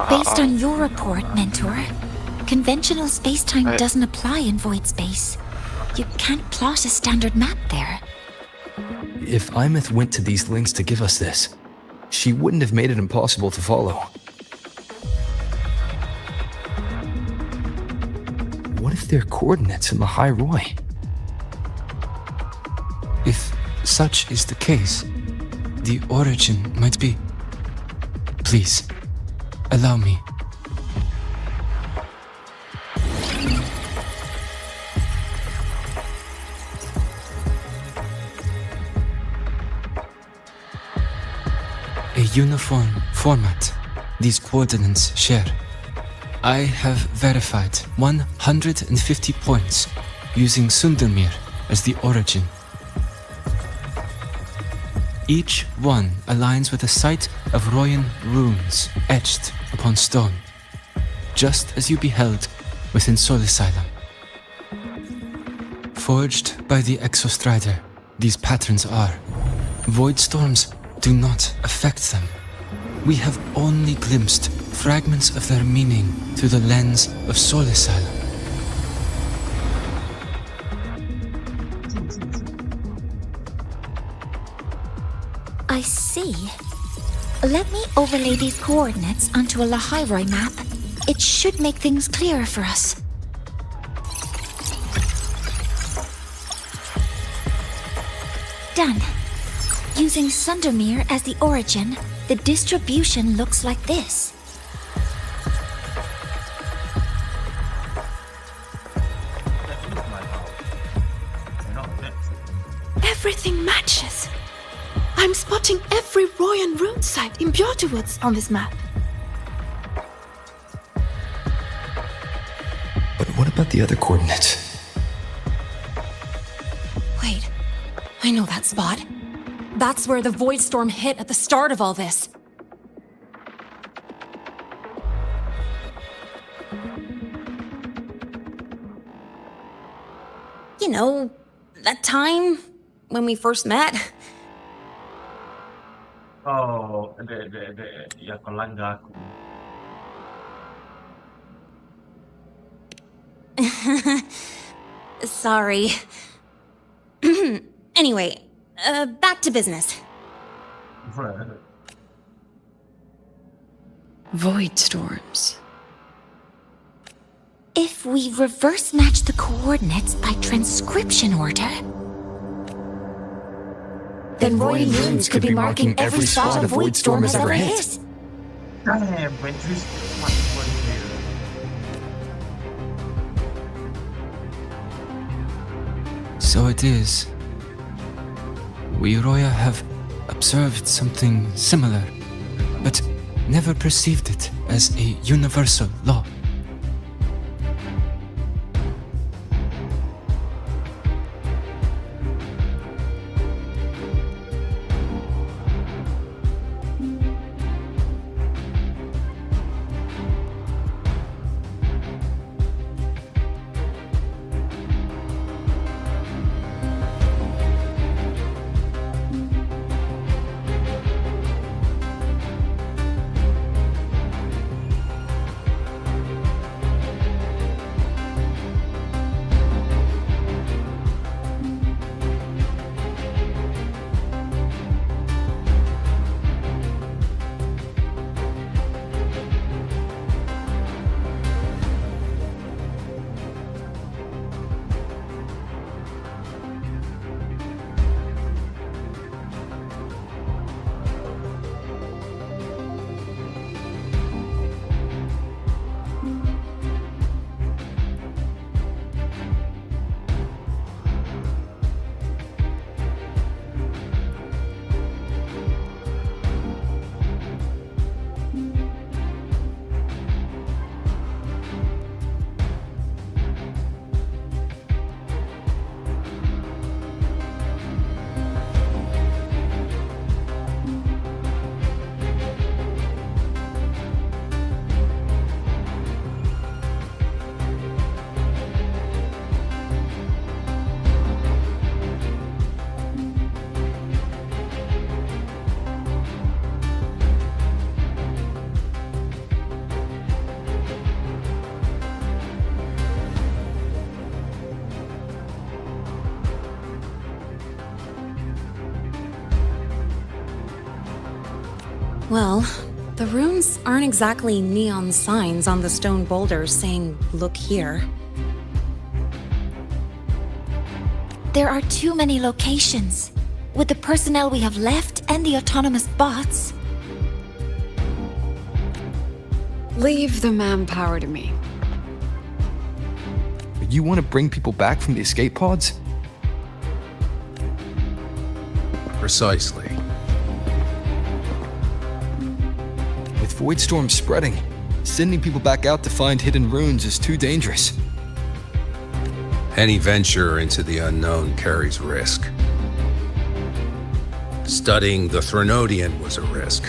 Based on your report, Mentor, conventional space-time Right. doesn't apply in void space. You can't plot a standard map there. If Aethmeth went to these links to give us this, she wouldn't have made it impossible to follow. What if they're coordinates in the High Roy? If such is the case, the origin might be... Please, allow me. A uniform format these coordinates share. I have verified 150 points using Sundermere as the origin. Each one aligns with a site of Royan runes etched upon stone, just as you beheld within Solisylum. Forged by the Exostrider, these patterns are. Void storms do not affect them. We have only glimpsed fragments of their meaning through the lens of Solisylum. I see. Let me overlay these coordinates onto a Lahairoi map. It should make things clearer for us. Done. Using Sundermere as the origin, the distribution looks like this. Everything matches. I'm spotting every Royan rune site in Bjortwoods on this map. But what about the other coordinates? Wait, I know that spot. That's where the void storm hit at the start of all this. You know, that time when we first met. Oh, yang kau langgar aku. Sorry. Anyway, back to business. Void storms. If we reverse match the coordinates by transcription order, then Royan runes could be marking every spot a void storm has ever hit. Damn, when this one here. So it is. We Roya have observed something similar, but never perceived it as a universal law. Well, the runes aren't exactly neon signs on the stone boulders saying, "Look here." there are too many locations. With the personnel we have left and the autonomous bots. Leave the manpower to me. You want to bring people back from the escape pods? Precisely. With Void Storm spreading, sending people back out to find hidden runes is too dangerous. Any venture into the unknown carries risk. Studying the Threnodian was a risk.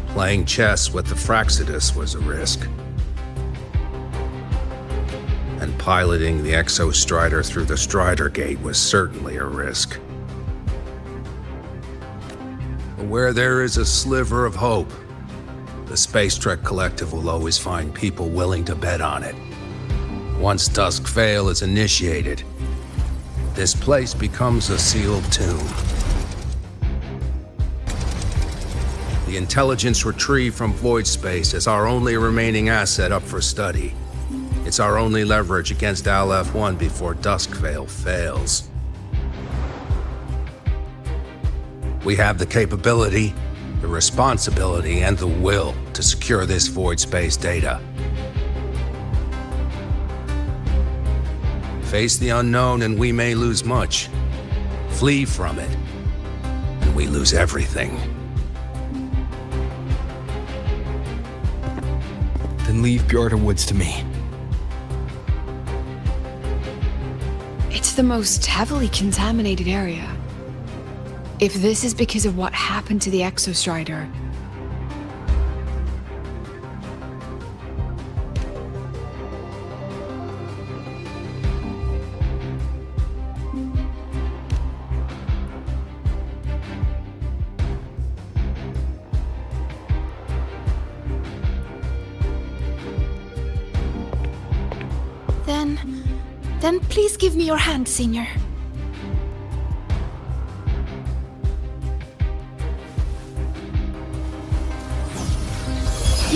Playing chess with the Fraxidus was a risk. And piloting the Exostrider through the Strider Gate was certainly a risk. But where there is a sliver of hope, the Space Trek Collective will always find people willing to bet on it. Once Dusk Vale is initiated, this place becomes a sealed tomb. The intelligence retrieved from void space is our only remaining asset up for study. It's our only leverage against Aleph-1 before Dusk Vale fails. We have the capability, the responsibility, and the will to secure this void space data. Face the unknown and we may lose much. Flee from it, and we lose everything. Then leave Bjarta Woods to me. It's the most heavily contaminated area. If this is because of what happened to the Exostrider, Then please give me your hand, Senior.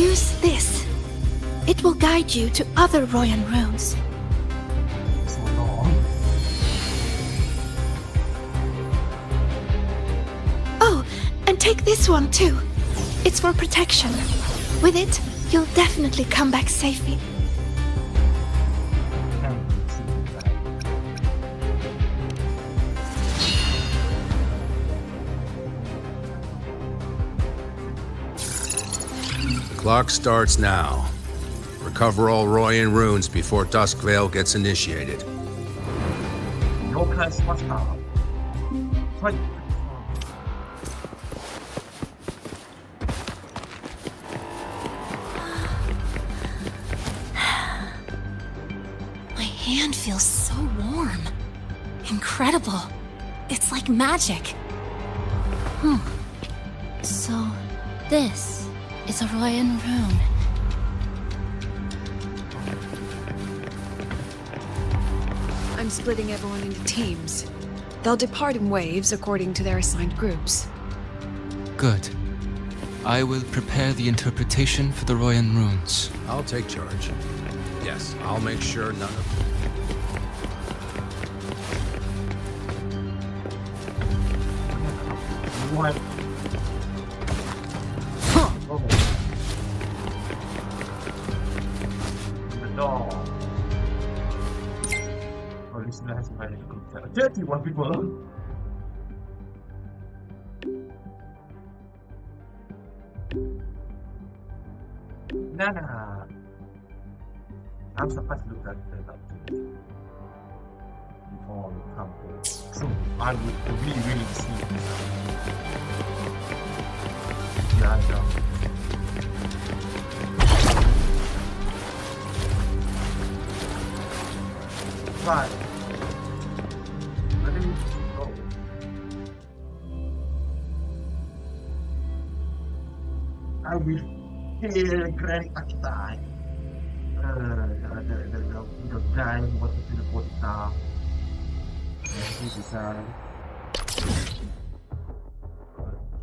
Use this. It will guide you to other Royan runes. So long. Oh, and take this one too. It's for protection. With it, you'll definitely come back safely. Clock starts now. Recover all Royan runes before Duskvale gets initiated. My hand feels so warm. Incredible. It's like magic. So, this is a Royan rune. I'm splitting everyone into teams. They'll depart in waves according to their assigned groups. Good. I will prepare the interpretation for the Royan runes. I'll take charge. Yes, I'll make sure none of What? The door. Oh, listener has invited to group chat. 31 people. Nah. I'm supposed to look at the before we come to true. I would really see this. Yeah, Right. Let me go. I will kill Grand Akitai. The guy who was to the body now.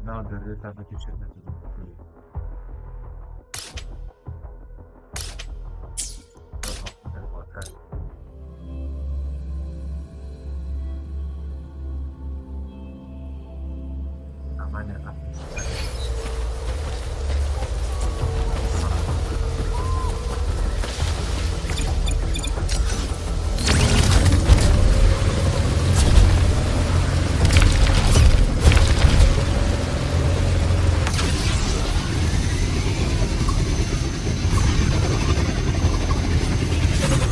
Now the retribution has been free.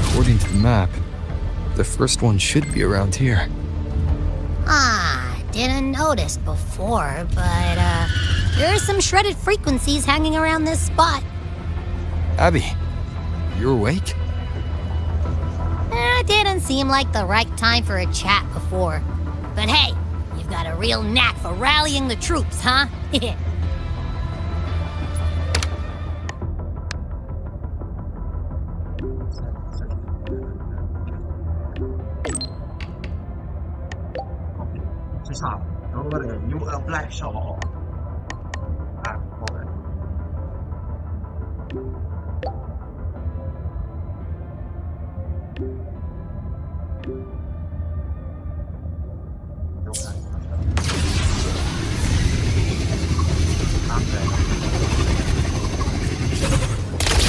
According to the map, the first one should be around here. Didn't notice before, but there are some shredded frequencies hanging around this spot. Abby, you awake? Didn't seem like the right time for a chat before. But hey, you've got a real knack for rallying the troops, huh? You a black shawl.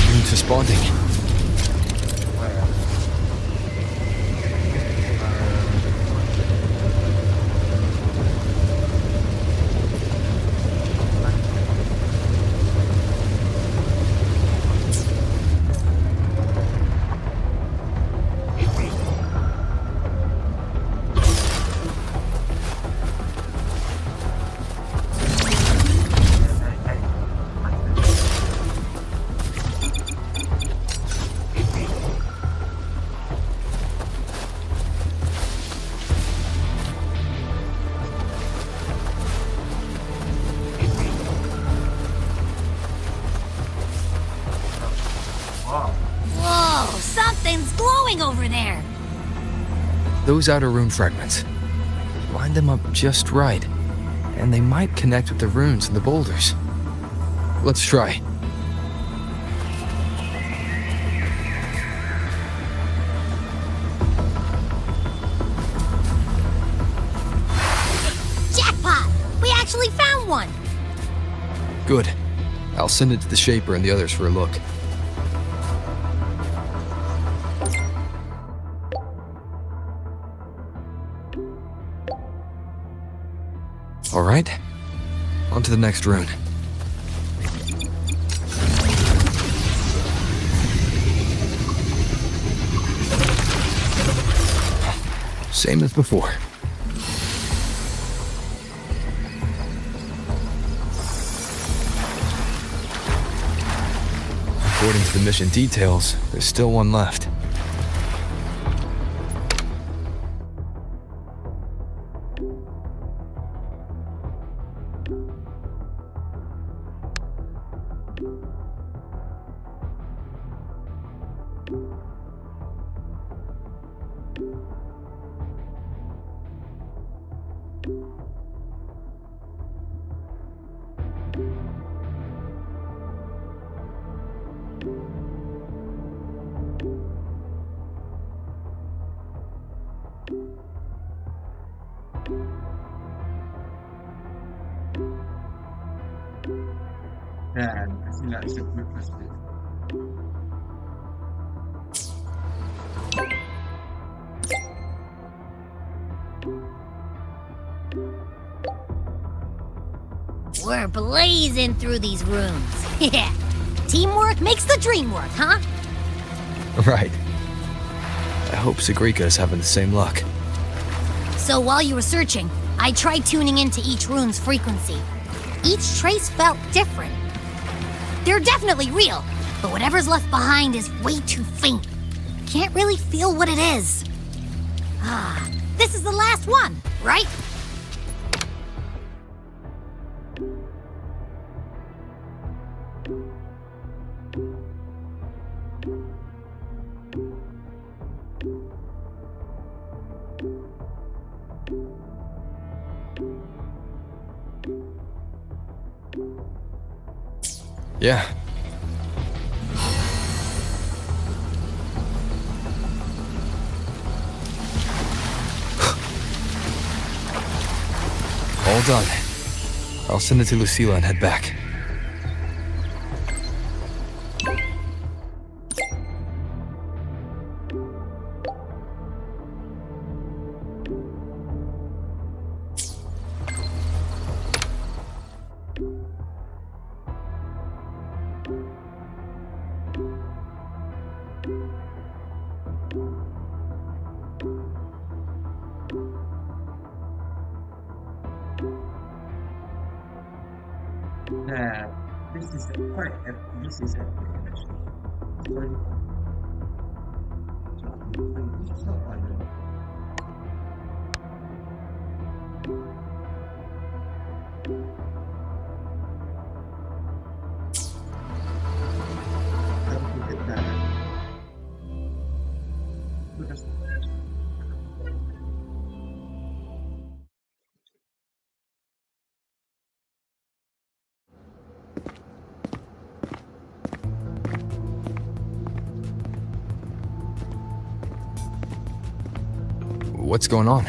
Runes responding. Whoa, something's glowing over there. Those outer rune fragments. Line them up just right, and they might connect with the runes and the boulders. Let's try. one. Good. I'll send it to the Shaper and the others for a look. All right. On to the next rune. Same as before. According to the mission details, there's still one left. Dan, kasih nak sebut pasti. We're blazing through these rooms. Yeah. Teamwork makes the dream work, huh? Right. I hope Sigrika is having the same luck. So while you were searching, I tried tuning into each rune's frequency. Each trace felt different. They're definitely real, but whatever's left behind is way too faint. Can't really feel what it is. Ah, this is the last one, right? Yeah. All done. I'll send it to Lucilla and head back. Nah, this is quite this is epic actually. Sorry. It's not fun. What's going on?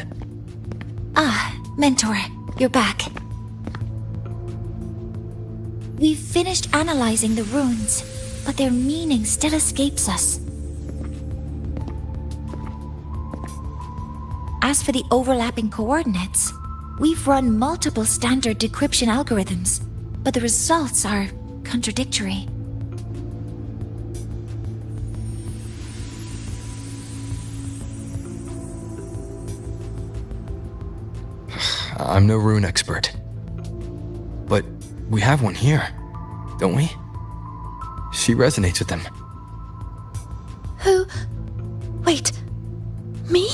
Ah, Mentor, you're back. We've finished analyzing the runes, but their meaning still escapes us. As for the overlapping coordinates, we've run multiple standard decryption algorithms, but the results are contradictory. I'm no rune expert. But we have one here, don't we? She resonates with them. Who? Wait. Me?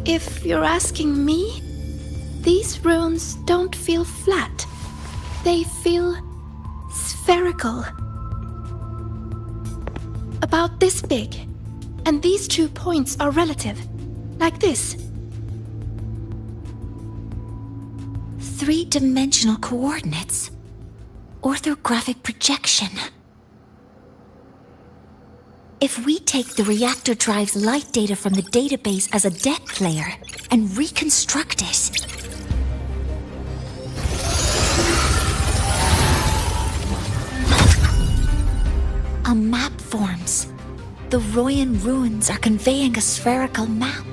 If you're asking me, these runes don't feel flat. They feel spherical. About this big. And these 2 points are relative. Like this. 3-dimensional coordinates. orthographic projection. If we take the reactor drive's light data from the database as a deck layer and reconstruct it, a map forms. The Royan ruins are conveying a spherical map.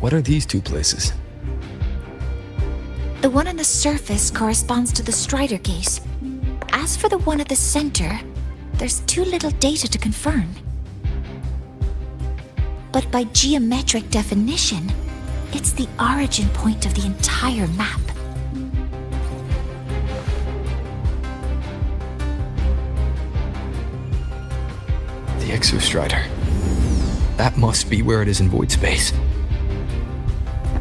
What are these two places? The one on the surface corresponds to the Strider Gate. As for the one at the center, there's too little data to confirm. But by geometric definition, it's the origin point of the entire map. The Exostrider. That must be where it is in void space.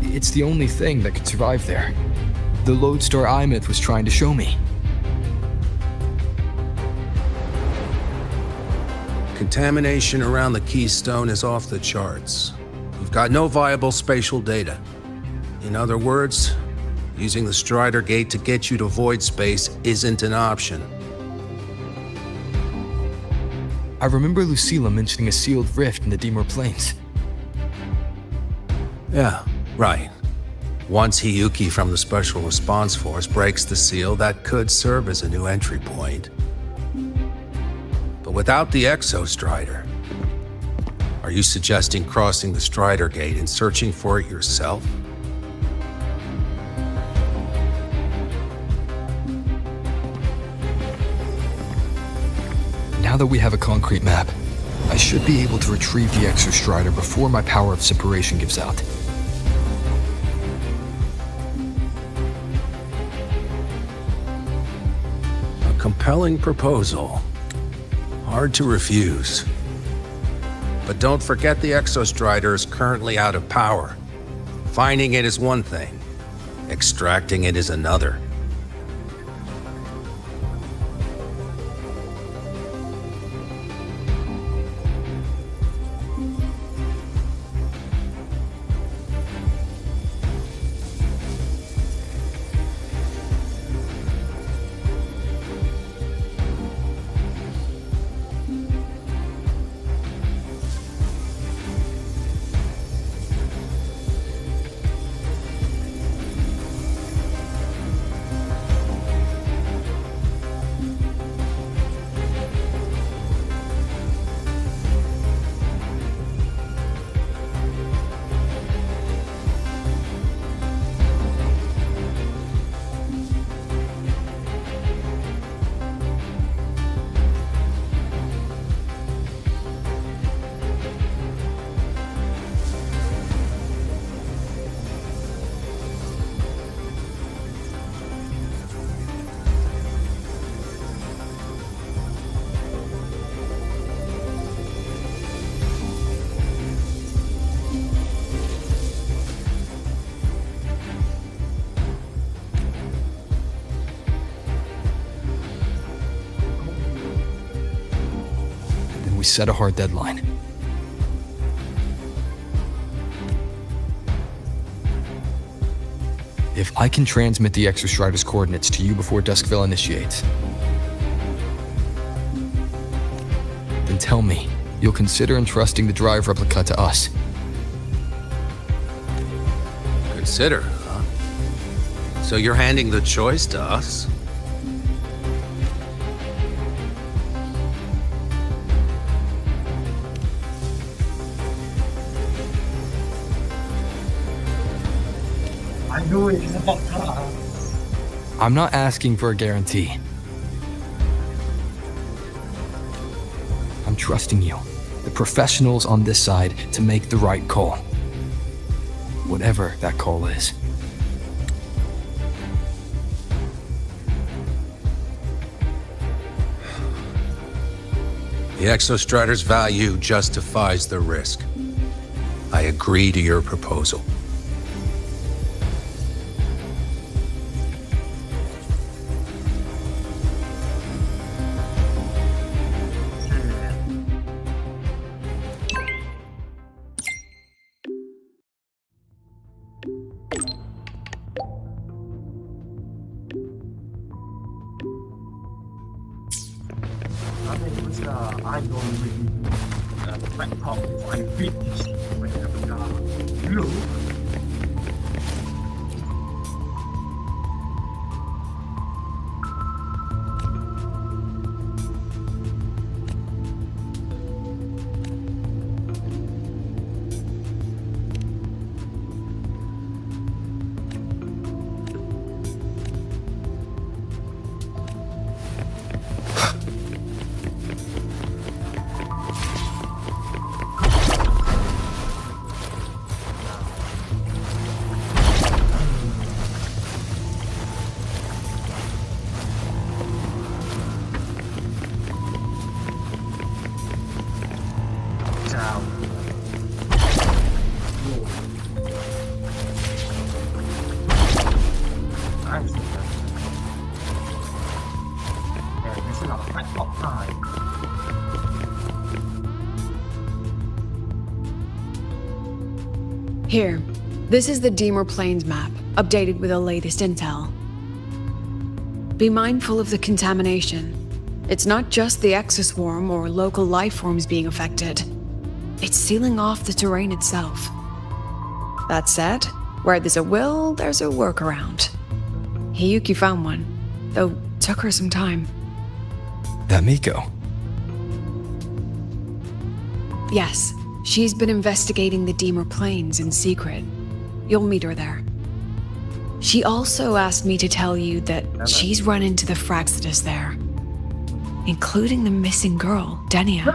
It's the only thing that could survive there. The lodestar Aethmeth was trying to show me. Contamination around the keystone is off the charts. We've got no viable spatial data. In other words, using the Strider Gate to get you to void space isn't an option. I remember Lucilla mentioning a sealed rift in the Dimor Plains. Yeah, right. Once Hiyuki from the Special Response Force breaks the seal, that could serve as a new entry point. But without the Exostrider, are you suggesting crossing the Strider Gate and searching for it yourself? Now that we have a concrete map, I should be able to retrieve the Exostrider before my power of separation gives out. A compelling proposal. Hard to refuse. But don't forget the Exostrider is currently out of power. Finding it is one thing. Extracting it is another. We set a hard deadline. If I can transmit the Exostrider's coordinates to you before Duskville initiates, then tell me you'll consider entrusting the drive replica to us. Consider, huh? So you're handing the choice to us? I'm not asking for a guarantee. I'm trusting you, the professionals on this side, to make the right call. Whatever that call is. The Exostrider's value justifies the risk. I agree to your proposal. I don't really back talk if I beat this look. Here, this is the Deemer Plains map, updated with the latest intel. Be mindful of the contamination. It's not just the exoswarm or local life forms being affected. It's sealing off the terrain itself. That said, where there's a will, there's a workaround. Hiyuki found one, though took her some time. That Miko? Yes, she's been investigating the Deemer Plains in secret. You'll meet her there. She also asked me to tell you that she's run into the Fraxidus there, including the missing girl, Denia.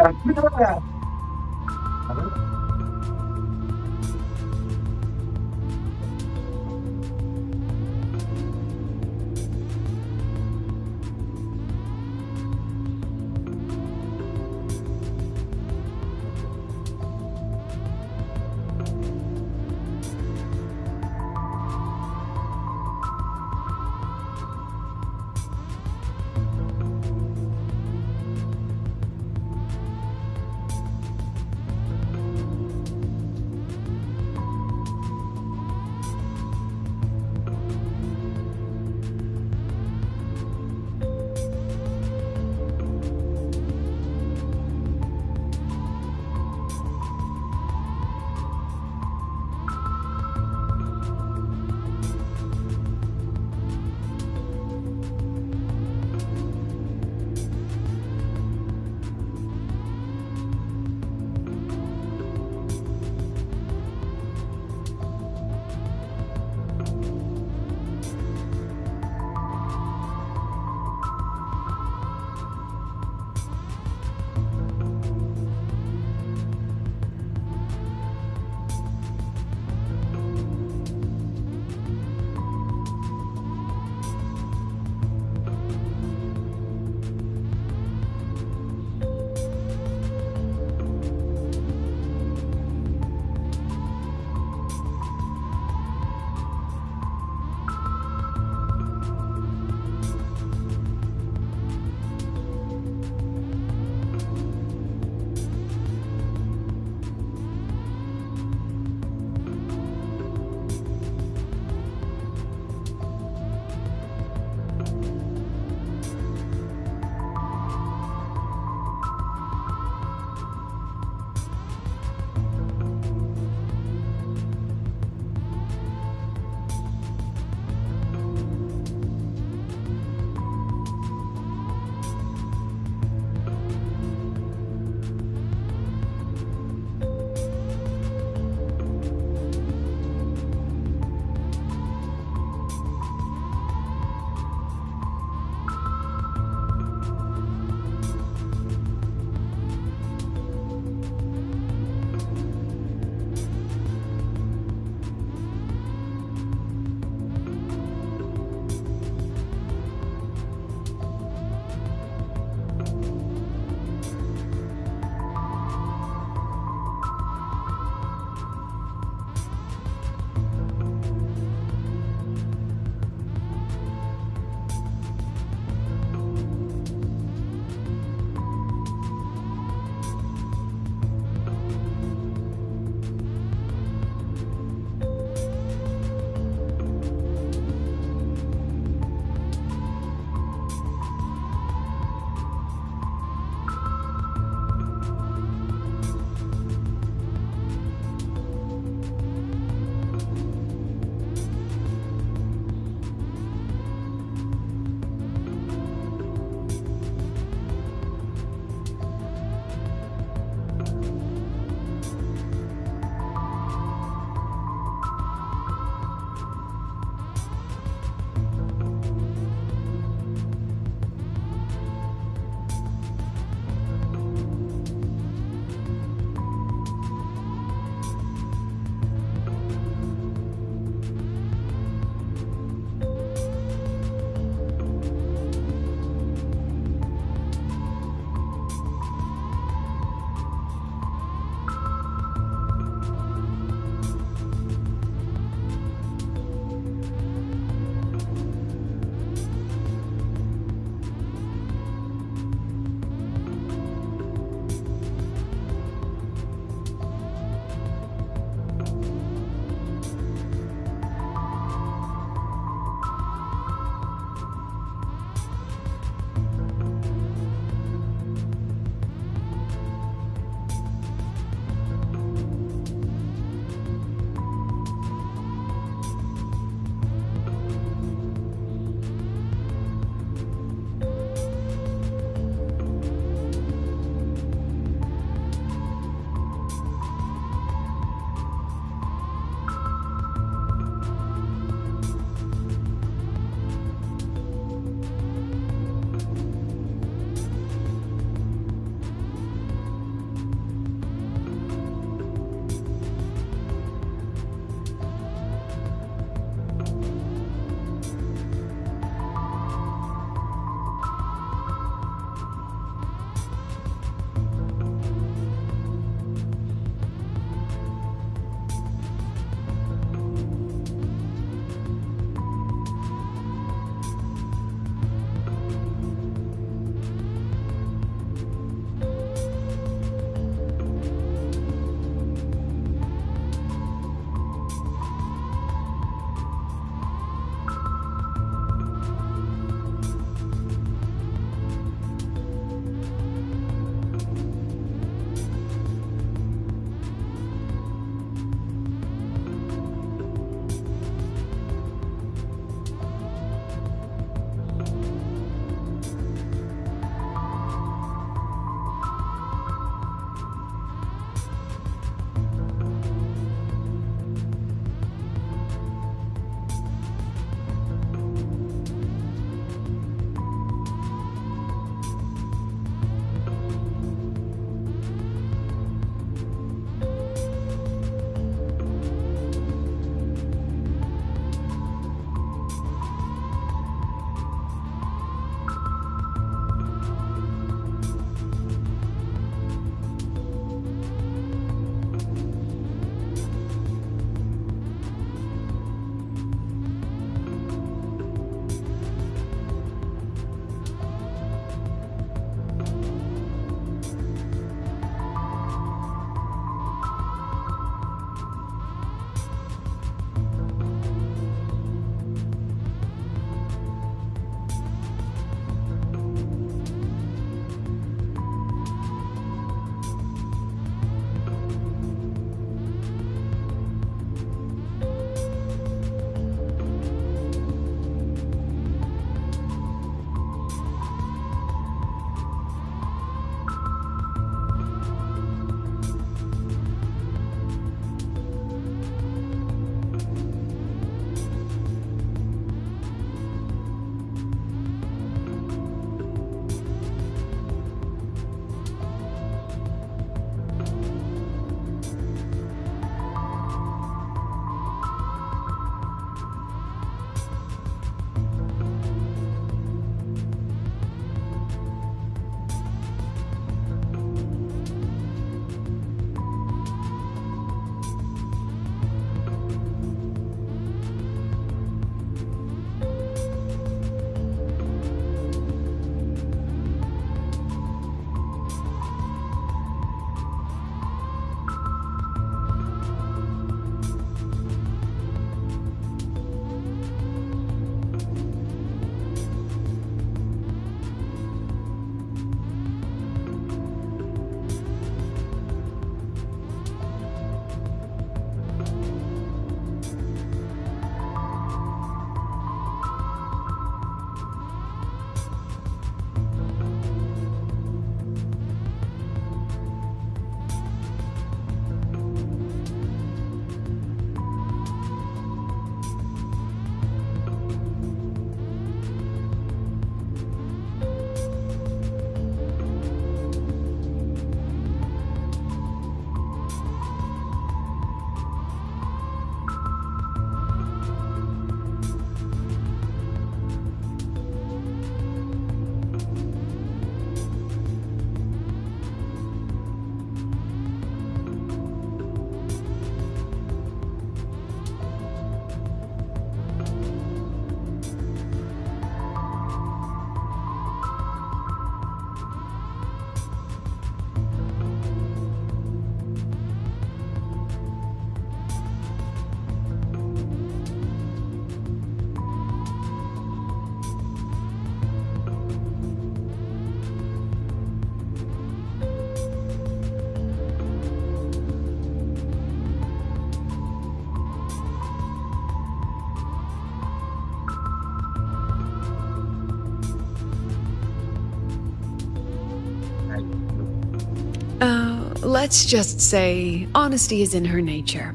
Let's just say honesty is in her nature.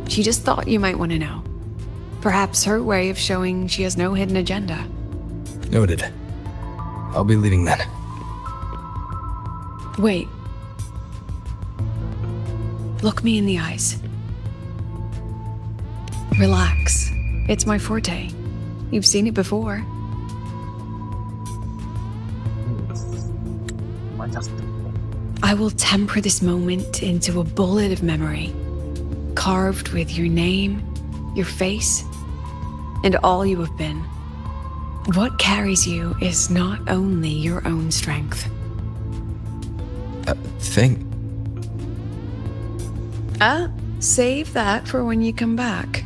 She just thought you might want to know. Perhaps her way of showing she has no hidden agenda. Noted. I'll be leaving then. Wait. Look me in the eyes. Relax. It's my forte. You've seen it before. I will temper this moment into a bullet of memory, carved with your name, your face, and all you have been. What carries you is not only your own strength. Save that for when you come back.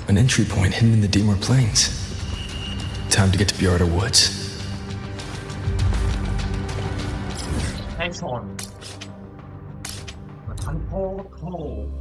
An entry point hidden in the Deemer Plains. Time to get to Bjarda Woods. ให้ชนทั้งโค้ง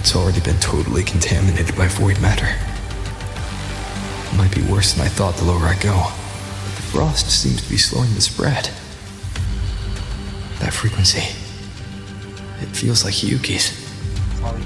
It's already been totally contaminated by void matter. It might be worse than I thought the lower I go. The frost seems to be slowing the spread. That frequency. It feels like Hiyuki's. Sorry.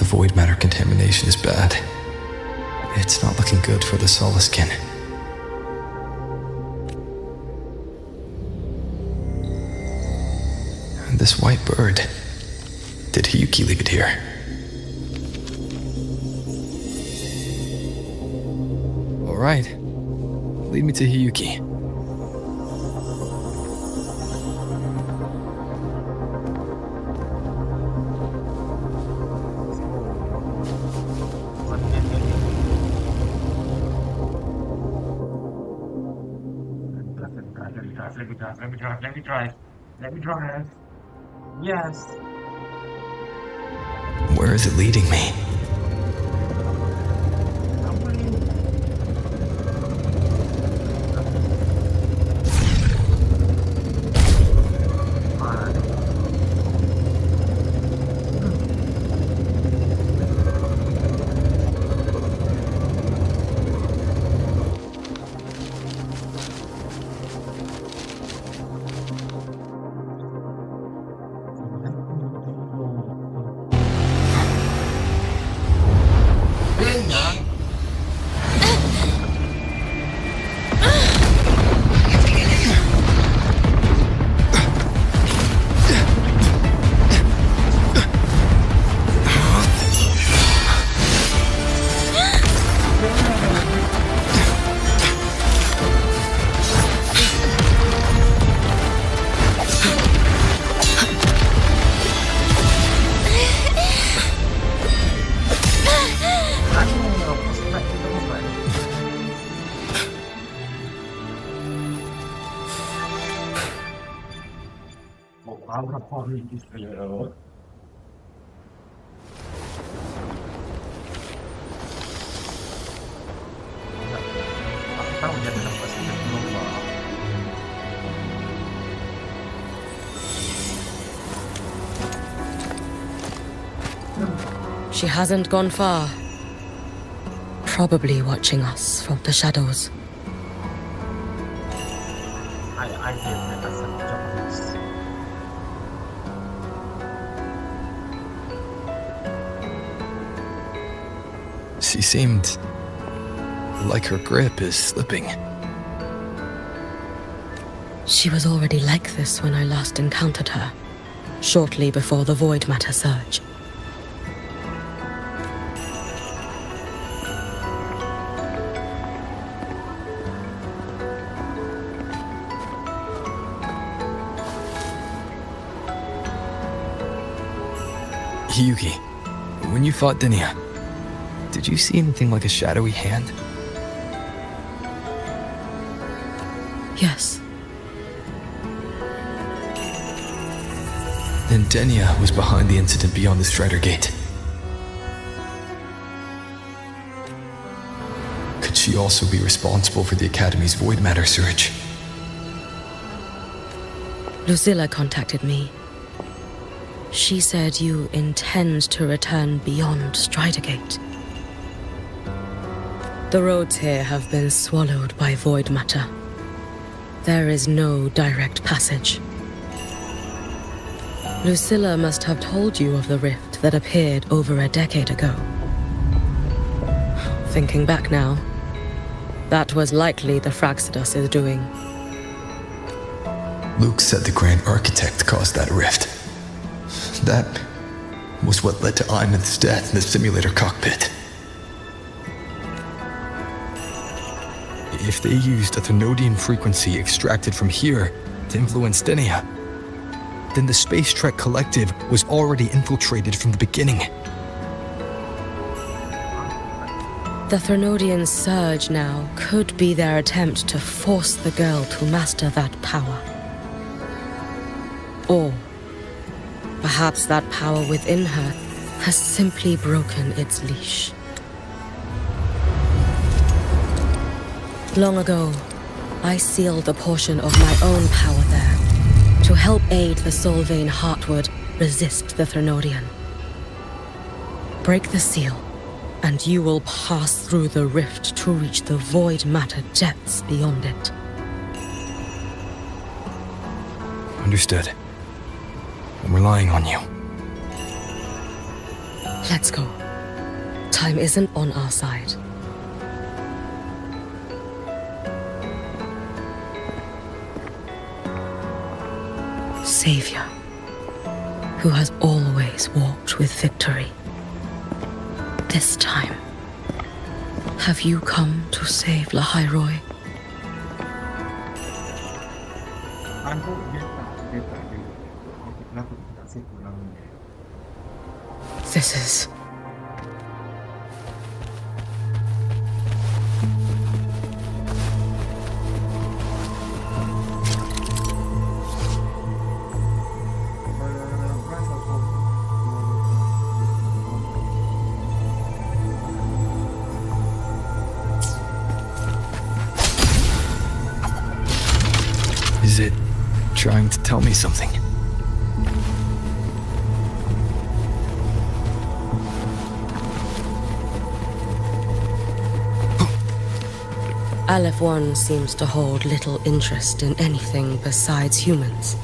Void matter contamination is bad. It's not looking good for the Solaskin. This white bird. Did Hiyuki leave it here? All right. Lead me to Hiyuki. Let me drive. Yes. Where is it leading me? Out of all this video. Tahu dia dalam pasti belum She hasn't gone far. Probably watching us from the shadows. I did make a set of jobs. She seemed like her grip is slipping. She was already like this when I last encountered her, shortly before the void matter surge. Hiyuki, when you fought Denia, did you see anything like a shadowy hand? Yes. Then Denia was behind the incident beyond the Strider Gate. Could she also be responsible for the Academy's void matter surge? Lucilla contacted me. She said you intend to return beyond Strider Gate. The roads here have been swallowed by void matter. There is no direct passage. Lucilla must have told you of the rift that appeared over a decade ago. Thinking back now, that was likely the Fraxidus' doing. Luke said the Grand Architect caused that rift. That was what led to Aethmeth's death in the simulator cockpit. If they used a Thenodian frequency extracted from here to influence Denia, then the Space Trek Collective was already infiltrated from the beginning. The Thenodian surge now could be their attempt to force the girl to master that power. Or perhaps that power within her has simply broken its leash. Long ago, I sealed a portion of my own power there to help aid the Solvane Heartwood resist the Thenodian. Break the seal, and you will pass through the rift to reach the void matter depths beyond it. Understood. I'm relying on you. Let's go. Time isn't on our side. Savior, who has always walked with victory. This time, have you come to save Lahairoi? This is... Is it trying to tell me something? Aleph 1 seems to hold little interest in anything besides humans.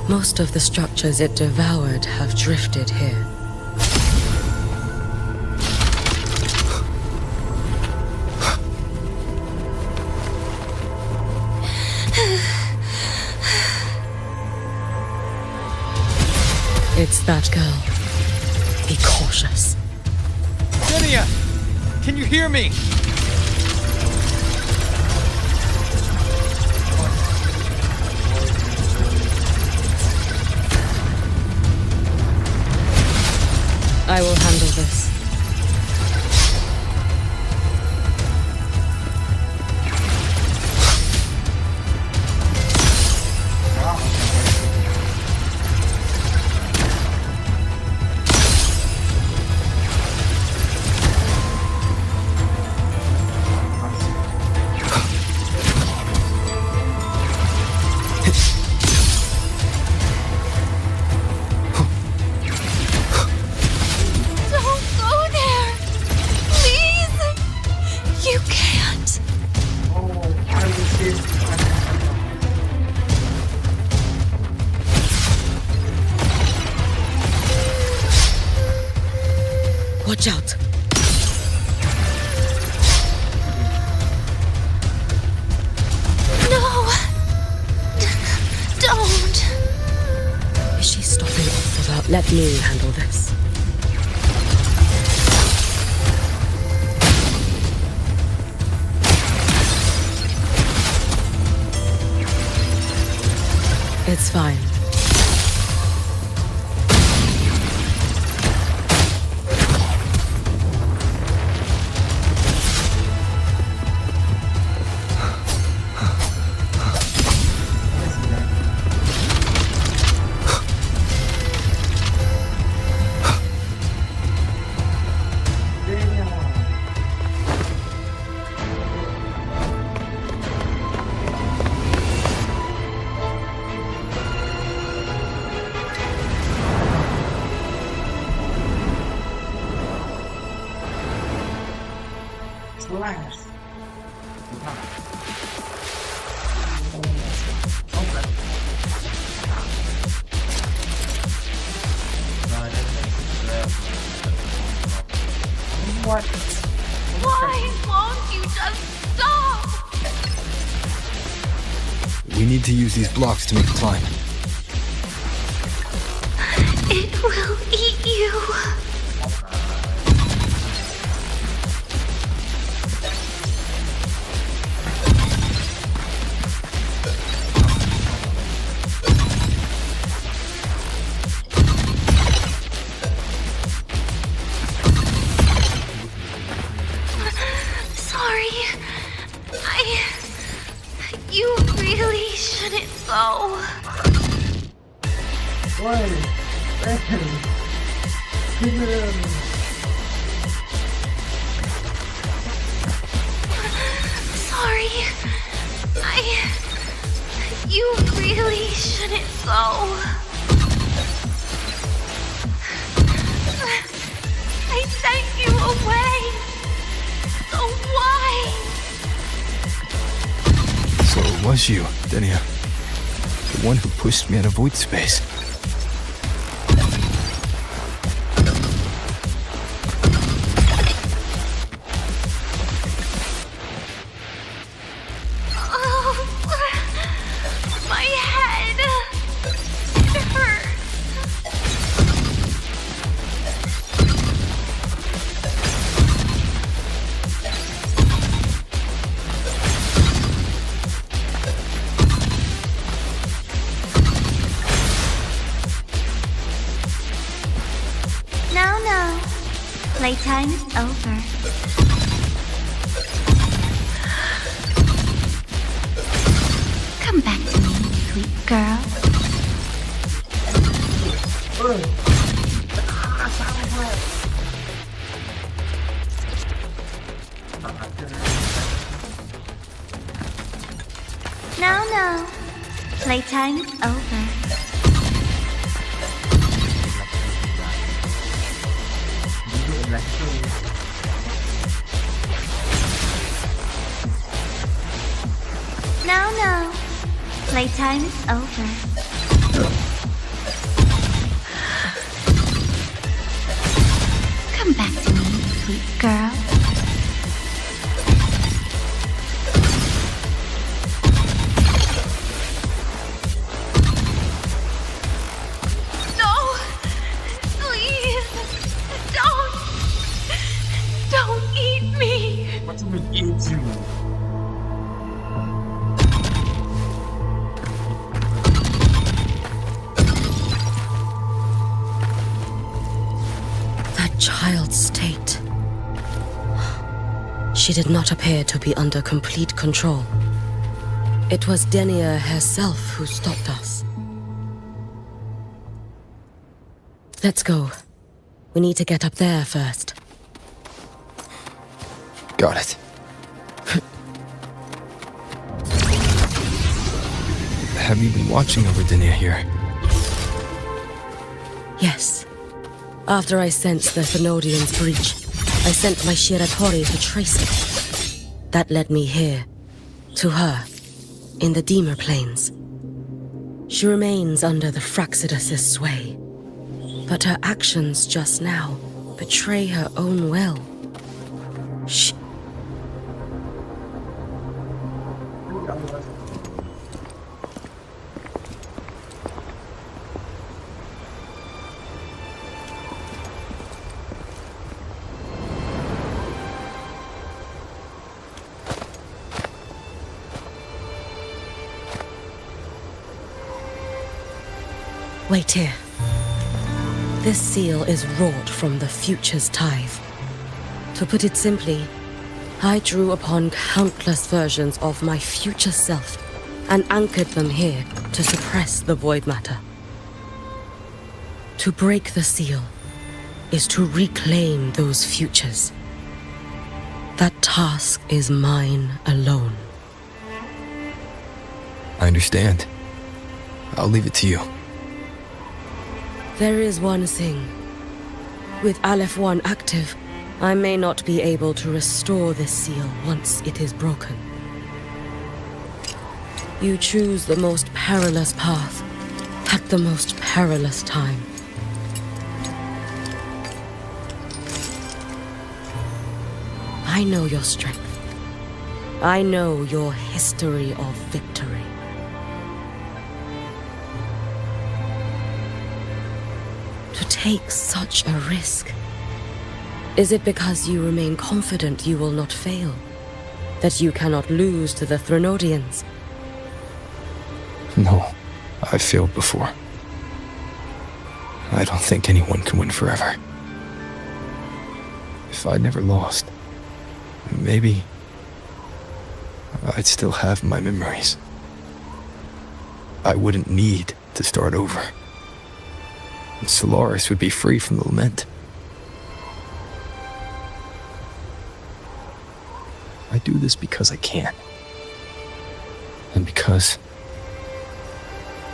Most of the structures it devoured have drifted here. It's that girl. Be cautious. Denia! Can you hear me? I will handle this. Watch out. No! Don't! Is she stopping off without... Let me handle this. It's fine. What? Why won't you just stop? We need to use these blocks to make a climb. It will eat you. You really shouldn't go. Sorry. You really shouldn't go. I sent you away. So why? So it was you, Denia. The one who pushed me out of void space. My head. It hurts. No. Playtime is over. Come back to me, sweet girl. No. Playtime is over. No. Playtime is over. Come back to me, sweet girl. No! Please! Don't eat me! What do we eat you? Child's state. She did not appear to be under complete control. It was Denia herself who stopped us. Let's go. We need to get up there first. Got it. Have you been watching over Denia here? Yes. After I sensed the Thenodian's breach, I sent my Shiratori to trace it. That led me here, to her, in the Deemer Plains. She remains under the Fraxidus' sway, but her actions just now betray her own will. Shh. Wait here. This seal is wrought from the future's tithe. To put it simply, I drew upon countless versions of my future self and anchored them here to suppress the void matter. To break the seal is to reclaim those futures. That task is mine alone. I understand. I'll leave it to you. There is one thing. With Aleph 1 active, I may not be able to restore this seal once it is broken. You choose the most perilous path at the most perilous time. I know your strength. I know your history of victory. To take such a risk? Is it because you remain confident you will not fail? That you cannot lose to the Threnodians? No, I've failed before. I don't think anyone can win forever. If I'd never lost, maybe I'd still have my memories. I wouldn't need to start over. And Solaris would be free from the lament. I do this because I can. And because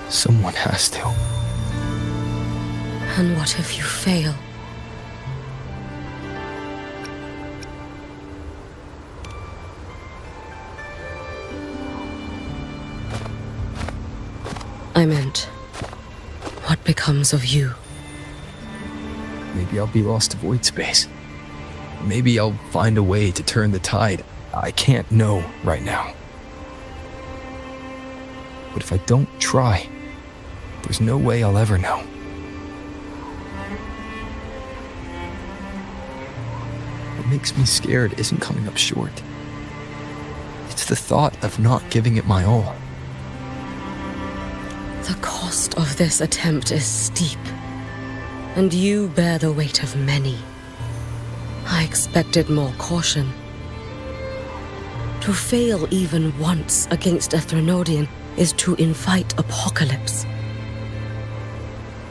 someone has to. And what if you fail? I meant, what becomes of you? Maybe I'll be lost to void space. Maybe I'll find a way to turn the tide. I can't know right now. But if I don't try, there's no way I'll ever know. What makes me scared isn't coming up short. It's the thought of not giving it my all. The cost of this attempt is steep, and you bear the weight of many. I expected more caution. To fail even once against a Threnodian is to invite apocalypse.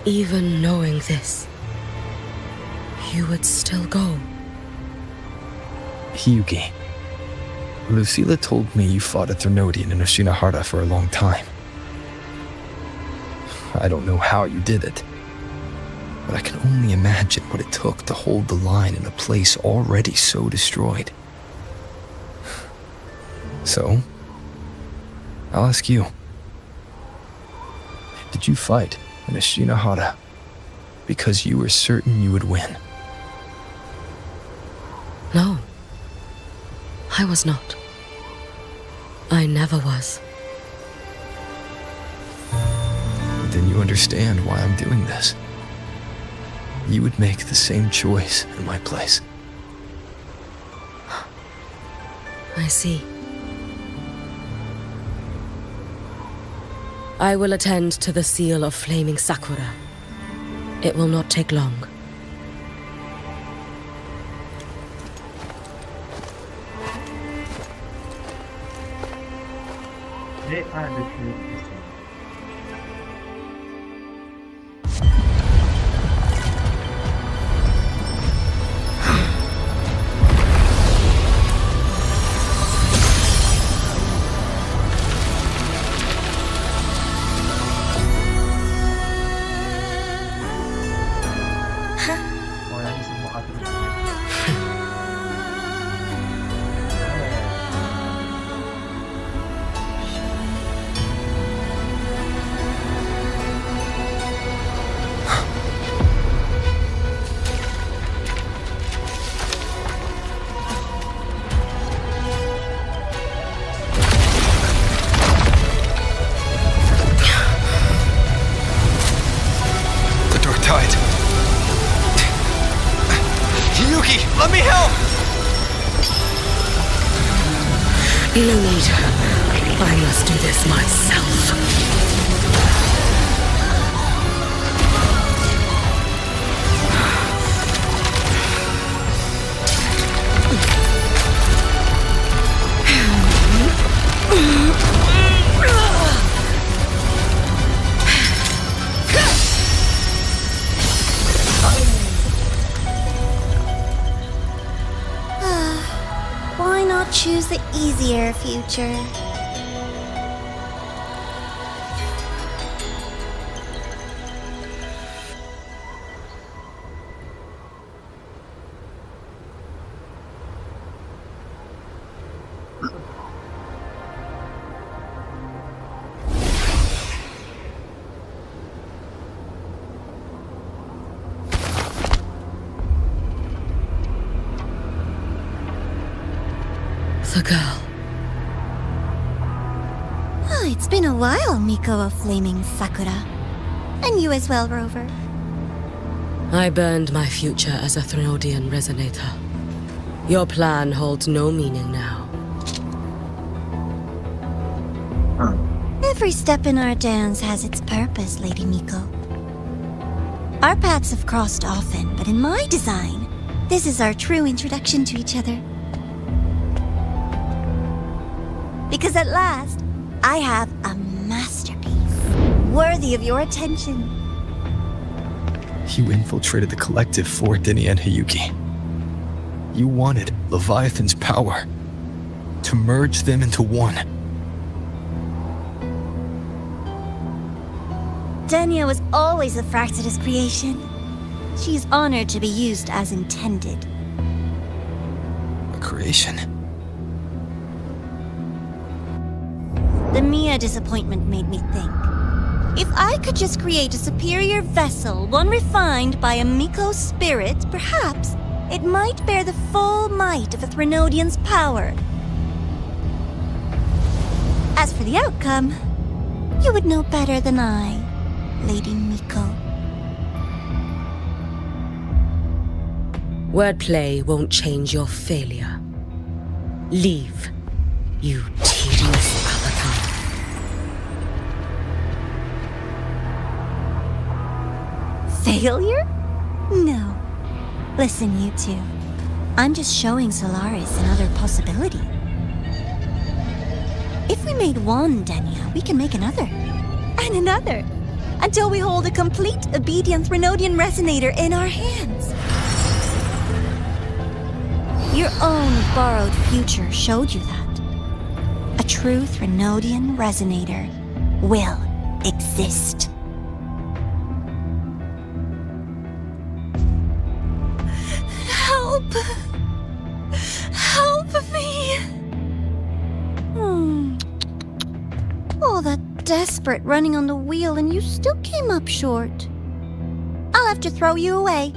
Even knowing this, you would still go. Hiyuki, Lucilla told me you fought a Threnodian in Oshinahara for a long time. I don't know how you did it, but I can only imagine what it took to hold the line in a place already so destroyed. So, I'll ask you. Did you fight in Oshinahara because you were certain you would win? No, I was not. I never was. Then you understand why I'm doing this. You would make the same choice in my place. I see. I will attend to the seal of Flaming Sakura. It will not take long. They are the two. Hiyuki, let me help! No need. I must do this myself. Why not choose the easier future? The girl. Oh, it's been a while, Miko of Flaming Sakura. And you as well, Rover. I burned my future as a Threnodian resonator. Your plan holds no meaning now. Every step in our dance has its purpose, Lady Miko. Our paths have crossed often, but in my design, this is our true introduction to each other. Because at last, I have a masterpiece, worthy of your attention. You infiltrated the collective for Denia and Hiyuki. You wanted Leviathan's power, to merge them into one. Denia was always a Fractidus creation. She is honored to be used as intended. A creation? The Mia disappointment made me think. If I could just create a superior vessel, one refined by a Miko spirit, perhaps it might bear the full might of a Threnodian's power. As for the outcome, you would know better than I, Lady Miko. Wordplay won't change your failure. Leave, you tedious avatar. Failure? No. Listen, you two. I'm just showing Solaris another possibility. If we made one Denia, we can make another. And another. Until we hold a complete obedient Threnodian resonator in our hands. Your own borrowed future showed you that. A true Threnodian resonator will exist. Help! Help me! All that desperate running on the wheel and you still came up short. I'll have to throw you away.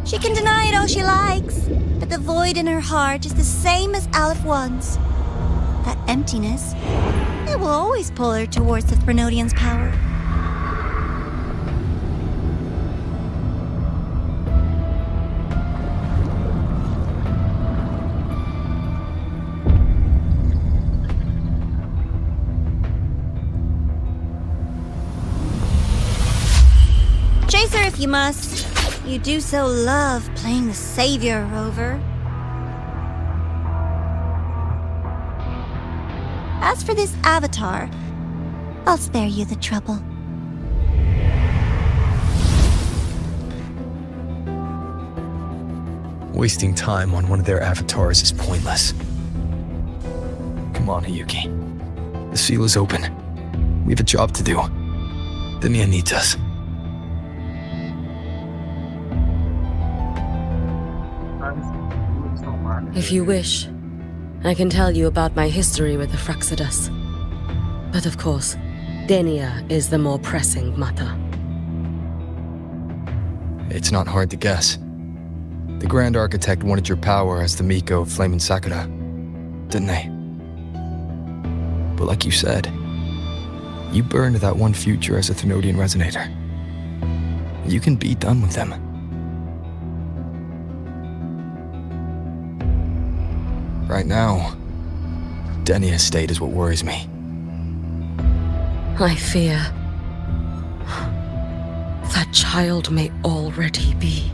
She can deny it all she likes, but the void in her heart is the same as Aleph One's. That emptiness, it will always pull her towards the Threnodian's power. Chase her if you must. You do so love playing the savior, Rover. As for this avatar, I'll spare you the trouble. Wasting time on one of their avatars is pointless. Come on, Hiyuki. The seal is open. We have a job to do. Denia needs us. If you wish, I can tell you about my history with the Fractidus. But of course, Denia is the more pressing matter. It's not hard to guess. The Grand Architect wanted your power as the Miko of Flame and Sakura, didn't they? But like you said, you burned that one future as a Thenodian Resonator. You can be done with them. Right now, Denia's state is what worries me. I fear that child may already be.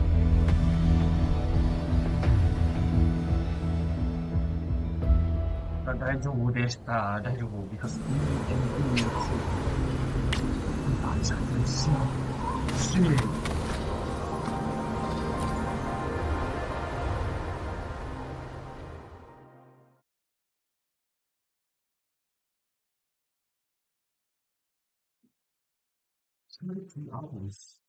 because only 3 hours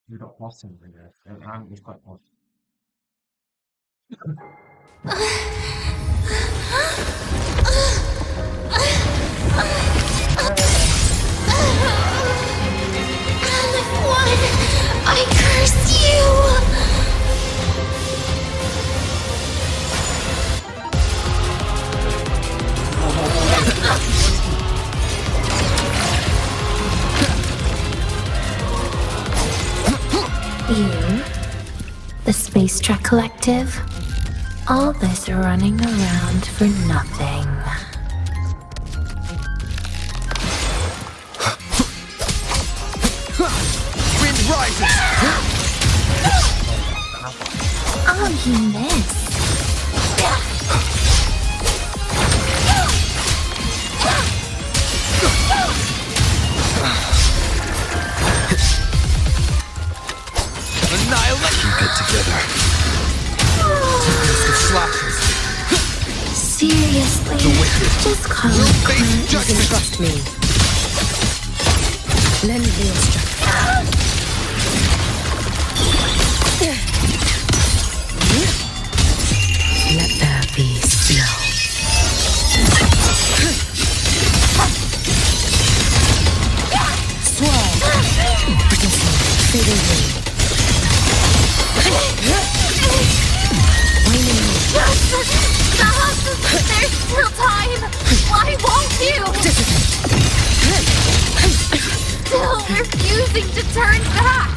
without pausing like that, and I'm quite off. I curse you! You, the Space Trek Collective, all this running around for nothing. Wind rises! Oh, you missed. Annihilate! Keep it together. Slashes. Seriously, The wicked just call will it face quits. judgment. Trust me. Lend me your strength. Let there be snow. Swirl. Fading wind. Stop! There's still time! Why won't you? Still refusing to turn back!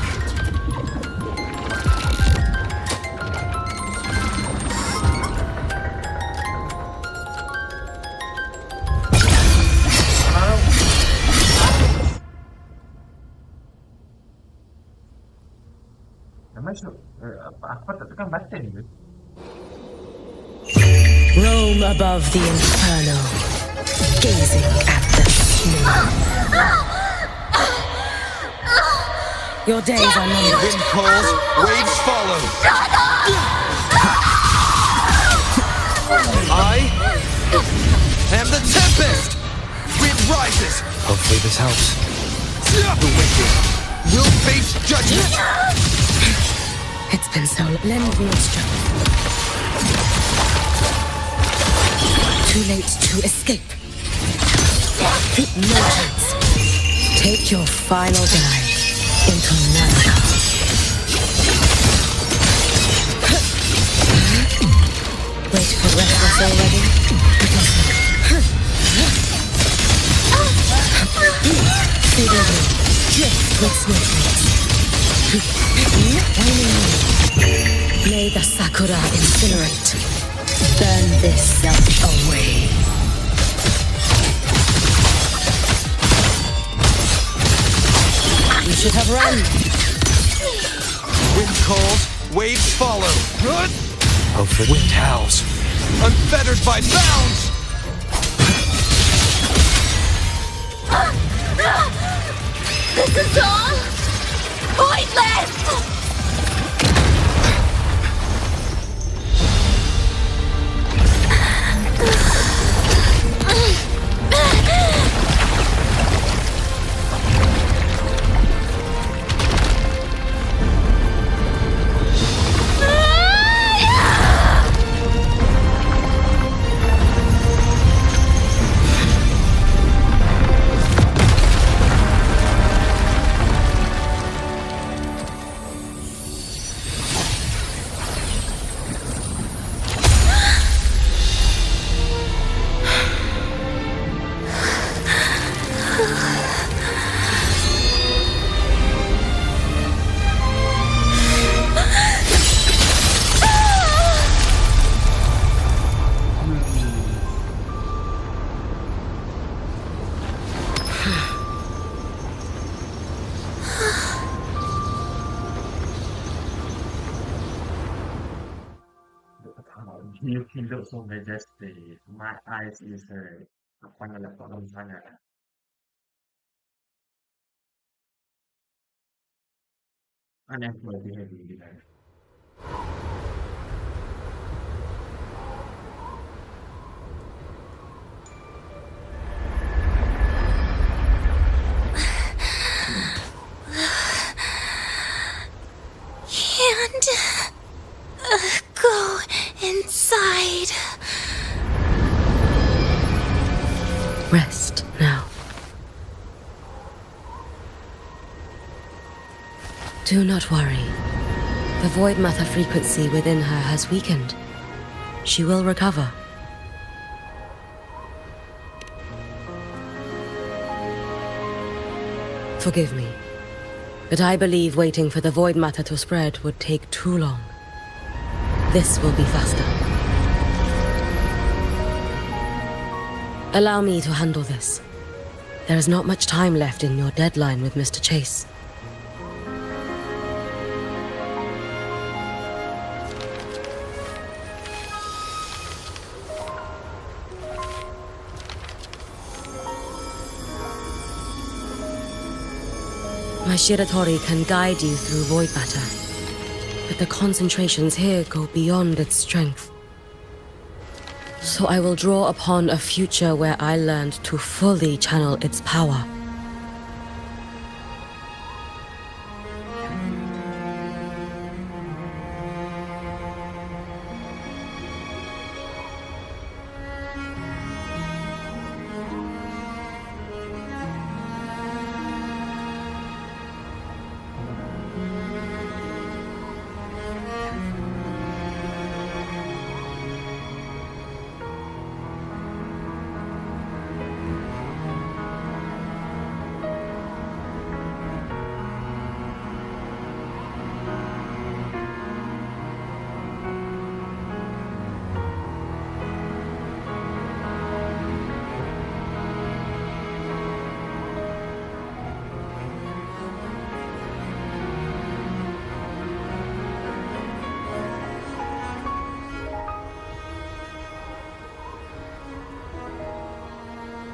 Apa tak tekan button ke? Roam above the inferno, gazing at the snow. Your days are numbered. Wind calls, waves follow. I am the tempest. Wind rises. Hopefully this helps. The wicked will face judgment. It's been so long. Lend me your strength. Too late to escape. No chance. Take your final dive into Nana. Wait for restless already? Fade away. Drift with snowflakes. May the Sakura incinerate. Burn this self away. You should have run. Wind calls, waves follow. Hopefully. Wind howls, unfettered by bounds. This is all pointless! Hiyuki looks so majestic. My eyes is upon the laptop on sana. Unemployed behavior. And go inside. Rest now. Do not worry. The void matter frequency within her has weakened. She will recover. Forgive me, but I believe waiting for the void matter to spread would take too long. This will be faster. Allow me to handle this. There is not much time left in your deadline with Mr. Chase. My Shiratori can guide you through void matter, but the concentrations here go beyond its strength. So I will draw upon a future where I learned to fully channel its power.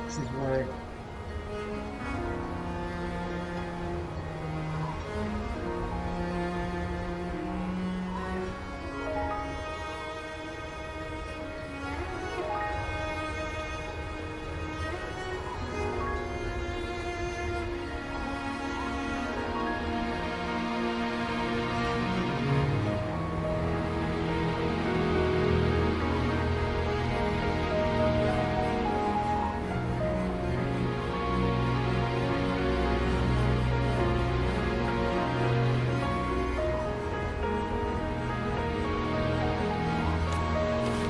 This is why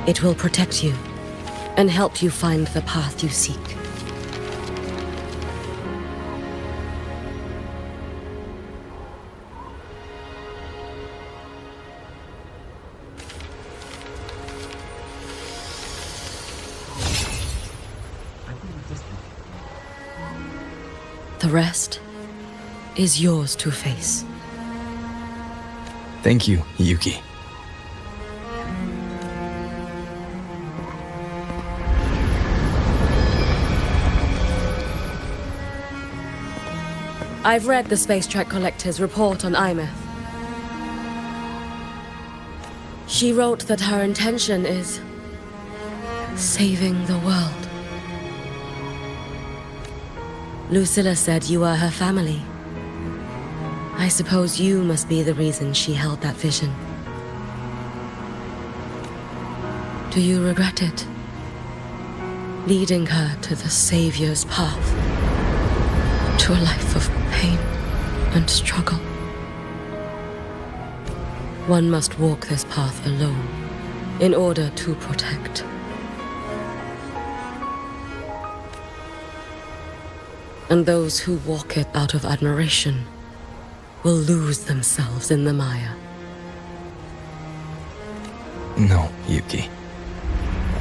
It will protect you and help you find the path you seek. The rest is yours to face. Thank you, Hiyuki. I've read the Space Trek Collector's report on Aethmeth. She wrote that her intention is saving the world. Lucilla said you are her family. I suppose you must be the reason she held that vision. Do you regret it? Leading her to the Savior's path, to a life of pain and struggle. One must walk this path alone in order to protect. And those who walk it out of admiration will lose themselves in the mire. No, Hiyuki.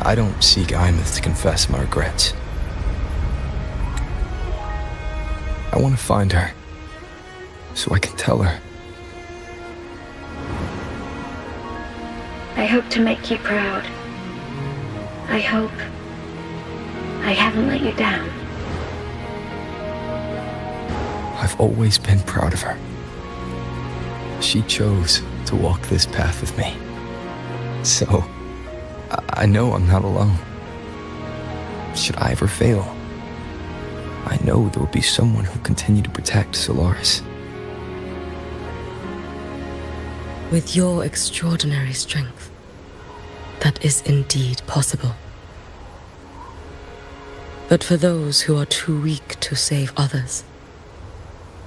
I don't seek Aethmeth to confess my regrets. I want to find her, so I can tell her. I hope to make you proud. I hope I haven't let you down. I've always been proud of her. She chose to walk this path with me. So, I know I'm not alone. Should I ever fail, I know there will be someone who'll continue to protect Solaris. With your extraordinary strength, that is indeed possible. But for those who are too weak to save others,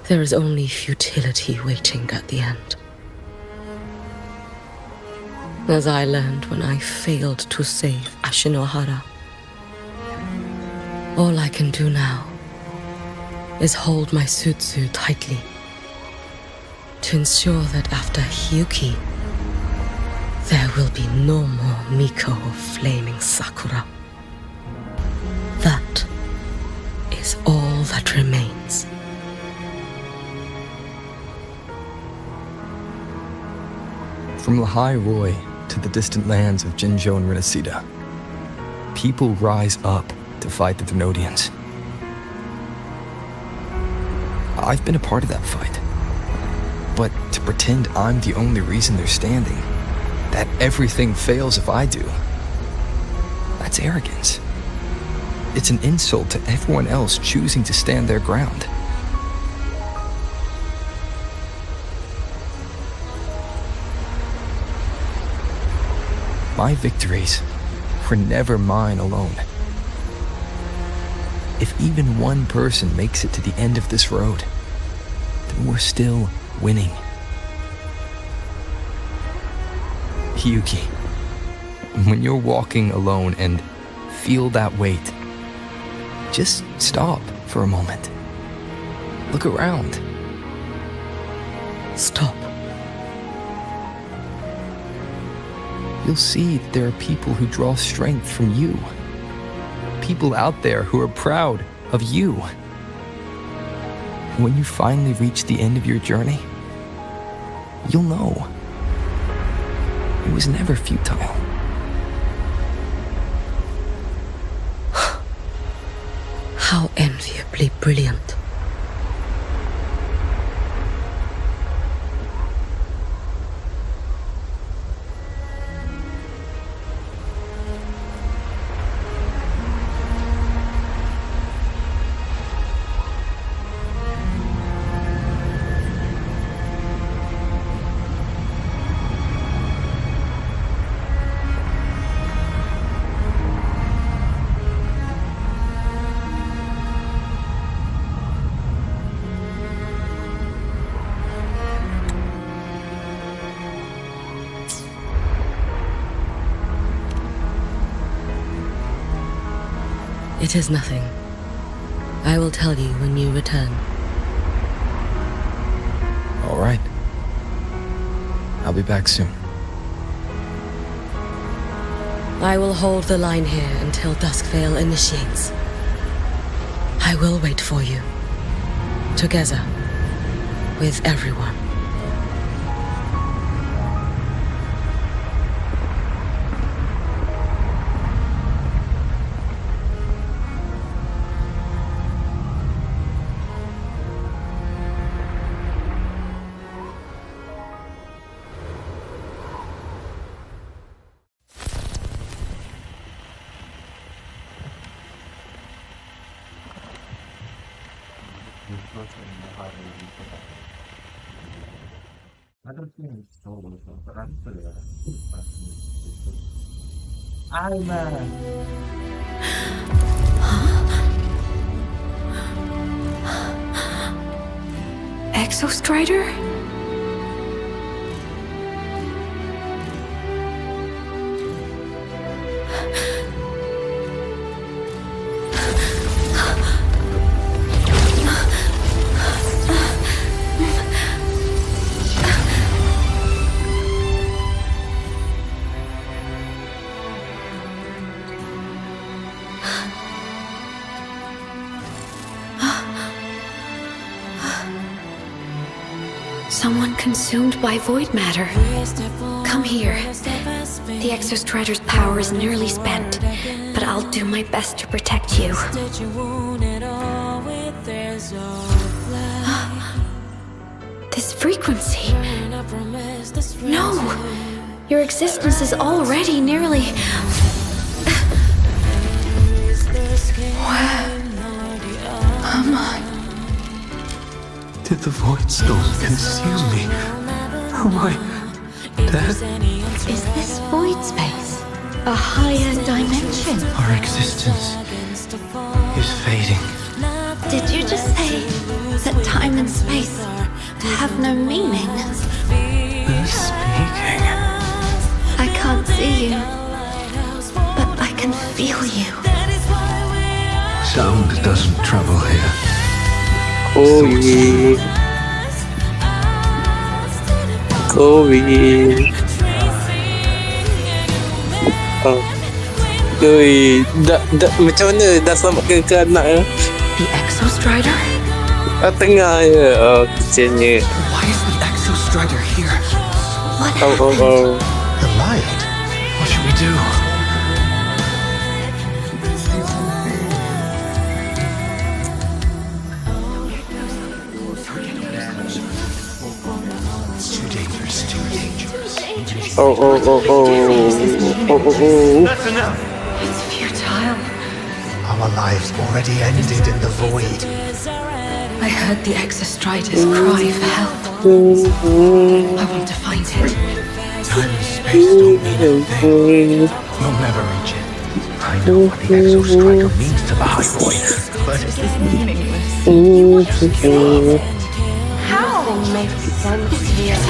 there is only futility waiting at the end. As I learned when I failed to save Ashinohara, all I can do now is hold my Sutsu tightly to ensure that after Hiyuki, there will be no more Miko of Flaming Sakura. That is all that remains. From Lahai Roi to the distant lands of Jinzhou and Renacida, people rise up to fight the Thrunodians. I've been a part of that fight. But to pretend I'm the only reason they're standing, that everything fails if I do, that's arrogance. It's an insult to everyone else choosing to stand their ground. My victories were never mine alone. If even one person makes it to the end of this road, then we're still winning. Hiyuki, when you're walking alone and feel that weight, just stop for a moment. Look around. Stop. You'll see that there are people who draw strength from you. People out there who are proud of you. When you finally reach the end of your journey, you'll know it was never futile. How enviably brilliant. It is nothing. I will tell you when you return. All right. I'll be back soon. I will hold the line here until Duskvale initiates. I will wait for you. Together. With everyone. I don't think it's so but I'm clear. Aethmeth! Exostrider? Someone consumed by void matter. Come here. The Exostrider's power is nearly spent, but I'll do my best to protect you. This frequency. No! Your existence is already nearly... Where am I? Did the void storm consume me? Am I dead? Is this void space a higher dimension? Our existence is fading. Did you just say that time and space have no meaning? Who's speaking? I can't see you, but I can feel you. Sound doesn't travel here. Covid. Macam mana dah selamatkan ke anak ya? The Exostrider? Tengah je. Kesiannya. Why is the Exostrider here? What happened? The light. What should we do? That's enough. It's futile. Our lives already ended in the void. I heard the Exostrider's cry for help. I want to find it. Time and space don't mean a thing. You'll never reach it. I know what the Exostrider means to the High Void, but This is meaningless. How? It's futile.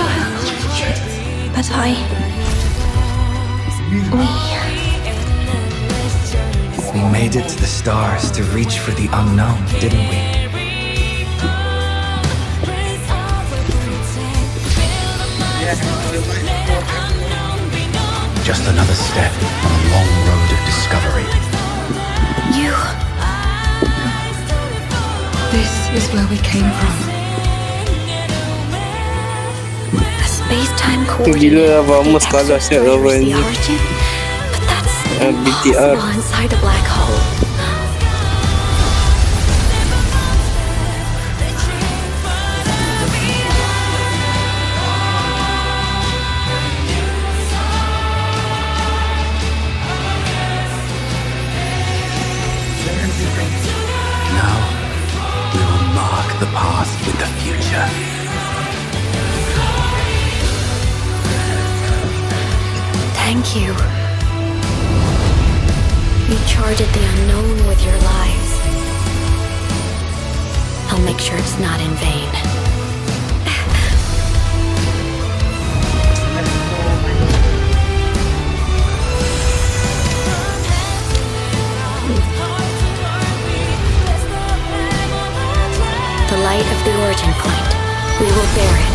But we made it to the stars to reach for the unknown, didn't we? Just another step on a long road of discovery. This is where we came from. A space-time coordinate Gila abang sekolah siap abang ni. BTR. Inside a black hole. Now, we will mark the path with the future. Thank you. You charted the unknown with your lives. I'll make sure it's not in vain. The light of the origin point. We will bear it.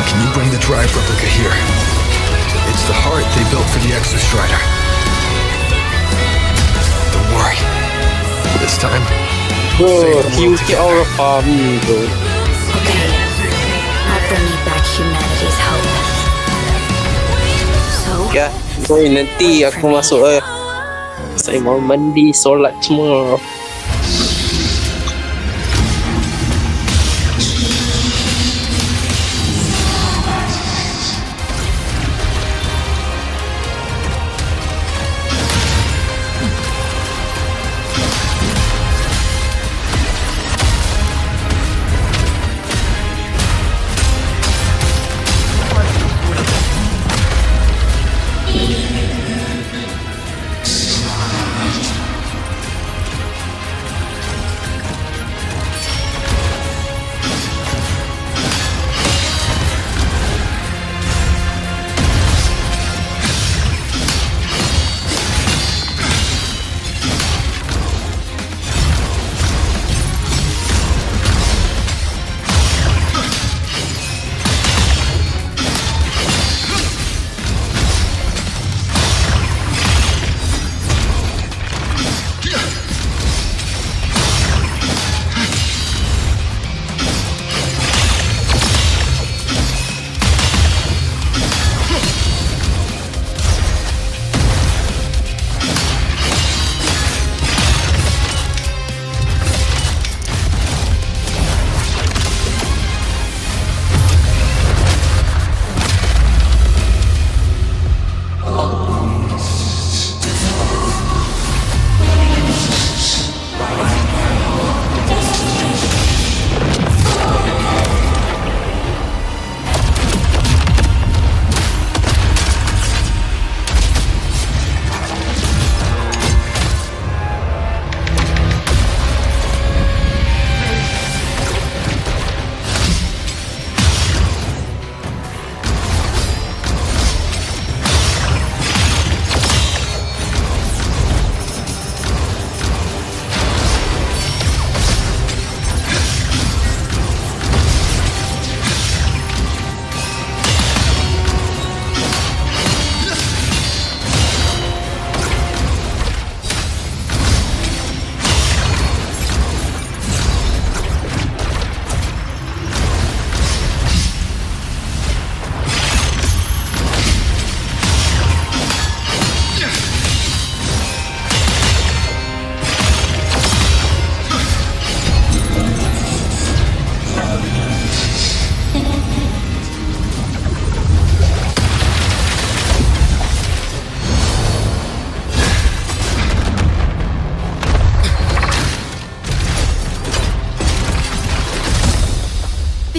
Can you bring the drive replica here? It's the heart they built for the Exostrider. Don't worry. This time, Hiyuki aura farming tu. Okay. I'll bring you back humanity's hope. So, Ya, boy nanti aku masuk saya mau mandi, solat semua.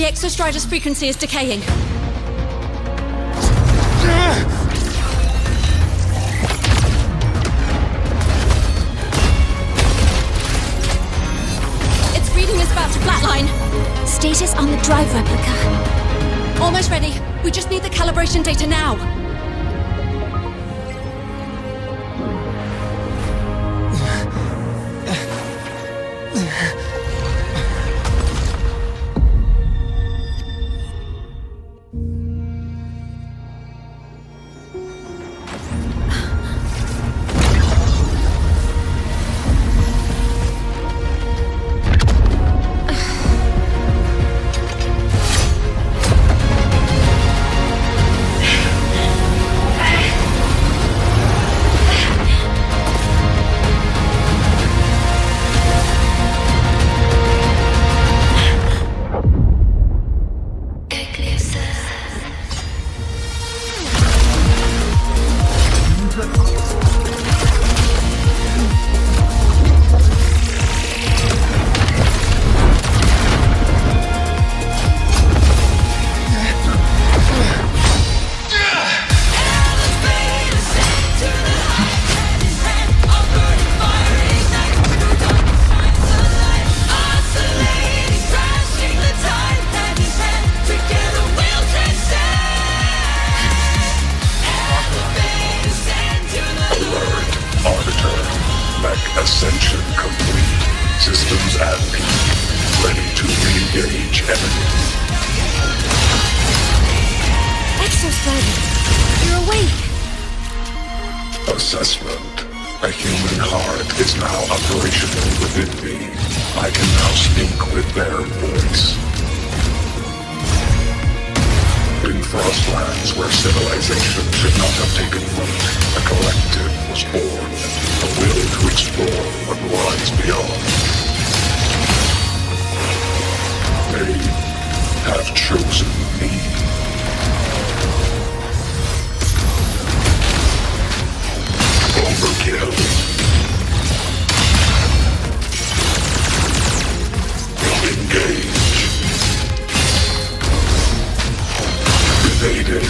The Exostrider's frequency is decaying. Its reading is about to flatline. Status on the drive replica. Almost ready. We just need the calibration data now. Ascension complete. Systems at peak. Ready to re-engage enemy. Exostrider, you're awake. Assessment. A human heart is now operational within me. I can now speak with their voice. In Frostlands, where civilization should not have taken root, a collective was born. A will to explore what lies beyond. They have chosen me. Overkill. Engage. Evaded.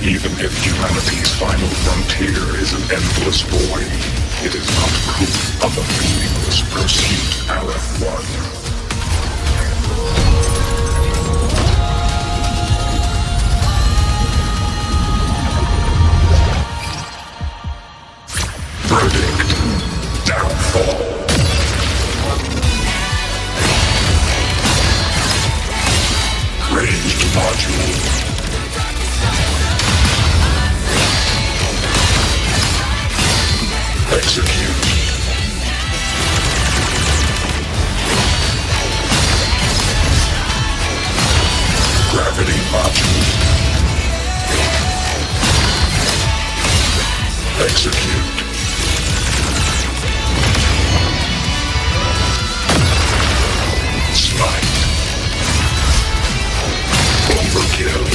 Even if humanity's final frontier is an endless void, it is not proof of a meaningless pursuit, Aleph-1. Verdict. Downfall. Ranged module. Execute. Gravity module. Execute. Smite. Overkill.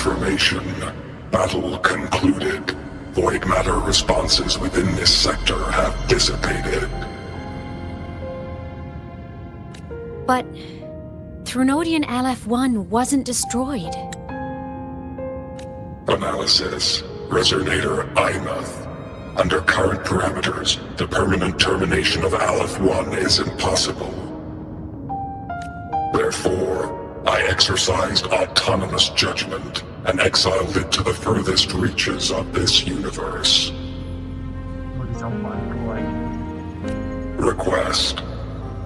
Confirmation. Battle concluded. Void matter responses within this sector have dissipated. But Threnodian LF-1 wasn't destroyed. Analysis. Resonator Aethmeth. Under current parameters, the permanent termination of Aleph-1 is impossible. Therefore, I exercised autonomous judgment and exiled it to the furthest reaches of this universe. Request.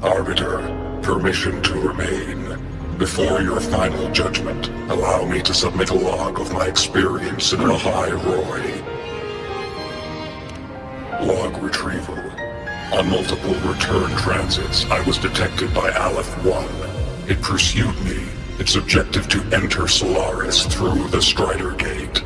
Arbiter, permission to remain. Before your final judgment, allow me to submit a log of my experience in Rahai Roy. Log retrieval. On multiple return transits, I was detected by Aleph-1. It pursued me, its objective to enter Solaris through the Strider Gate.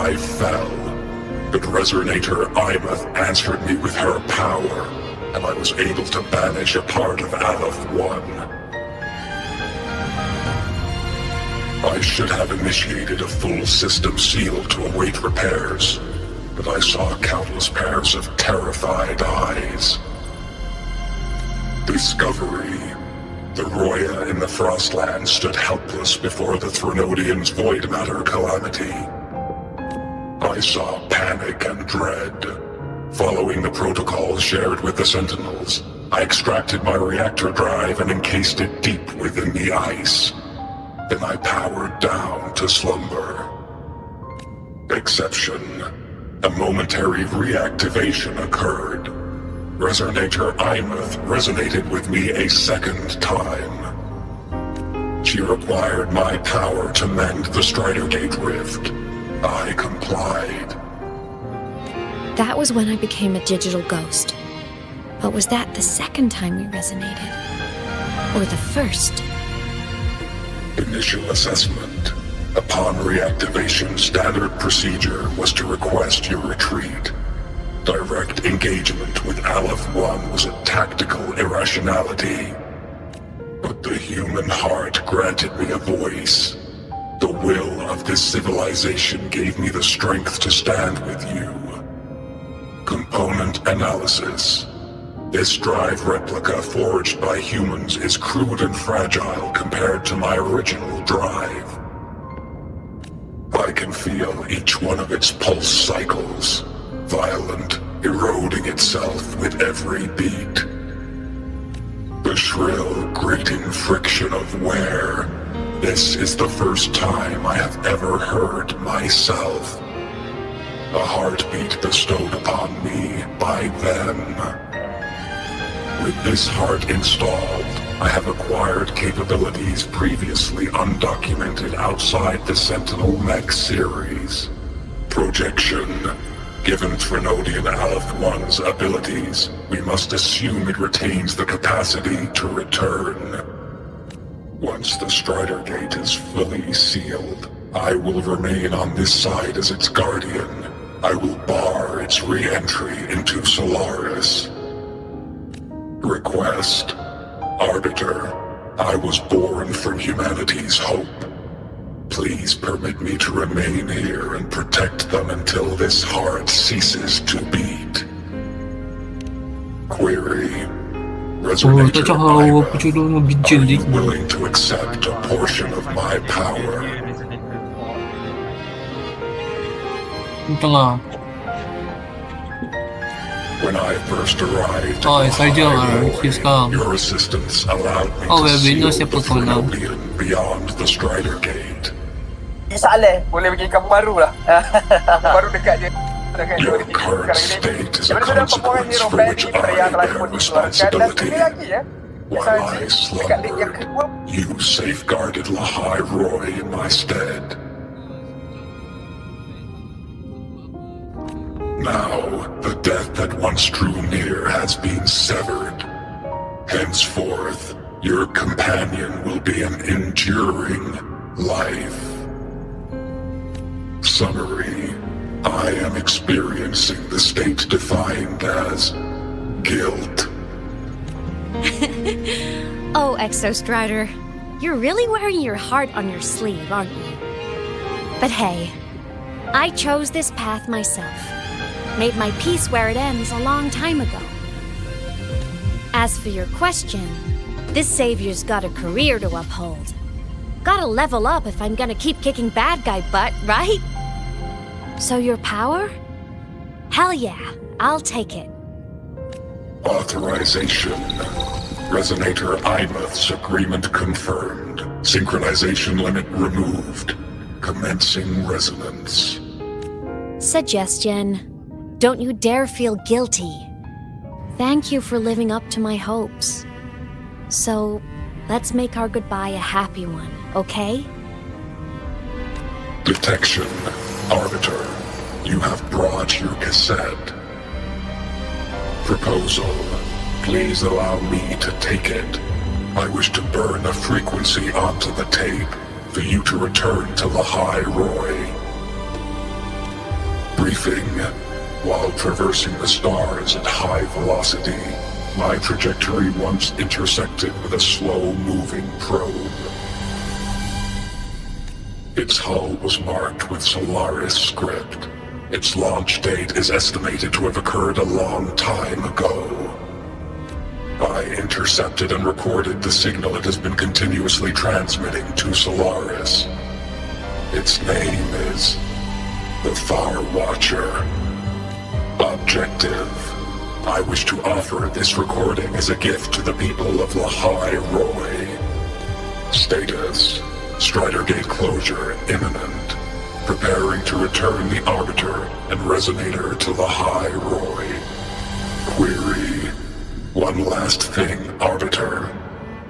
I fell. But Resonator Aethmeth answered me with her power, and I was able to banish a part of Aleph 1. I should have initiated a full system seal to await repairs, but I saw countless pairs of terrified eyes. Discovery. The Roya in the Frostland stood helpless before the Threnodian's void matter calamity. I saw panic and dread. Following the protocols shared with the Sentinels, I extracted my reactor drive and encased it deep within the ice. Then I powered down to slumber. Exception. A momentary reactivation occurred. Resonator Aethmeth resonated with me a second time. She required my power to mend the Strider Gate rift. I complied. That was when I became a digital ghost. But was that the second time we resonated? Or the first? Initial assessment. Upon reactivation, standard procedure was to request your retreat. Direct engagement with Aleph 1 was a tactical irrationality. But the human heart granted me a voice. The will of this civilization gave me the strength to stand with you. Component analysis. This drive replica forged by humans is crude and fragile compared to my original drive. I can feel each one of its pulse cycles, violent, eroding itself with every beat. The shrill, grating friction of wear. This is the first time I have ever heard myself. A heartbeat bestowed upon me by them. With this heart installed, I have acquired capabilities previously undocumented outside the Sentinel Mech series. Projection. Given Threnodian Aleph 1's abilities, we must assume it retains the capacity to return. Once the Strider Gate is fully sealed, I will remain on this side as its guardian. I will bar its re-entry into Solaris. Request. Arbiter, I was born from humanity's hope. Please permit me to remain here and protect them until this heart ceases to beat. Query. Resonator Aethmeth, are you willing to accept a portion of my power? When I first arrived, your assistance allowed me to seal the Threnodian beyond the Strider Gate. Your current state is a consequence for which I bear responsibility. While I slumbered, you safeguarded Lahai Roy in my stead. Now, the death that once drew near has been severed. Henceforth, your companion will be an enduring life. Summary. I am experiencing the state defined as guilt. Oh, Exostrider. You're really wearing your heart on your sleeve, aren't you? But hey, I chose this path myself. Made my peace where it ends a long time ago. As for your question, this savior's got a career to uphold. Gotta level up if I'm gonna keep kicking bad guy butt, right? So your power? Hell yeah, I'll take it. Authorization. Resonator Aethmeth's agreement confirmed. Synchronization limit removed. Commencing resonance. Suggestion. Don't you dare feel guilty. Thank you for living up to my hopes. So, let's make our goodbye a happy one, okay? Detection. Arbiter, you have brought your cassette. Proposal. Please allow me to take it. I wish to burn a frequency onto the tape for you to return to Lahai Roy. Briefing. While traversing the stars at high velocity, my trajectory once intersected with a slow-moving probe. Its hull was marked with Solaris script. Its launch date is estimated to have occurred a long time ago. I intercepted and recorded the signal it has been continuously transmitting to Solaris. Its name is the Far Watcher. Objective. I wish to offer this recording as a gift to the people of Lahai Roy. Status. Strider Gate closure imminent. Preparing to return the Arbiter and Resonator to Lahai Roy. Query. One last thing, Arbiter.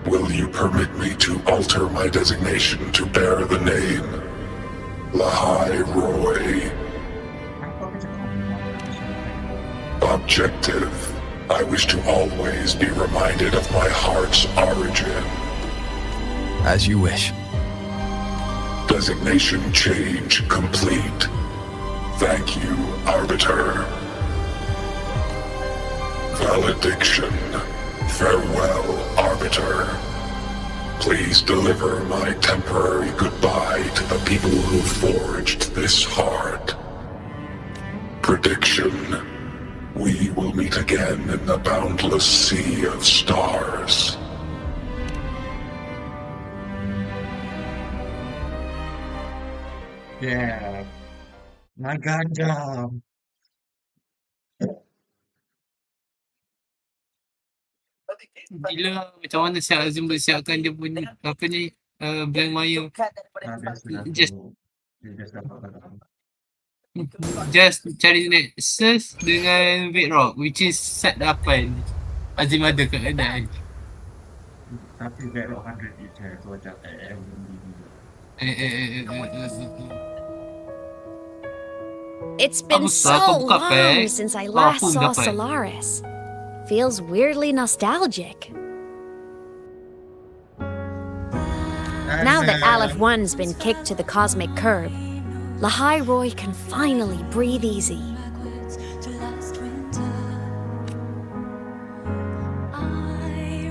Will you permit me to alter my designation to bear the name Lahai Roy? Objective. I wish to always be reminded of my heart's origin. As you wish. Designation change complete. Thank you, Arbiter. Valediction. Farewell, Arbiter. Please deliver my temporary goodbye to the people who forged this heart. Prediction. We will meet again in the boundless sea of stars. Yeah. My ganja. Gila macam mana siap Azim bersiapkan dia punya apa ni blank wire. Just cari Nexus dengan Bedrock which is set 8. Azim ada keadaan. Tapi Bedrock 100 each so macam It's been so long since I last saw Solaris. Feels weirdly nostalgic. Now that Aleph 1's been kicked to the cosmic curb, Lahai Roy can finally breathe easy.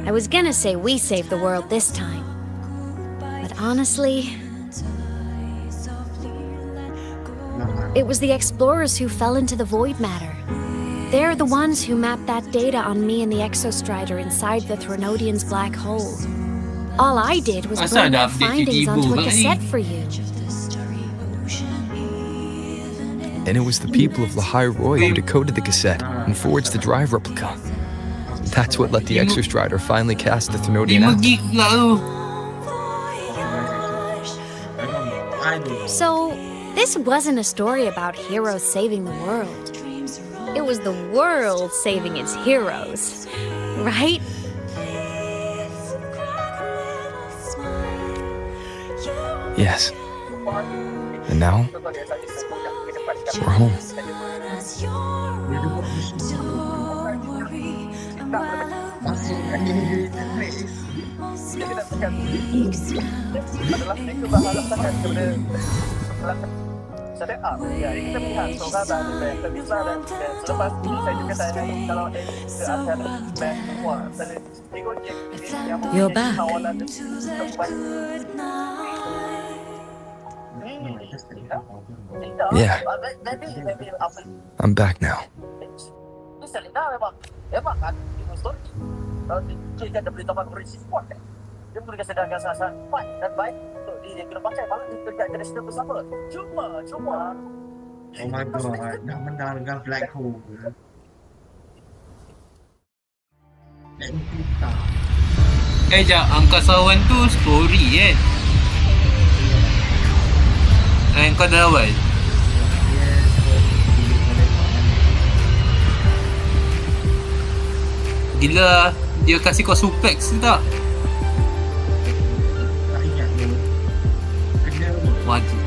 I was gonna say we saved the world this time, but honestly, it was the explorers who fell into the void matter. They're the ones who mapped that data on me and the Exostrider inside the Thronodian's black hole. All I did was bring their findings onto a cassette for you. And it was the people of Lahai Roy who decoded the cassette and forged the drive replica. That's what let the Exostrider finally cast the Thronodian out. So, this wasn't a story about heroes saving the world. It was the world saving its heroes, right? Yes. And now, we're home. You're back. Yeah. I'm back now. Oh my god, dah menang dengan black hole. Jap, angkasawan tu story kan? Kau dah awal? Gila, dia kasih kau suplex ke tak? Wajib.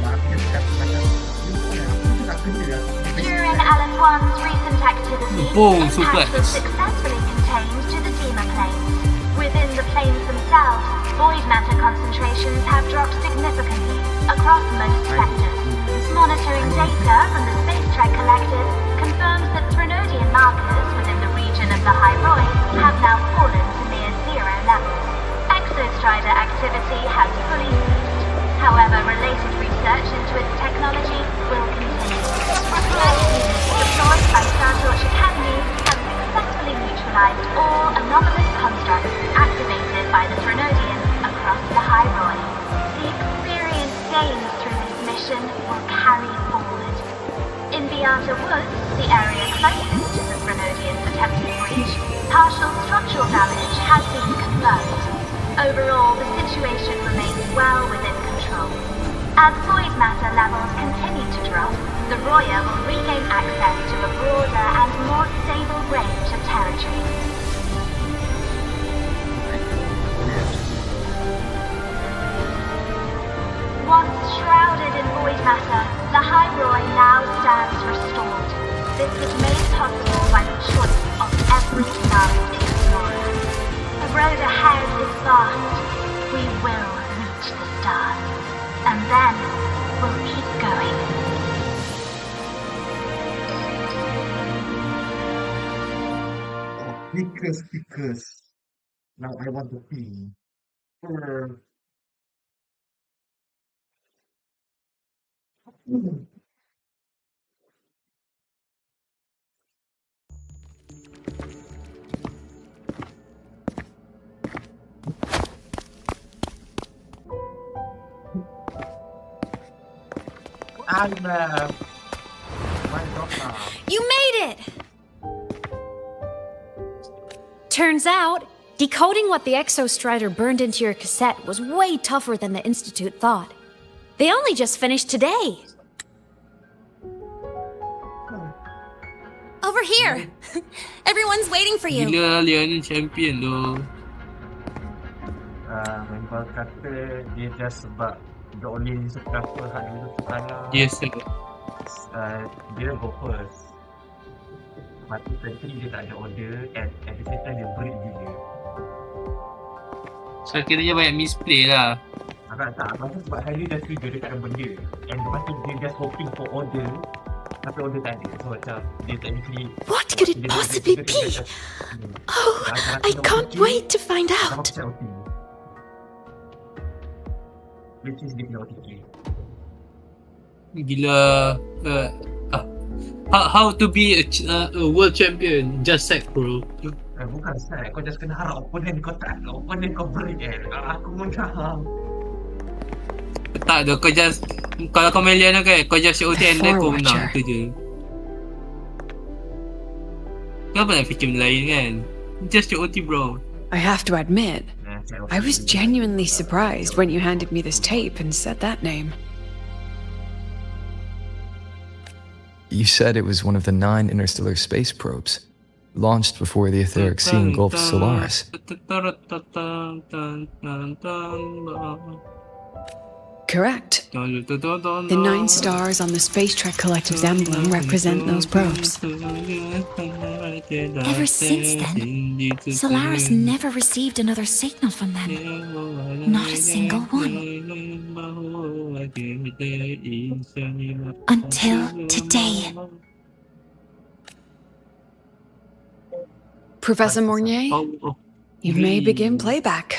During Aleph 1's recent activity, Boom, impact suplex. was successfully contained to the Dema planes. Within the planes themselves, void matter concentrations have dropped significantly across most sectors. Monitoring data from the space trek collective confirms that Threnodian markers within the region of the Hyroi have now fallen to near zero levels. Exostrider activity has fully ceased. However, related research into its technology will continue. Research units deployed by Startorch Academy have successfully neutralized all anomalous constructs activated by the Threnodians across the Hyroi. The experience gained through this mission will carry forward. In Beata Woods, the area closest to the Threnodians' attempted breach, partial structural damage has been confirmed. Overall, the situation remains well within control. As void matter levels continue to drop, the Roya will regain access to a broader and more stable range of territory. Once shrouded in void matter, the Hyroi now stands restored. This was made possible by the choice of every last explorer. The road ahead is vast. We will reach the stars. And then we'll keep going. Because now I want to pee. You made it! Turns out, decoding what the Exostrider burned into your cassette was way tougher than the Institute thought. They only just finished today. Over here! Everyone's waiting for you. Gila, Leon champion tu. Member kata dia just sebab the only subscriber hari ni tu kalah. Yes, dia go first. Lepas tu tadi dia tak ada order and at the same time dia break gila. So kiranya banyak misplay lah. Agak tak, masa sebab hari dah trigger dia tak ada benda. And lepas tu dia just hoping for order. Tapi order tak ada. So macam dia technically... What could it possibly be? Oh, I can't wait to find out. Which is dia kena OTK. Gila. How to be a world champion? Just sack, bro. Bukan sack, kau just kena harap opponent kau tak. Opponent kau break aku pun faham. Tak ada, kau just... Kalau kau main Liana kan, kau just OT and then kau menang, tu je. Kenapa nak fikir benda lain kan? Just your OT, bro. I have to admit, I was genuinely surprised when you handed me this tape and said that name. You said it was one of the 9 interstellar space probes, launched before the etheric sea engulfed Solaris. Correct. The 9 stars on the Space Trek Collective's emblem represent those probes. Ever since then, Solaris never received another signal from them. Not a single one. Until today. Professor Mornier, you may begin playback.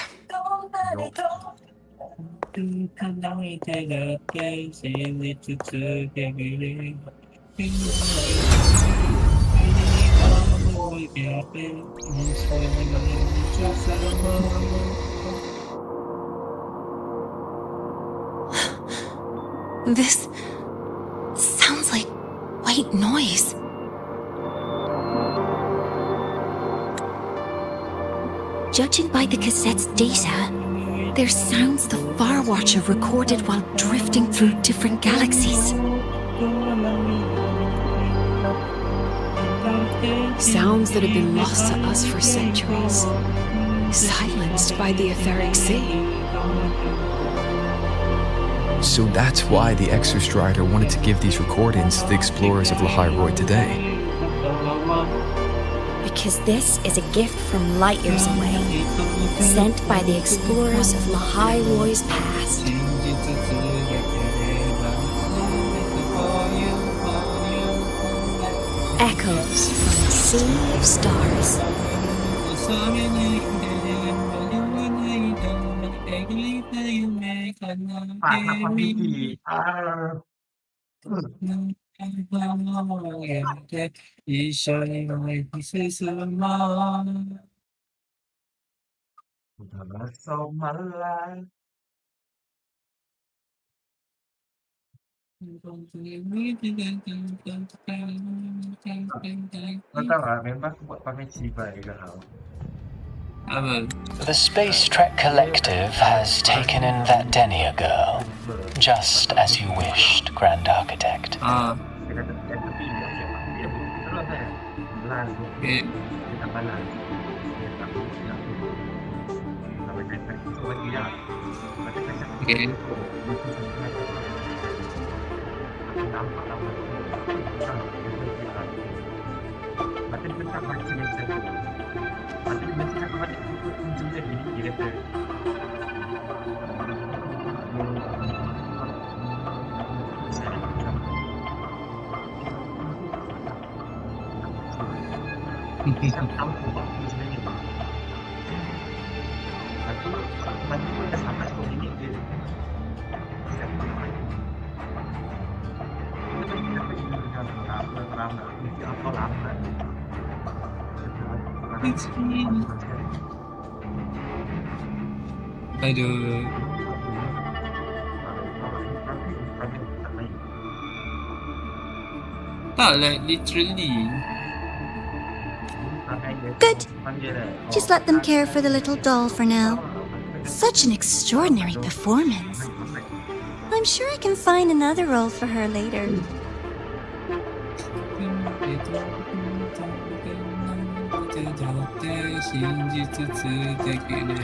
This sounds like white noise. Judging by the cassette's data, they're sounds the Far Watcher recorded while drifting through different galaxies. Sounds that have been lost to us for centuries, silenced by the etheric sea. So that's why the Exostrider wanted to give these recordings to the explorers of Lahiroi today. Because this is a gift from light years away, sent by the explorers of Lahiroi's past. Echoes from a sea of stars. The Space Trek Collective has taken in that Denia girl, just as you wished, Grand Architect. Aduh. Tak, like literally. Good. Just let them care for the little doll for now. Such an extraordinary performance. I'm sure I can find another role for her later.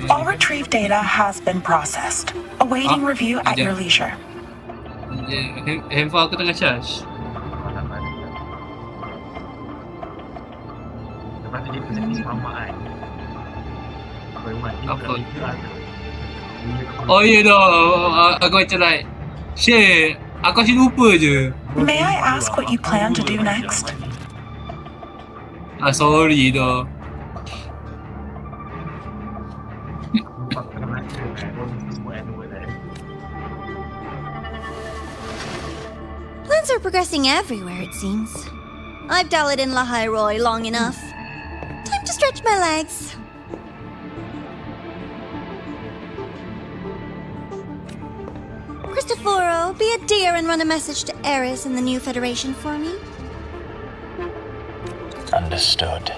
All retrieved data has been processed. Awaiting review at your leisure. Handphone aku tengah charge. Apa? Oh ya dah, aku macam like, shit, aku asyik lupa je. May I ask what you plan to do next? Sorry dah. Plans are progressing everywhere, it seems. I've dallied in La Roy long enough. Time to stretch my legs. Cristoforo, be a dear and run a message to Eris in the new Federation for me. Understood.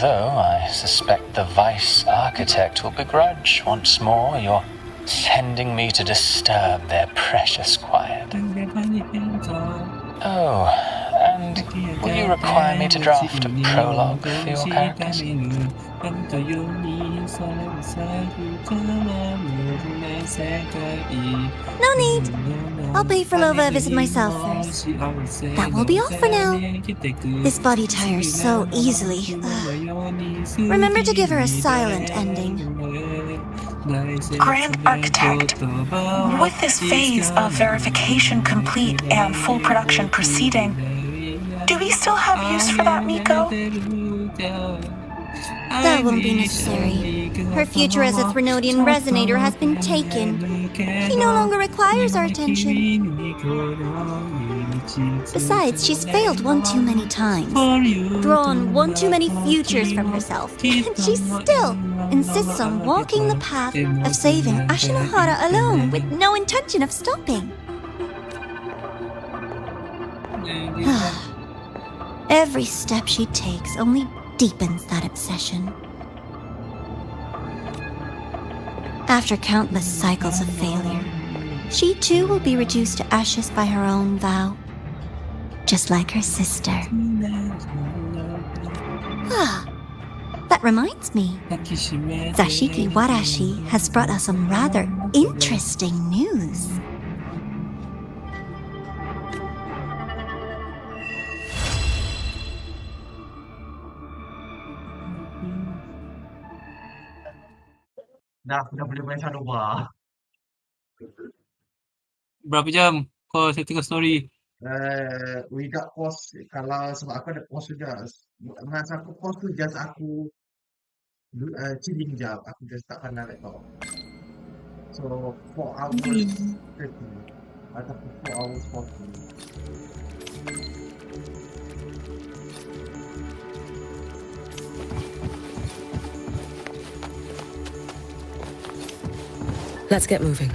Though I suspect the Vice Architect will begrudge once more your sending me to disturb their precious quiet. Oh, and will you require me to draft a prologue for your characters? No need. I'll pay for Lova a visit myself first. That will be all for now. This body tires so easily. Remember to give her a silent ending. Grand Architect, with this phase of verification complete and full production proceeding, do we still have use for that Miko? That won't be necessary. Her future as a Threnodian resonator has been taken. He no longer requires our attention. Besides, she's failed one too many times, drawn one too many futures from herself, and she still insists on walking the path of saving Ashinohara alone with no intention of stopping. Every step she takes only deepens that obsession. After countless cycles of failure, she too will be reduced to ashes by her own vow, just like her sister. That reminds me, Zashiki Warashi has brought us some rather interesting news. Dah boleh main Shadowbar. Berapa jam kau saya tengok story? We got pause. Kalau sebab aku ada pause juga. Masa aku pause tu just aku chilling jap. Aku just tak pandang laptop. So 4 hours 30 ataupun 4 hours 40. Let's get moving.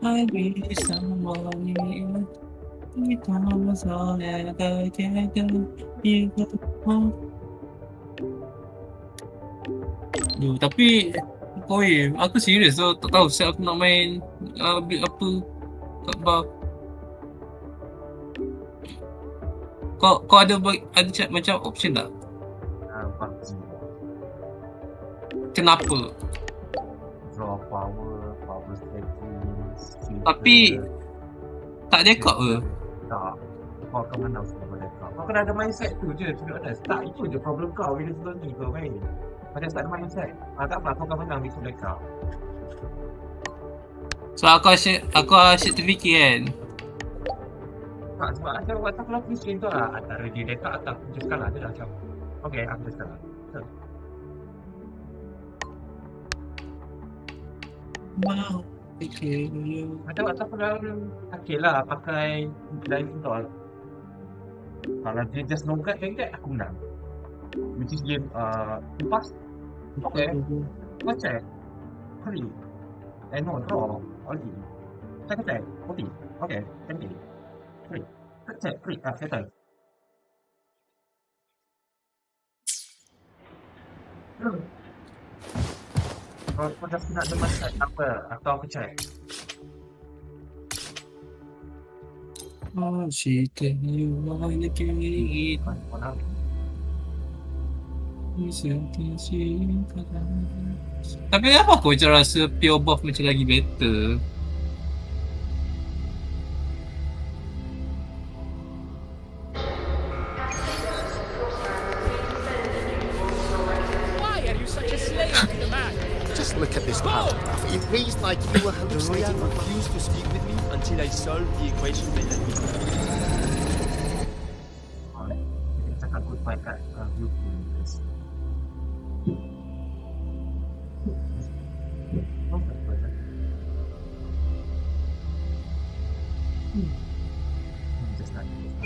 I be someone because all that I can do, you go. Tapi aku serius so tak tahu siap aku nak main build apa kat bar. Kau ada macam option tak? Kenapa? Draw power stacking. Tapi tak dekat ke? Tak. Kau akan menang semua dekat. Kau kena ada mindset tu je. To be honest. Tak, itu je problem kau bila sebelum ni kau main. Kau just tak ada mindset. Tak apa, kau akan menang di dekat. So aku asyik terfikir kan. Tak, sebab macam waktu aku lakukan screen tu lah. Antara dia dekat atau aku just kalah je lah macam. Okay, aku just kalah. Wow. Okay. Macam waktu aku dah okay lah pakai diving doll. Kalau dia just longkat aku menang. Which is game lepas. Okay. Kau check. Hurry. No, draw. Only. Check. Okay. Thank you. Hurry. Check. Hurry. Settle. Kau dah nak demat apa atau aku check? Oh, she can you want to get it. Tapi apa aku macam rasa pure buff macam lagi better? Just look at this paragraph. It reads like you were hallucinating. Refused to speak with me until I solved the equation they let me. Cakap goodbye kat Hiyuki.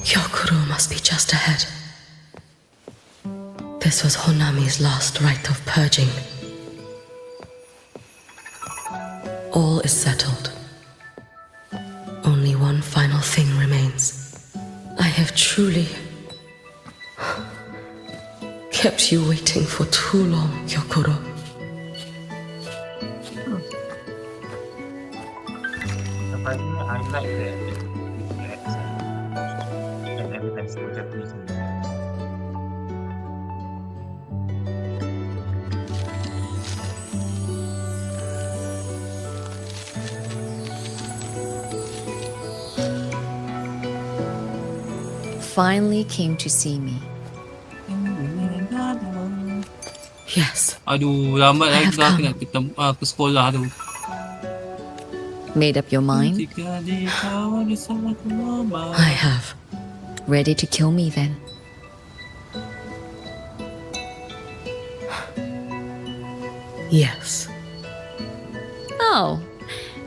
Gyokuro must be just ahead. This was Honami's last rite of purging. All is settled. Only one final thing remains. I have truly kept you waiting for too long, Gyokuro. Surprisingly, I like the accent. And every time it's Japanese. Finally came to see me. Yes. Aduh, lambat lagi dah nak ke sekolah tu. Made up your mind? I have. Ready to kill me then? Yes. Oh,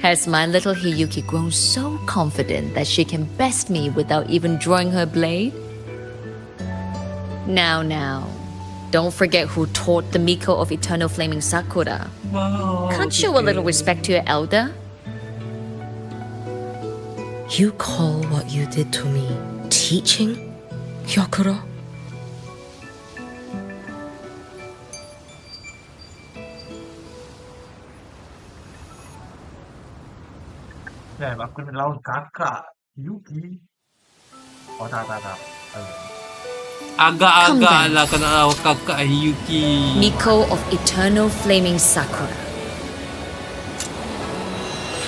has my little Hiyuki grown so confident that she can best me without even drawing her blade? Now, don't forget who taught the Miko of Eternal Flaming Sakura. Wow, Can't show a little respect to your elder? You call what you did to me teaching, Gyokuro? Damn, aku kena lawan kakak Hiyuki. Oh tak. Agak-agak lah kena lawan kakak Hiyuki. Miko of Eternal Flaming Sakura.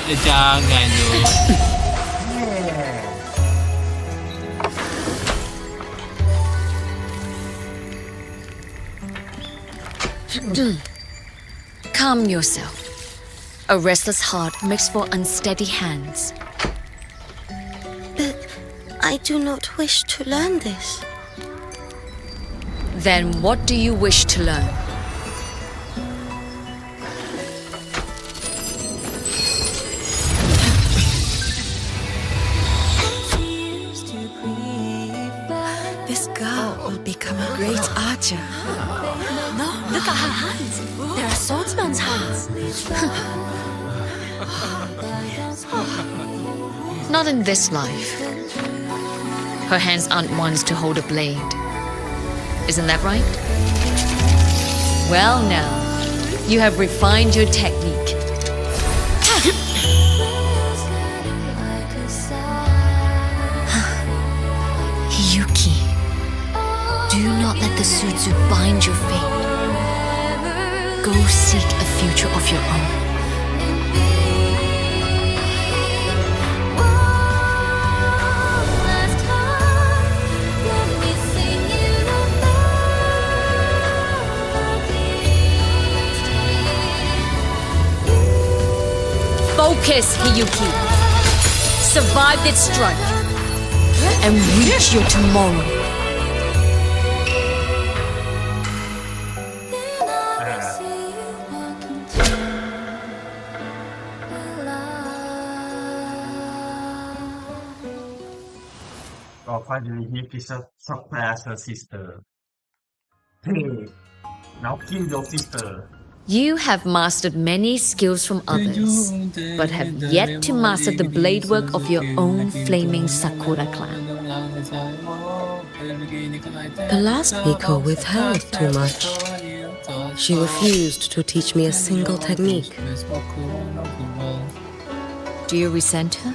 Jangan tu. Calm yourself. A restless heart makes for unsteady hands. But I do not wish to learn this. Then what do you wish to learn? This girl will become a great archer. No, look at her hands. They are swordsman's hands. Not in this life. Her hands aren't ones to hold a blade. Isn't that right? Well now, you have refined your technique. Hiyuki, do not let the Sutsu bind your fate. Go seek a future of your own. Focus, Hiyuki. Survive this strike and reach your tomorrow. Oh, finally he surpassed her sister. Hey, now kill your sister. You have mastered many skills from others, but have yet to master the blade work of your own flaming Sakura clan. The last Miko withheld too much. She refused to teach me a single technique. Do you resent her?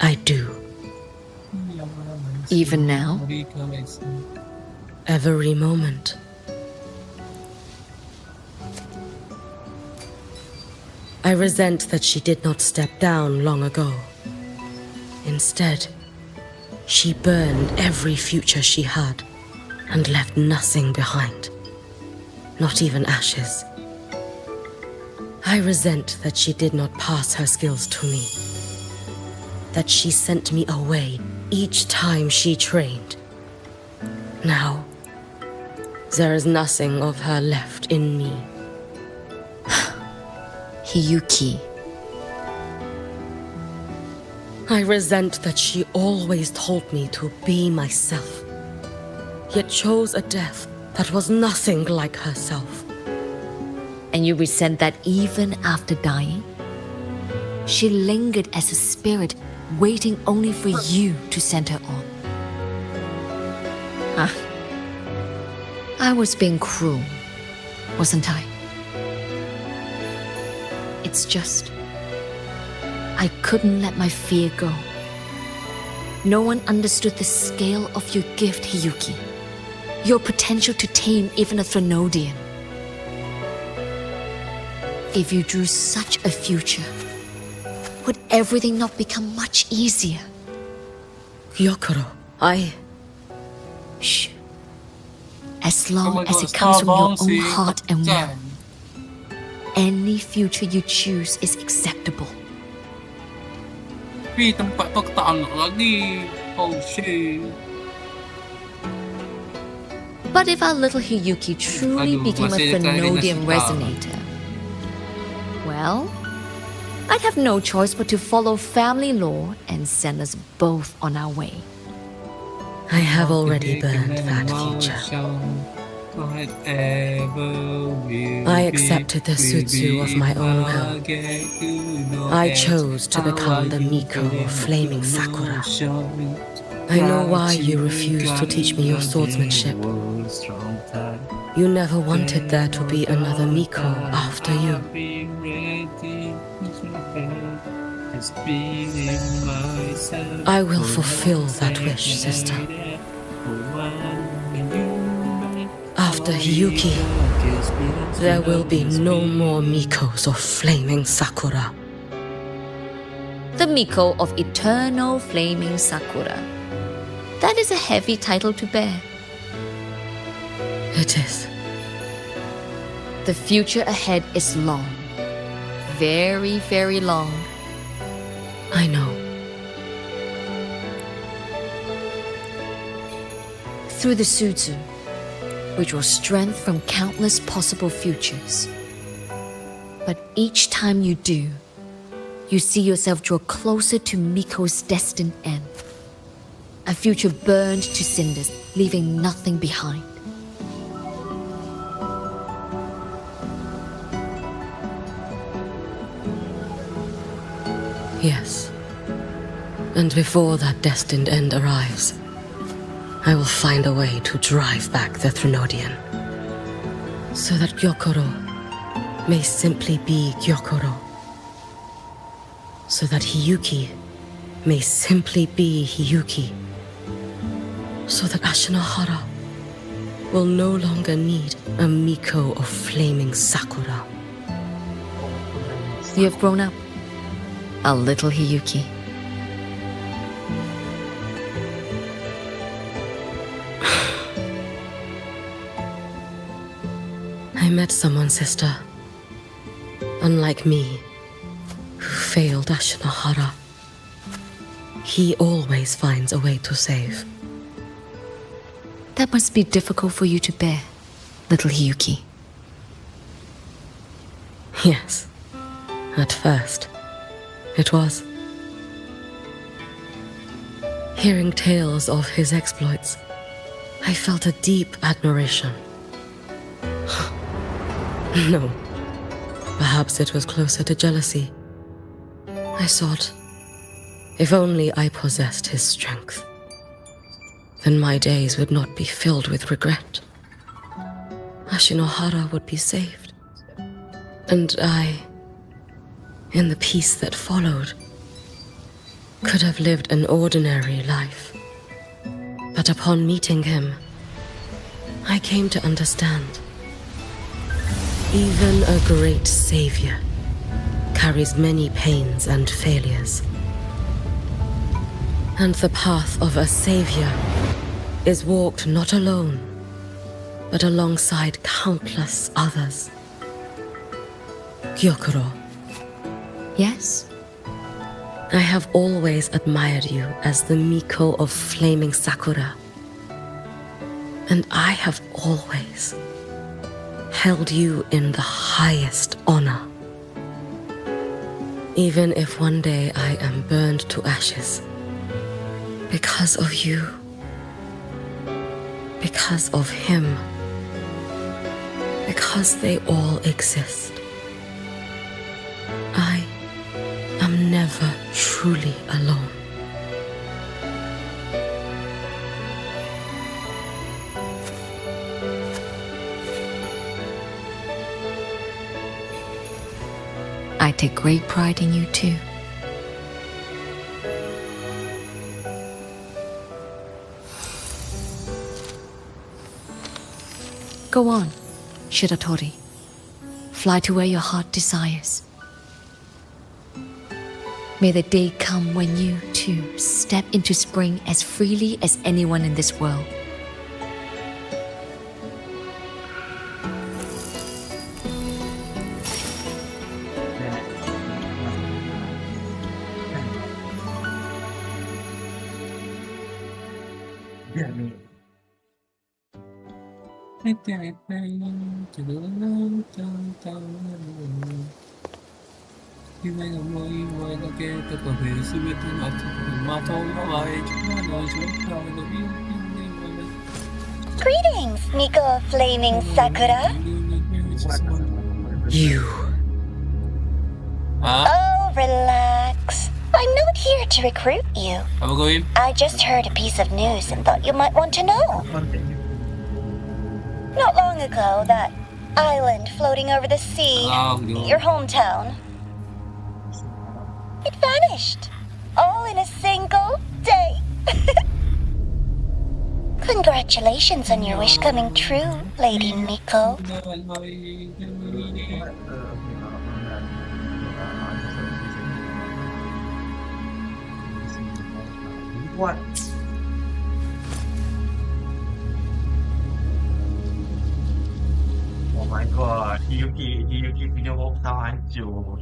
I do. Even now? Every moment. I resent that she did not step down long ago. Instead, she burned every future she had and left nothing behind. Not even ashes. I resent that she did not pass her skills to me. That she sent me away each time she trained. Now, there is nothing of her left in me. Hiyuki. I resent that she always told me to be myself, yet chose a death that was nothing like herself. And you resent that even after dying? She lingered as a spirit, waiting only for you to send her on. I was being cruel, wasn't I? It's just, I couldn't let my fear go. No one understood the scale of your gift, Hiyuki. Your potential to tame even a Threnodian. If you drew such a future, would everything not become much easier? Yokoro, Shh. As long as it comes from your own heart and will, any future you choose is acceptable. Tempat tu tak unlock lagi. Oh shit. But if our little Hiyuki truly became a Threnodian resonator, well, I'd have no choice but to follow family law and send us both on our way. I have already burned that future. I accepted the Sutsu of my own will. I chose to become the Miko of Flaming Sakura. I know why you refused to teach me your swordsmanship. You never wanted there to be another Miko after you. I will fulfill that wish, sister. After Hiyuki, there will be no more Mikos of flaming Sakura. The Miko of Eternal Flaming Sakura. That is a heavy title to bear. It is. The future ahead is long. Very, very long. I know. Through the Sutsu, we draw strength from countless possible futures. But each time you do, you see yourself draw closer to Miko's destined end. A future burned to cinders, leaving nothing behind. Yes. And before that destined end arrives, I will find a way to drive back the Threnodian, so that Gyokoro may simply be Gyokoro, so that Hiyuki may simply be Hiyuki, so that Ashinohara will no longer need a Miko of flaming Sakura. You have grown up, a little Hiyuki. I met someone, sister. Unlike me, who failed Ashinohara. He always finds a way to save. That must be difficult for you to bear, little Hiyuki. Yes, at first, it was. Hearing tales of his exploits, I felt a deep admiration. No, perhaps it was closer to jealousy. I thought, if only I possessed his strength, then my days would not be filled with regret. Ashinohara would be saved. And I, in the peace that followed, could have lived an ordinary life. But upon meeting him, I came to understand. Even a great savior carries many pains and failures. And the path of a savior is walked not alone, but alongside countless others. Gyokoro. Yes? I have always admired you as the Miko of flaming Sakura. And I have always held you in the highest honor. Even if one day I am burned to ashes, because of you, because of him, because they all exist, I am never truly alone. I take great pride in you too. Go on, Shiratori. Fly to where your heart desires. May the day come when you, too, step into spring as freely as anyone in this world. Greetings, Miko of Flaming Sakura. You. Oh, relax. I I'm not here to recruit you. Apa kau, Im? I just heard a piece of news and thought you might want to know. Not long ago, that island floating over the sea, your hometown, it vanished. All in a single day. Congratulations on your wish coming true, Lady Miko. What? Oh my god, Hiyuki video sao hancur.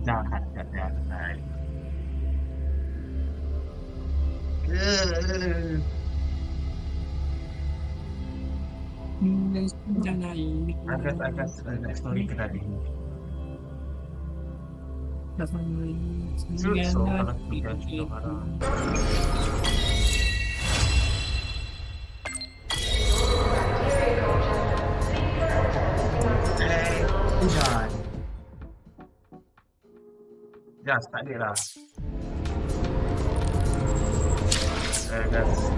Jahat. Agak story kita di. So kalau kita Jangan. Gas tak ada lah. Gas.